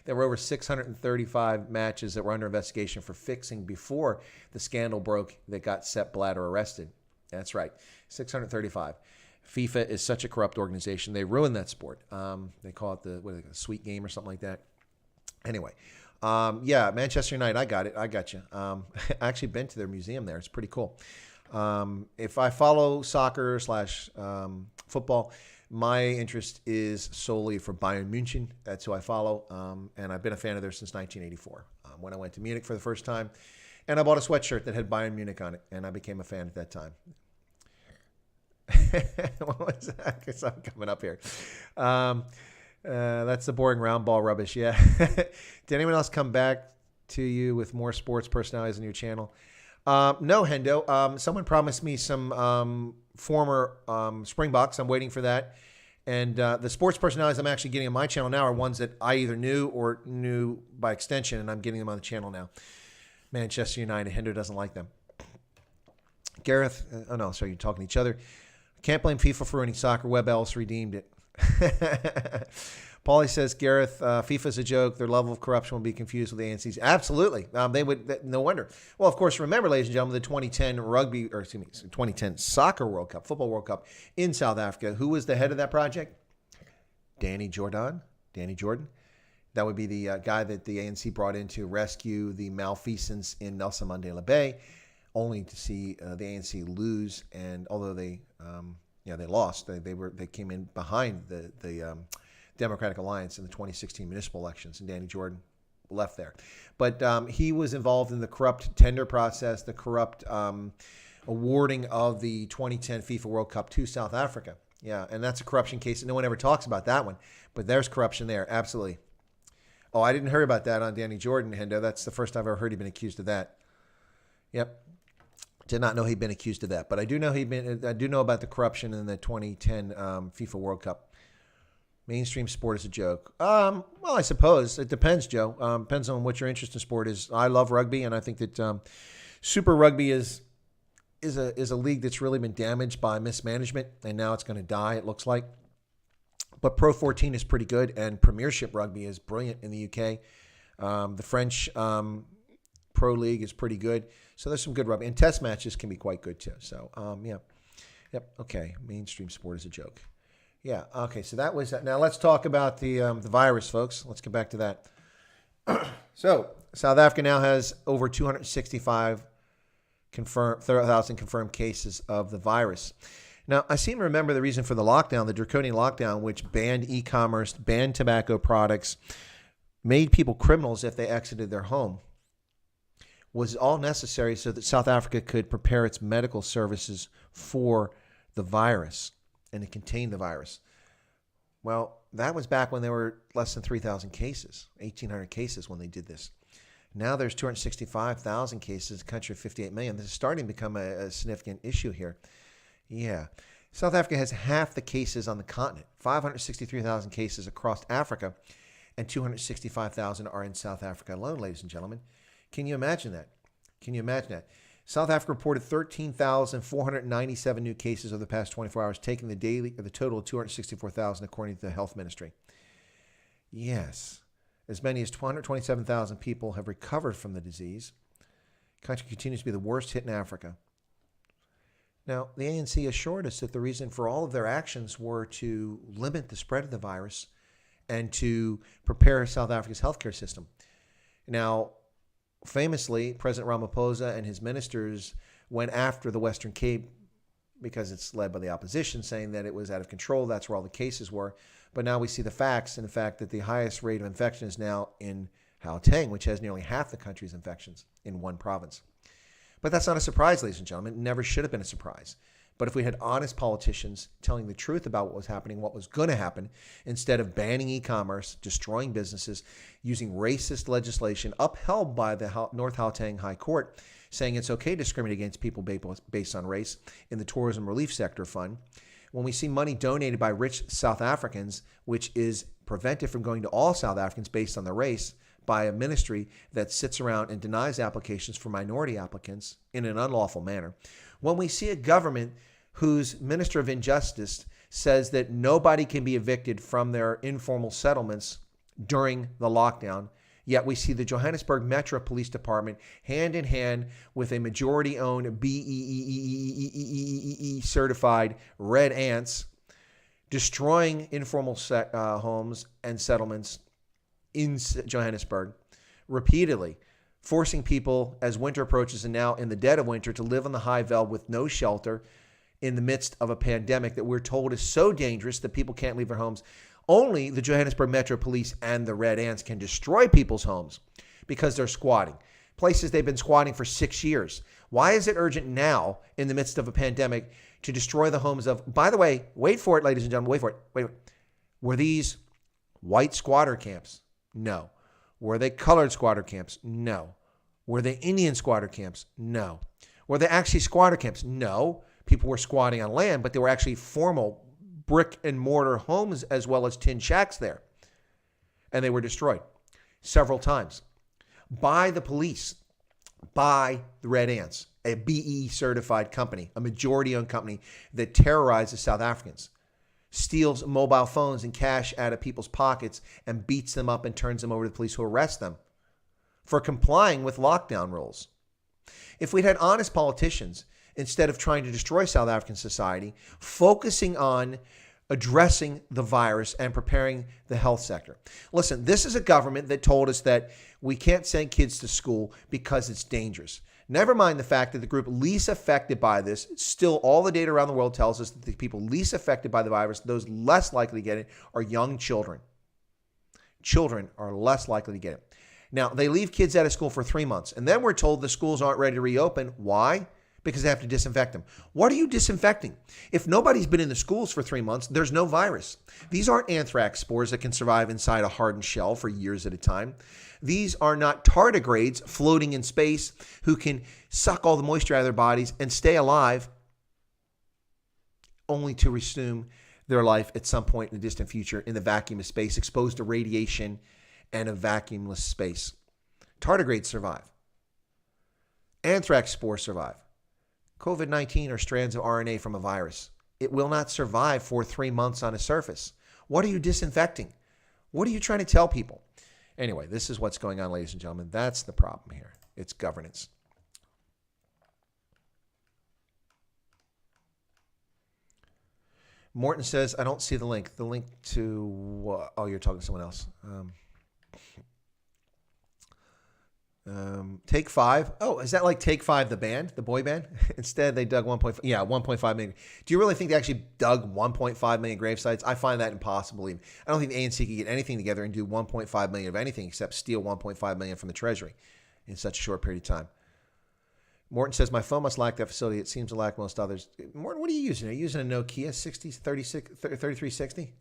There were over 635 matches that were under investigation for fixing before the scandal broke that got Sepp Blatter arrested. That's right, 635. FIFA is such a corrupt organization. They ruined that sport. They call it the sweet game or something like that. Anyway, yeah, Manchester United, I got it. I got you. I actually been to their museum there. It's pretty cool. If I follow soccer / football, my interest is solely for Bayern München. That's who I follow. And I've been a fan of theirs since 1984 when I went to Munich for the first time. And I bought a sweatshirt that had Bayern Munich on it, and I became a fan at that time. What was that? Because I'm coming up here. That's the boring round ball rubbish. Yeah. Did anyone else come back to you with more sports personalities on your channel? No, Hendo. Someone promised me some former Springboks. I'm waiting for that. And the sports personalities I'm actually getting on my channel now are ones that I either knew or knew by extension, and I'm getting them on the channel now. Manchester United. Hendo doesn't like them. Gareth. Oh, no. Sorry, you're talking to each other. Can't blame FIFA for ruining soccer. Webb Ellis redeemed it. Paulie says, Gareth, FIFA's a joke. Their level of corruption will be confused with the ANC's. Absolutely. They would. No wonder. Well, of course, remember, ladies and gentlemen, the 2010 Soccer World Cup, Football World Cup in South Africa. Who was the head of that project? Danny Jordan. That would be the guy that the ANC brought in to rescue the malfeasance in Nelson Mandela Bay, only to see the ANC lose. And although they lost, they came in behind the Democratic Alliance in the 2016 municipal elections, and Danny Jordan left there. But he was involved in the corrupt tender process, the corrupt awarding of the 2010 FIFA World Cup to South Africa. Yeah, and that's a corruption case, and no one ever talks about that one. But there's corruption there, absolutely. Oh, I didn't hear about that on Danny Jordan, Hendo. That's the first I've ever heard he'd been accused of that. Yep. Did not know he'd been accused of that. But I do know about the corruption in the 2010 FIFA World Cup. Mainstream sport is a joke. Well, I suppose. It depends, Joe. Depends on what your interest in sport is. I love rugby, and I think that Super Rugby is a league that's really been damaged by mismanagement, and now it's going to die, it looks like. But Pro 14 is pretty good, and Premiership Rugby is brilliant in the UK. The French Pro League is pretty good. So there's some good rugby. And test matches can be quite good, too. So, yeah. Yep, okay. Mainstream sport is a joke. Yeah, okay, so that was that. Now let's talk about the virus, folks. Let's get back to that. So South Africa now has over 265,000 confirmed cases of the virus. Now, I seem to remember the reason for the lockdown, the draconian lockdown, which banned e-commerce, banned tobacco products, made people criminals if they exited their home, was all necessary so that South Africa could prepare its medical services for the virus and to contain the virus. Well, that was back when there were less than 3,000 cases, 1,800 cases when they did this. Now there's 265,000 cases, a country of 58 million. This is starting to become a significant issue here. Yeah. South Africa has half the cases on the continent, 563,000 cases across Africa, and 265,000 are in South Africa alone, ladies and gentlemen. Can you imagine that? South Africa reported 13,497 new cases over the past 24 hours, taking the total of 264,000 according to the health ministry. Yes. As many as 227,000 people have recovered from the disease. The country continues to be the worst hit in Africa. Now, the ANC assured us that the reason for all of their actions were to limit the spread of the virus and to prepare South Africa's healthcare system. Now, famously, President Ramaphosa and his ministers went after the Western Cape because it's led by the opposition, saying that it was out of control. That's where all the cases were. But now we see the facts, and the fact that the highest rate of infection is now in Gauteng, which has nearly half the country's infections in one province. But that's not a surprise, ladies and gentlemen. It never should have been a surprise. But if we had honest politicians telling the truth about what was happening, what was going to happen, instead of banning e-commerce, destroying businesses, using racist legislation upheld by the North Gauteng High Court, saying it's okay to discriminate against people based on race in the tourism relief sector fund, when we see money donated by rich South Africans, which is prevented from going to all South Africans based on their race, by a ministry that sits around and denies applications for minority applicants in an unlawful manner. When we see a government whose Minister of Injustice says that nobody can be evicted from their informal settlements during the lockdown, yet we see the Johannesburg Metro Police Department hand in hand with a majority-owned BEE certified Red Ants destroying informal homes and settlements in Johannesburg repeatedly, forcing people as winter approaches and now in the dead of winter to live on the high veld with no shelter in the midst of a pandemic that we're told is so dangerous that people can't leave their homes. Only the Johannesburg Metro Police and the Red Ants can destroy people's homes because they're squatting. Places they've been squatting for 6 years. Why is it urgent now in the midst of a pandemic to destroy the homes of, by the way, wait for it, ladies and gentlemen, wait for it. Were these white squatter camps? No. Were they colored squatter camps? No. Were they Indian squatter camps? No. Were they actually squatter camps? No. People were squatting on land, but they were actually formal brick and mortar homes as well as tin shacks there. And they were destroyed several times by the police, by the Red Ants, a BE certified company, a majority owned company that terrorizes South Africans. steals mobile phones and cash out of people's pockets and beats them up and turns them over to the police who arrest them for complying with lockdown rules. If we'd had honest politicians, instead of trying to destroy South African society, focusing on addressing the virus and preparing the health sector. Listen, this is a government that told us that we can't send kids to school because it's dangerous. Never mind the fact that the group least affected by this, still all the data around the world tells us that the people least affected by the virus, those less likely to get it, are young children. Children are less likely to get it. Now, they leave kids out of school for 3 months, and then we're told the schools aren't ready to reopen. Why? Because they have to disinfect them. What are you disinfecting? If nobody's been in the schools for 3 months, there's no virus. These aren't anthrax spores that can survive inside a hardened shell for years at a time. These are not tardigrades floating in space who can suck all the moisture out of their bodies and stay alive only to resume their life at some point in the distant future in the vacuum of space, exposed to radiation and a vacuumless space. Tardigrades survive. Anthrax spores survive. COVID-19 are strands of RNA from a virus. It will not survive for 3 months on a surface. What are you disinfecting? What are you trying to tell people? Anyway, this is what's going on, ladies and gentlemen. That's the problem here. It's governance. Morton says, I don't see the link. The link to, oh, you're talking to someone else. Take Five. Oh, is that like Take Five, the band, the boy band? Instead, they dug 1.5 million. Do you really think they actually dug 1.5 million grave sites? I find that impossible. Even. I don't think the ANC can get anything together and do 1.5 million of anything except steal 1.5 million from the Treasury in such a short period of time. Morton says, my phone must lack that facility. It seems to lack most others. Morton, what are you using? Are you using a Nokia 3360?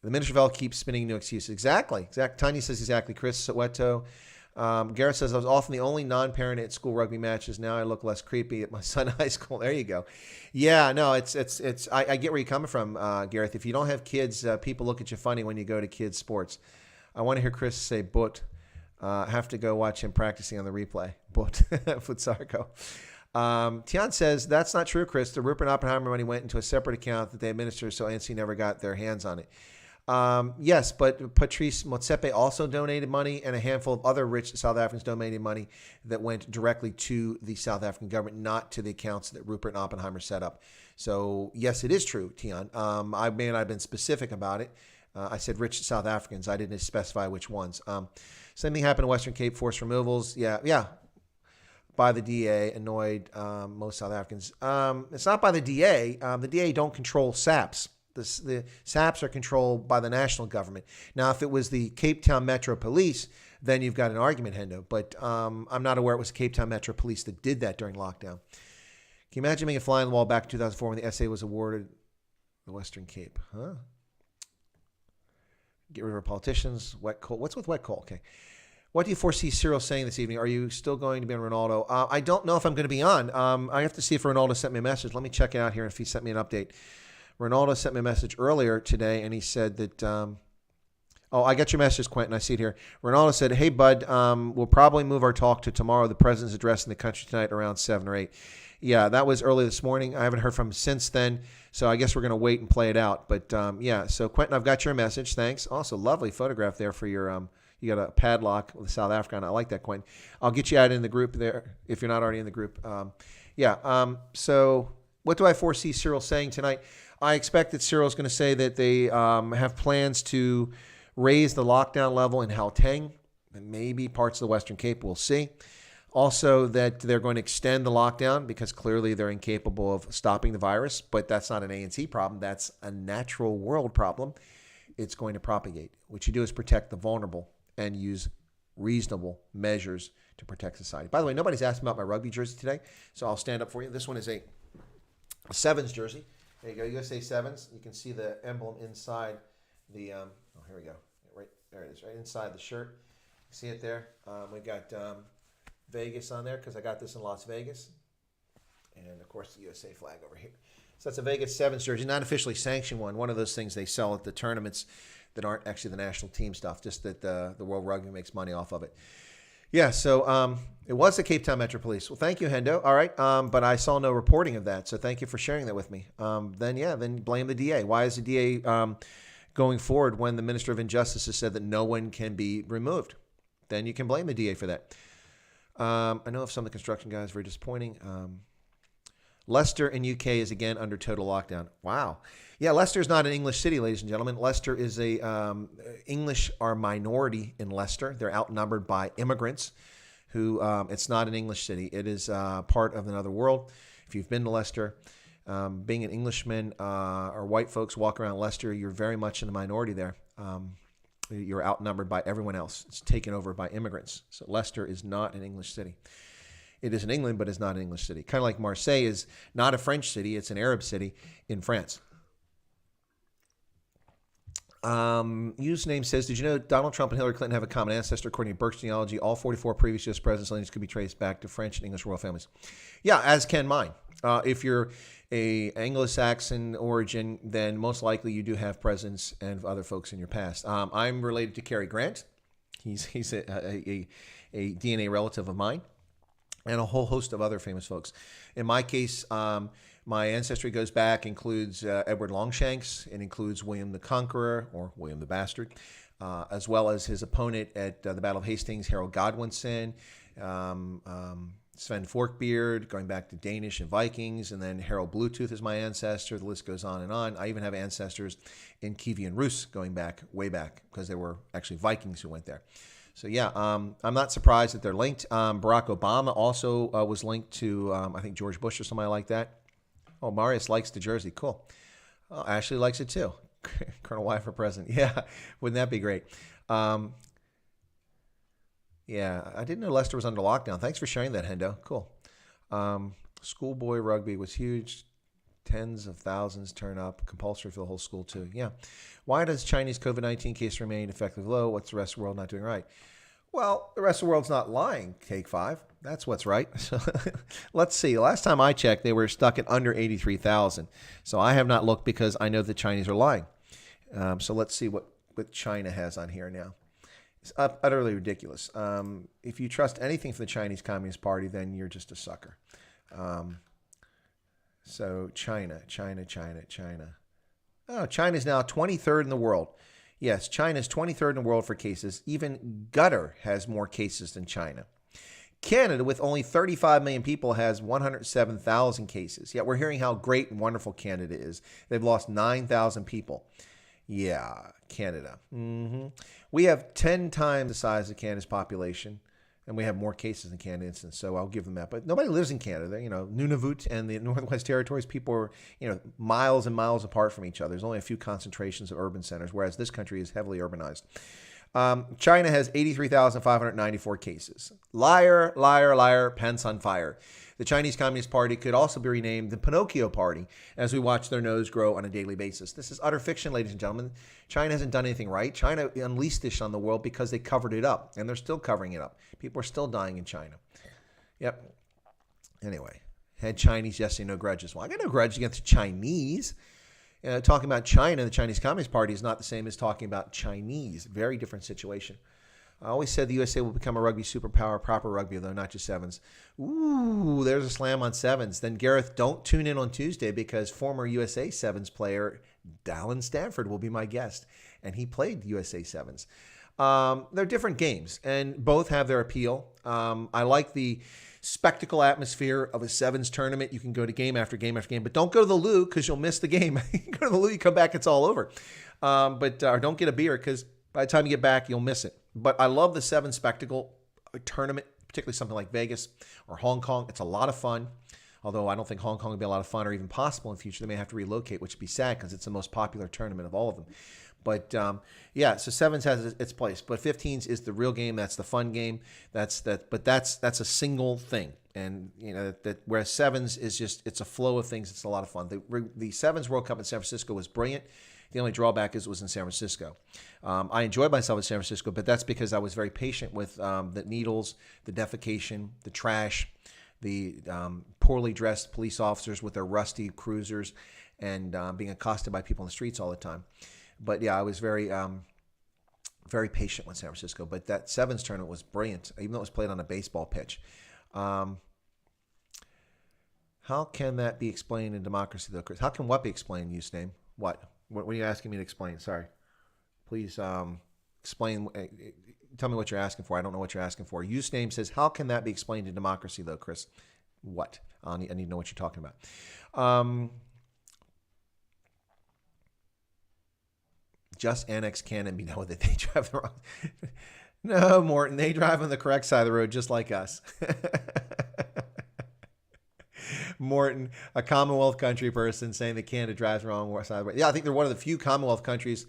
The Minister of Health keeps spinning new excuses. Exactly. Tiny says exactly. Chris Soweto. Garrett says, I was often the only non-parent at school rugby matches. Now I look less creepy at my son in high school. There you go. Yeah, no, it's. I get where you're coming from, Gareth. If you don't have kids, people look at you funny when you go to kids' sports. I want to hear Chris say, but have to go watch him practicing on the replay. But Futsarko. Tian says, that's not true, Chris. The Rupert Oppenheimer money went into a separate account that they administered, so ANC never got their hands on it. Yes, but Patrice Motsepe also donated money, and a handful of other rich South Africans donated money that went directly to the South African government, not to the accounts that Rupert and Oppenheimer set up. So, yes, it is true, Tian. I've been specific about it. I said rich South Africans. I didn't specify which ones. Same thing happened in Western Cape, forced removals. Yeah. By the DA, annoyed most South Africans. It's not by the DA. The DA don't control SAPs. The SAPs are controlled by the national government. Now, if it was the Cape Town Metro Police, then you've got an argument, Hendo. But I'm not aware it was the Cape Town Metro Police that did that during lockdown. Can you imagine being a fly on the wall back in 2004 when the SA was awarded the Western Cape? Huh? Get rid of our politicians. Wet coal. What's with wet coal? Okay. What do you foresee Cyril saying this evening? Are you still going to be on Ronaldo? I don't know if I'm going to be on. I have to see if Ronaldo sent me a message. Let me check it out here if he sent me an update. Ronaldo sent me a message earlier today, and he said that, I got your message, Quentin. I see it here. Ronaldo said, hey, bud, we'll probably move our talk to tomorrow. The president's addressing the country tonight around 7 or 8. Yeah, that was early this morning. I haven't heard from him since then, so I guess we're going to wait and play it out. But, so, Quentin, I've got your message. Thanks. Also, lovely photograph there for your you got a padlock with South Africa on. I like that, Quentin. I'll get you out in the group there if you're not already in the group. So what do I foresee Cyril saying tonight? I expect that Cyril's going to say that they have plans to raise the lockdown level in Gauteng and maybe parts of the Western Cape. We'll see. Also, that they're going to extend the lockdown because clearly they're incapable of stopping the virus. But that's not an ANC problem. That's a natural world problem. It's going to propagate. What you do is protect the vulnerable and use reasonable measures to protect society. By the way, nobody's asked me about my rugby jersey today, so I'll stand up for you. This one is a Sevens jersey. There you go, USA Sevens. You can see the emblem inside the, here we go. Right there it is, right inside the shirt. See it there? We got Vegas on there because I got this in Las Vegas. And, of course, the USA flag over here. So that's a Vegas Sevens jersey, not officially sanctioned one of those things they sell at the tournaments that aren't actually the national team stuff, just that the World Rugby makes money off of it. Yeah, so it was the Cape Town Metro Police. Well, thank you, Hendo. All right, but I saw no reporting of that, so thank you for sharing that with me. Then blame the DA. Why is the DA going forward when the Minister of Injustice has said that no one can be removed? Then you can blame the DA for that. I know of some of the construction guys, very disappointing. Leicester in UK is again under total lockdown. Wow. Yeah, Leicester is not an English city, ladies and gentlemen. Leicester is English are minority in Leicester. They're outnumbered by immigrants who, it's not an English city. It is part of another world. If you've been to Leicester, being an Englishman or white folks walk around Leicester, you're very much in the minority there. You're outnumbered by everyone else. It's taken over by immigrants. So Leicester is not an English city. It is in England, but it's not an English city. Kind of like Marseille is not a French city. It's an Arab city in France. Username says, did you know Donald Trump and Hillary Clinton have a common ancestor? According to Burke's genealogy, all 44 previous U.S. presidents' lineage could be traced back to French and English royal families. Yeah, as can mine. If you're a Anglo-Saxon origin, then most likely you do have presidents and other folks in your past. I'm related to Cary Grant. He's a DNA relative of mine, and a whole host of other famous folks. In my case, my ancestry goes back, includes Edward Longshanks. It includes William the Conqueror, or William the Bastard, as well as his opponent at the Battle of Hastings, Harold Godwinson, Sven Forkbeard, going back to Danish and Vikings, and then Harold Bluetooth is my ancestor. The list goes on and on. I even have ancestors in Kievan Rus going back, way back, because they were actually Vikings who went there. So yeah, I'm not surprised that they're linked. Barack Obama also was linked to, I think, George Bush or somebody like that. Oh, Marius likes the jersey. Cool. Oh, Ashley likes it too. Colonel Y for president. Yeah, wouldn't that be great? Yeah, I didn't know Leicester was under lockdown. Thanks for sharing that, Hendo. Cool. Schoolboy rugby was huge. Tens of thousands turn up. Compulsory for the whole school, too. Yeah. Why does Chinese COVID-19 case remain effectively low? What's the rest of the world not doing right? Well, the rest of the world's not lying, Take 5. That's what's right. So let's see. Last time I checked, they were stuck at under 83,000. So I have not looked because I know the Chinese are lying. So let's see what China has on here now. It's utterly ridiculous. If you trust anything from the Chinese Communist Party, then you're just a sucker. So China. Oh, China's now 23rd in the world. Yes, China's 23rd in the world for cases. Even Qatar has more cases than China. Canada, with only 35 million people, has 107,000 cases. Yet we're hearing how great and wonderful Canada is. They've lost 9,000 people. Yeah, Canada. We have 10 times the size of Canada's population, and we have more cases than Canada instance, so I'll give them that. But nobody lives in Canada. You know, Nunavut and the Northwest Territories, people are, miles and miles apart from each other. There's only a few concentrations of urban centers, whereas this country is heavily urbanized. China has 83,594 cases. Liar, liar, liar, pants on fire. The Chinese Communist Party could also be renamed the Pinocchio Party as we watch their nose grow on a daily basis. This is utter fiction, ladies and gentlemen. China hasn't done anything right. China unleashed this on the world because they covered it up, and they're still covering it up. People are still dying in China. Yep. Anyway, had Chinese yesterday, no grudges. Well, I got no grudge against the Chinese. Talking about China, the Chinese Communist Party is not the same as talking about Chinese. Very different situation. I always said the USA will become a rugby superpower, proper rugby, though, not just sevens. Ooh, there's a slam on sevens. Then, Gareth, don't tune in on Tuesday because former USA sevens player Dallin Stanford will be my guest, and he played USA sevens. They're different games, and both have their appeal. I like the spectacle atmosphere of a sevens tournament. You can go to game after game after game, but don't go to the loo because you'll miss the game. You go to the loo, you come back, it's all over. Or don't get a beer because by the time you get back, you'll miss it. But I love the seven spectacle tournament, particularly something like Vegas or Hong Kong. It's a lot of fun. Although I don't think Hong Kong would be a lot of fun or even possible in the future. They may have to relocate, which would be sad because it's the most popular tournament of all of them. But yeah, so sevens has its place, but 15s is the real game. That's the fun game. That's a single thing, and whereas sevens is just it's a flow of things. It's a lot of fun. The sevens World Cup in San Francisco was brilliant. The only drawback is it was in San Francisco. I enjoyed myself in San Francisco, but that's because I was very patient with the needles, the defecation, the trash, the poorly dressed police officers with their rusty cruisers, and being accosted by people in the streets all the time. But yeah, I was very Very patient with San Francisco, but that sevens tournament was brilliant, even though it was played on a baseball pitch. How can that be explained in democracy, though, Chris? How can what be explained, use name? What? What are you asking me to explain? Sorry. Please explain. Tell me what you're asking for. I don't know what you're asking for. Use name says, how can that be explained in democracy, though, Chris? What? I need to know what you're talking about. Just annex Canada and be done with it. They drive the wrong. No, Morton. They drive on the correct side of the road, just like us. Morton, a Commonwealth country person, saying that Canada drives the wrong side of the road. Yeah, I think they're one of the few Commonwealth countries.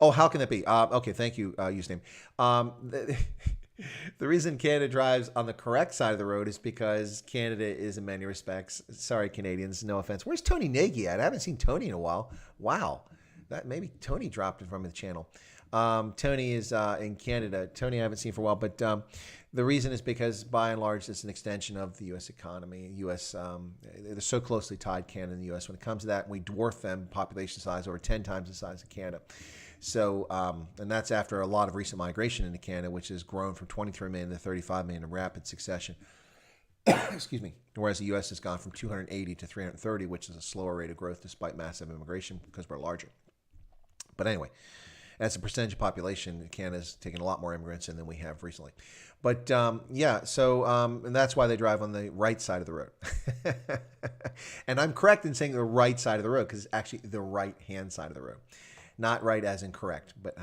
Oh, how can that be? Okay, thank you, username. The reason Canada drives on the correct side of the road is because Canada is, in many respects, sorry, Canadians, no offense. Where's Tony Nagy at? I haven't seen Tony in a while. Wow. That maybe Tony dropped it from the channel. Tony is in Canada. Tony I haven't seen for a while, but the reason is because, by and large, it's an extension of the U.S. economy. U.S. They're so closely tied, Canada and the U.S. When it comes to that, we dwarf them population size over 10 times the size of Canada. So, and that's after a lot of recent migration into Canada, which has grown from 23 million to 35 million in rapid succession. Excuse me. Whereas the U.S. has gone from 280 to 330, which is a slower rate of growth despite massive immigration because we're larger. But anyway, as a percentage of population, Canada's taken a lot more immigrants in than we have recently. But yeah, so and that's why they drive on the right side of the road. And I'm correct in saying the right side of the road because it's actually the right-hand side of the road. Not right as in correct, but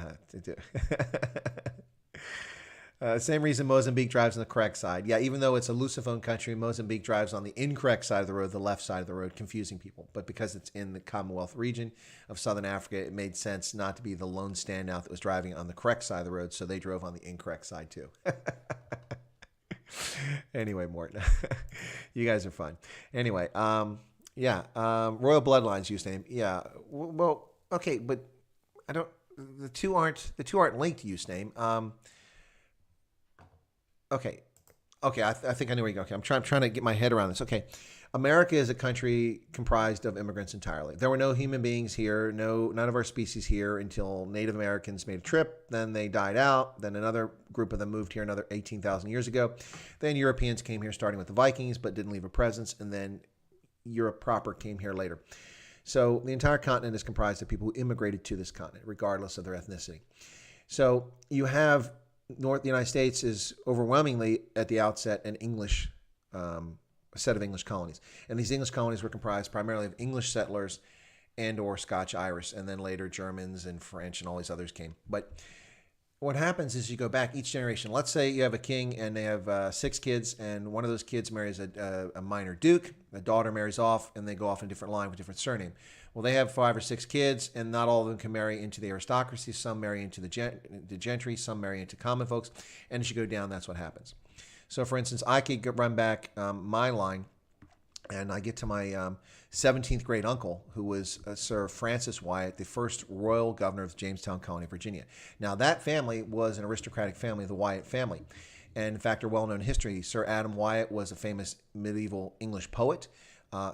same reason Mozambique drives on the correct side. Yeah, even though it's a Lusophone country, Mozambique drives on the incorrect side of the road, the left side of the road, confusing people. But because it's in the Commonwealth region of Southern Africa, it made sense not to be the lone standout that was driving on the correct side of the road, so they drove on the incorrect side too. Anyway, Morton, you guys are fun. Anyway, yeah, Royal Bloodlines use name. Yeah, well, okay, but I don't. The two aren't linked use name. Okay. I think I know where you go. Okay, I'm trying to get my head around this. Okay, America is a country comprised of immigrants entirely. There were no human beings here, none of our species here until Native Americans made a trip. Then they died out. Then another group of them moved here another 18,000 years ago. Then Europeans came here, starting with the Vikings, but didn't leave a presence. And then Europe proper came here later. So the entire continent is comprised of people who immigrated to this continent, regardless of their ethnicity. So you have the United States is overwhelmingly at the outset an English a set of English colonies, and these English colonies were comprised primarily of English settlers and or Scotch-Irish, and then later Germans and French and all these others came. But what happens is you go back each generation. Let's say you have a king and they have 6 kids, and one of those kids marries a minor duke. The daughter marries off, and they go off in a different line with a different surname. Well, they have 5 or 6 kids, and not all of them can marry into the aristocracy. Some marry into the gentry, some marry into common folks, and as you go down, that's what happens. So, for instance, I could run back my line, and I get to my 17th great uncle, who was Sir Francis Wyatt, the first royal governor of Jamestown Colony, Virginia. Now, that family was an aristocratic family, the Wyatt family. And in fact, a well-known history, Sir Adam Wyatt was a famous medieval English poet.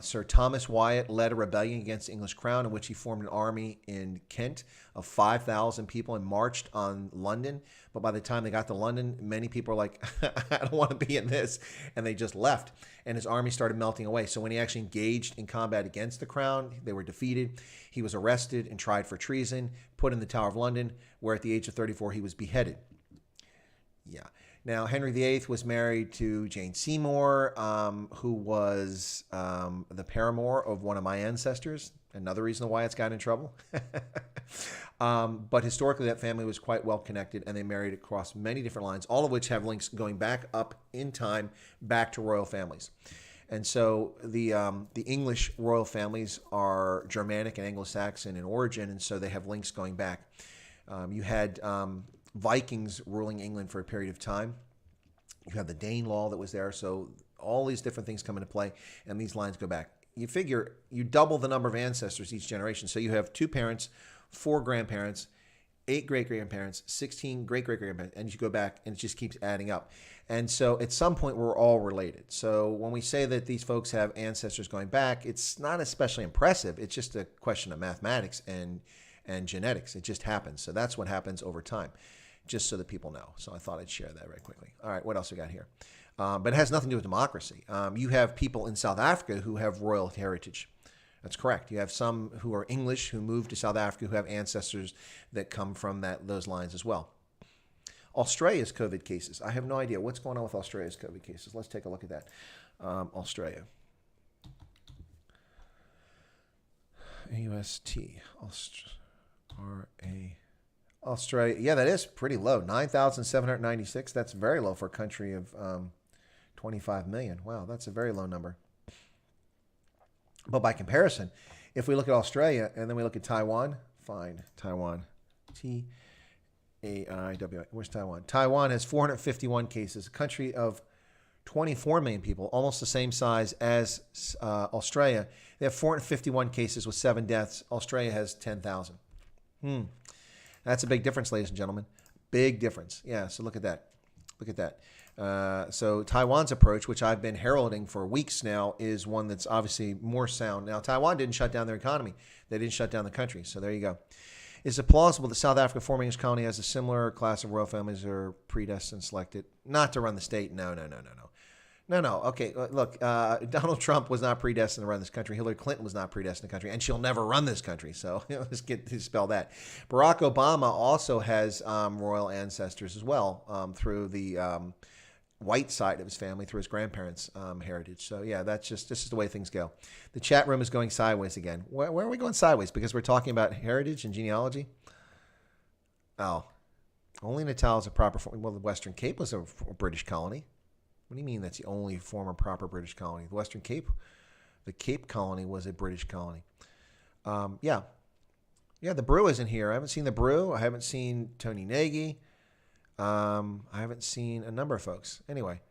Sir Thomas Wyatt led a rebellion against the English crown in which he formed an army in Kent of 5,000 people and marched on London. But by the time they got to London, many people were like, I don't want to be in this. And they just left. And his army started melting away. So when he actually engaged in combat against the crown, they were defeated. He was arrested and tried for treason, put in the Tower of London, where at the age of 34, he was beheaded. Yeah. Now, Henry VIII was married to Jane Seymour, who was the paramour of one of my ancestors. Another reason why it's got in trouble. But historically, that family was quite well connected, and they married across many different lines, all of which have links going back up in time, back to royal families. And so the English royal families are Germanic and Anglo-Saxon in origin, and so they have links going back. You had Vikings ruling England for a period of time. You have the Dane law that was there. So all these different things come into play, and these lines go back. You figure you double the number of ancestors each generation. So you have 2 parents, 4 grandparents, 8 great-grandparents, 16 great-great-grandparents, and you go back, and it just keeps adding up. And so at some point, we're all related. So when we say that these folks have ancestors going back, it's not especially impressive. It's just a question of mathematics and genetics. It just happens. So that's what happens over time. just so that people know. So I thought I'd share that very quickly. All right, what else we got here? But it has nothing to do with democracy. You have people in South Africa who have royal heritage. That's correct. You have some who are English who moved to South Africa who have ancestors that come from those lines as well. Australia's COVID cases. I have no idea what's going on with Australia's COVID cases. Let's take a look at that. Australia. AUST. Australia. Yeah, that is pretty low. 9,796. That's very low for a country of 25 million. Wow, that's a very low number. But by comparison, if we look at Australia and then we look at Taiwan, fine, Taiwan, T-A-I-W. Where's Taiwan? Taiwan has 451 cases, a country of 24 million people, almost the same size as Australia. They have 451 cases with 7 deaths. Australia has 10,000. That's a big difference, ladies and gentlemen. Big difference. Yeah, so look at that. Look at that. So Taiwan's approach, which I've been heralding for weeks now, is one that's obviously more sound. Now, Taiwan didn't shut down their economy. They didn't shut down the country. So there you go. Is it plausible that South Africa, former English colony, has a similar class of royal families that are predestined, selected? Not to run the state. No. Okay, look, Donald Trump was not predestined to run this country. Hillary Clinton was not predestined to the country, and she'll never run this country. So let's get to spell that. Barack Obama also has royal ancestors as well through the white side of his family, through his grandparents' heritage. So yeah, this is the way things go. The chat room is going sideways again. Where are we going sideways? Because we're talking about heritage and genealogy? Oh, only Natal is a proper form. Well, the Western Cape was a British colony. What do you mean that's the only former proper British colony? The Western Cape, the Cape Colony was a British colony. Yeah, the Brew isn't here. I haven't seen the Brew. I haven't seen Tony Nagy. I haven't seen a number of folks. Anyway,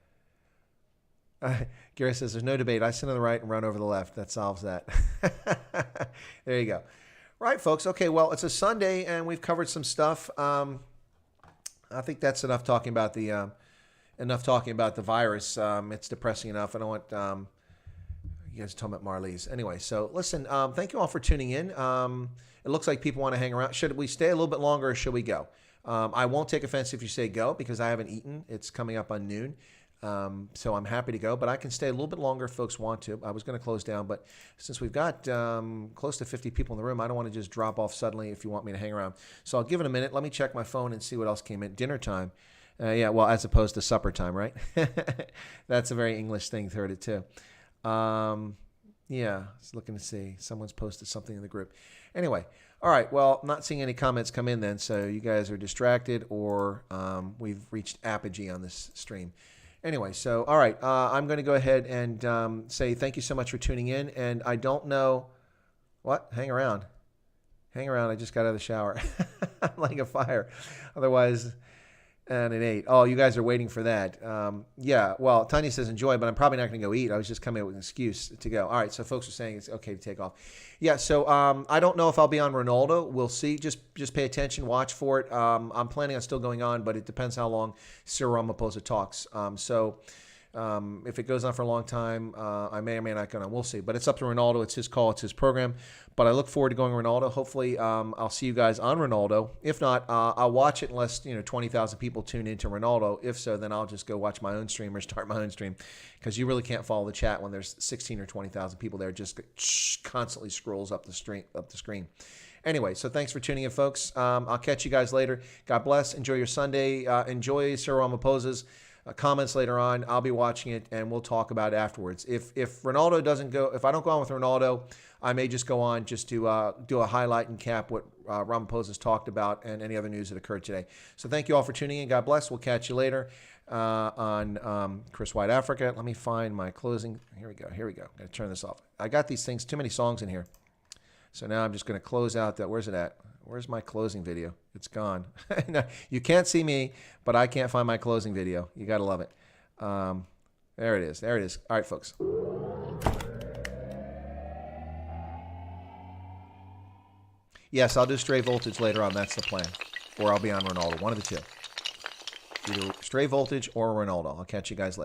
Gary says there's no debate. I sit on the right and run over the left. That solves that. There you go. Right, folks. Okay, well, it's a Sunday and we've covered some stuff. I think that's enough talking about the virus. It's depressing enough. I don't want you guys talking about Marlies. Anyway, so listen, thank you all for tuning in. It looks like people want to hang around. Should we stay a little bit longer or should we go? I won't take offense if you say go because I haven't eaten. It's coming up on noon. So I'm happy to go, but I can stay a little bit longer if folks want to. I was going to close down, but since we've got close to 50 people in the room, I don't want to just drop off suddenly if you want me to hang around. So I'll give it a minute. Let me check my phone and see what else came in. Dinner time. Yeah, well, as opposed to supper time, right? That's a very English thing, heard it too. Yeah, just looking to see. Someone's posted something in the group. Anyway, all right, well, I'm not seeing any comments come in then, so you guys are distracted or we've reached apogee on this stream. Anyway, so, all right, I'm going to go ahead and say thank you so much for tuning in, and I don't know what? Hang around. I just got out of the shower. I'm like a fire. Otherwise... And at 8. Oh, you guys are waiting for that. Yeah, well, Tanya says enjoy, but I'm probably not going to go eat. I was just coming up with an excuse to go. All right, so folks are saying it's okay to take off. Yeah, so I don't know if I'll be on Ronaldo. We'll see. Just pay attention, watch for it. I'm planning on still going on, but it depends how long Cyril Ramaphosa talks. If it goes on for a long time, I may or may not go on. We'll see. But it's up to Ronaldo. It's his call. It's his program. But I look forward to going Ronaldo. Hopefully, I'll see you guys on Ronaldo. If not, I'll watch it unless 20,000 people tune into Ronaldo. If so, then I'll just go watch my own stream or start my own stream because you really can't follow the chat when there's 16 or 20,000 people there. Just constantly scrolls up the screen. Anyway, so thanks for tuning in, folks. I'll catch you guys later. God bless. Enjoy your Sunday. Enjoy Cyril Ramaphosa's comments later on. I'll be watching it and we'll talk about it afterwards. If Ronaldo doesn't go, if I don't go on with Ronaldo, I may just go on just to do a highlight and cap what Ramaphosa's talked about and any other news that occurred today. So thank you all for tuning in. God bless. We'll catch you later on Chris White Africa. Let me find my closing. Here we go. Got to turn this off. I got these things, too many songs in here. So now I'm just going to close out that. Where's it at? Where's my closing video? It's gone. No, you can't see me, but I can't find my closing video. You got to love it. There it is. All right, folks. Yes, I'll do Stray Voltage later on. That's the plan. Or I'll be on Ronaldo. One of the two. Either Stray Voltage or Ronaldo. I'll catch you guys later.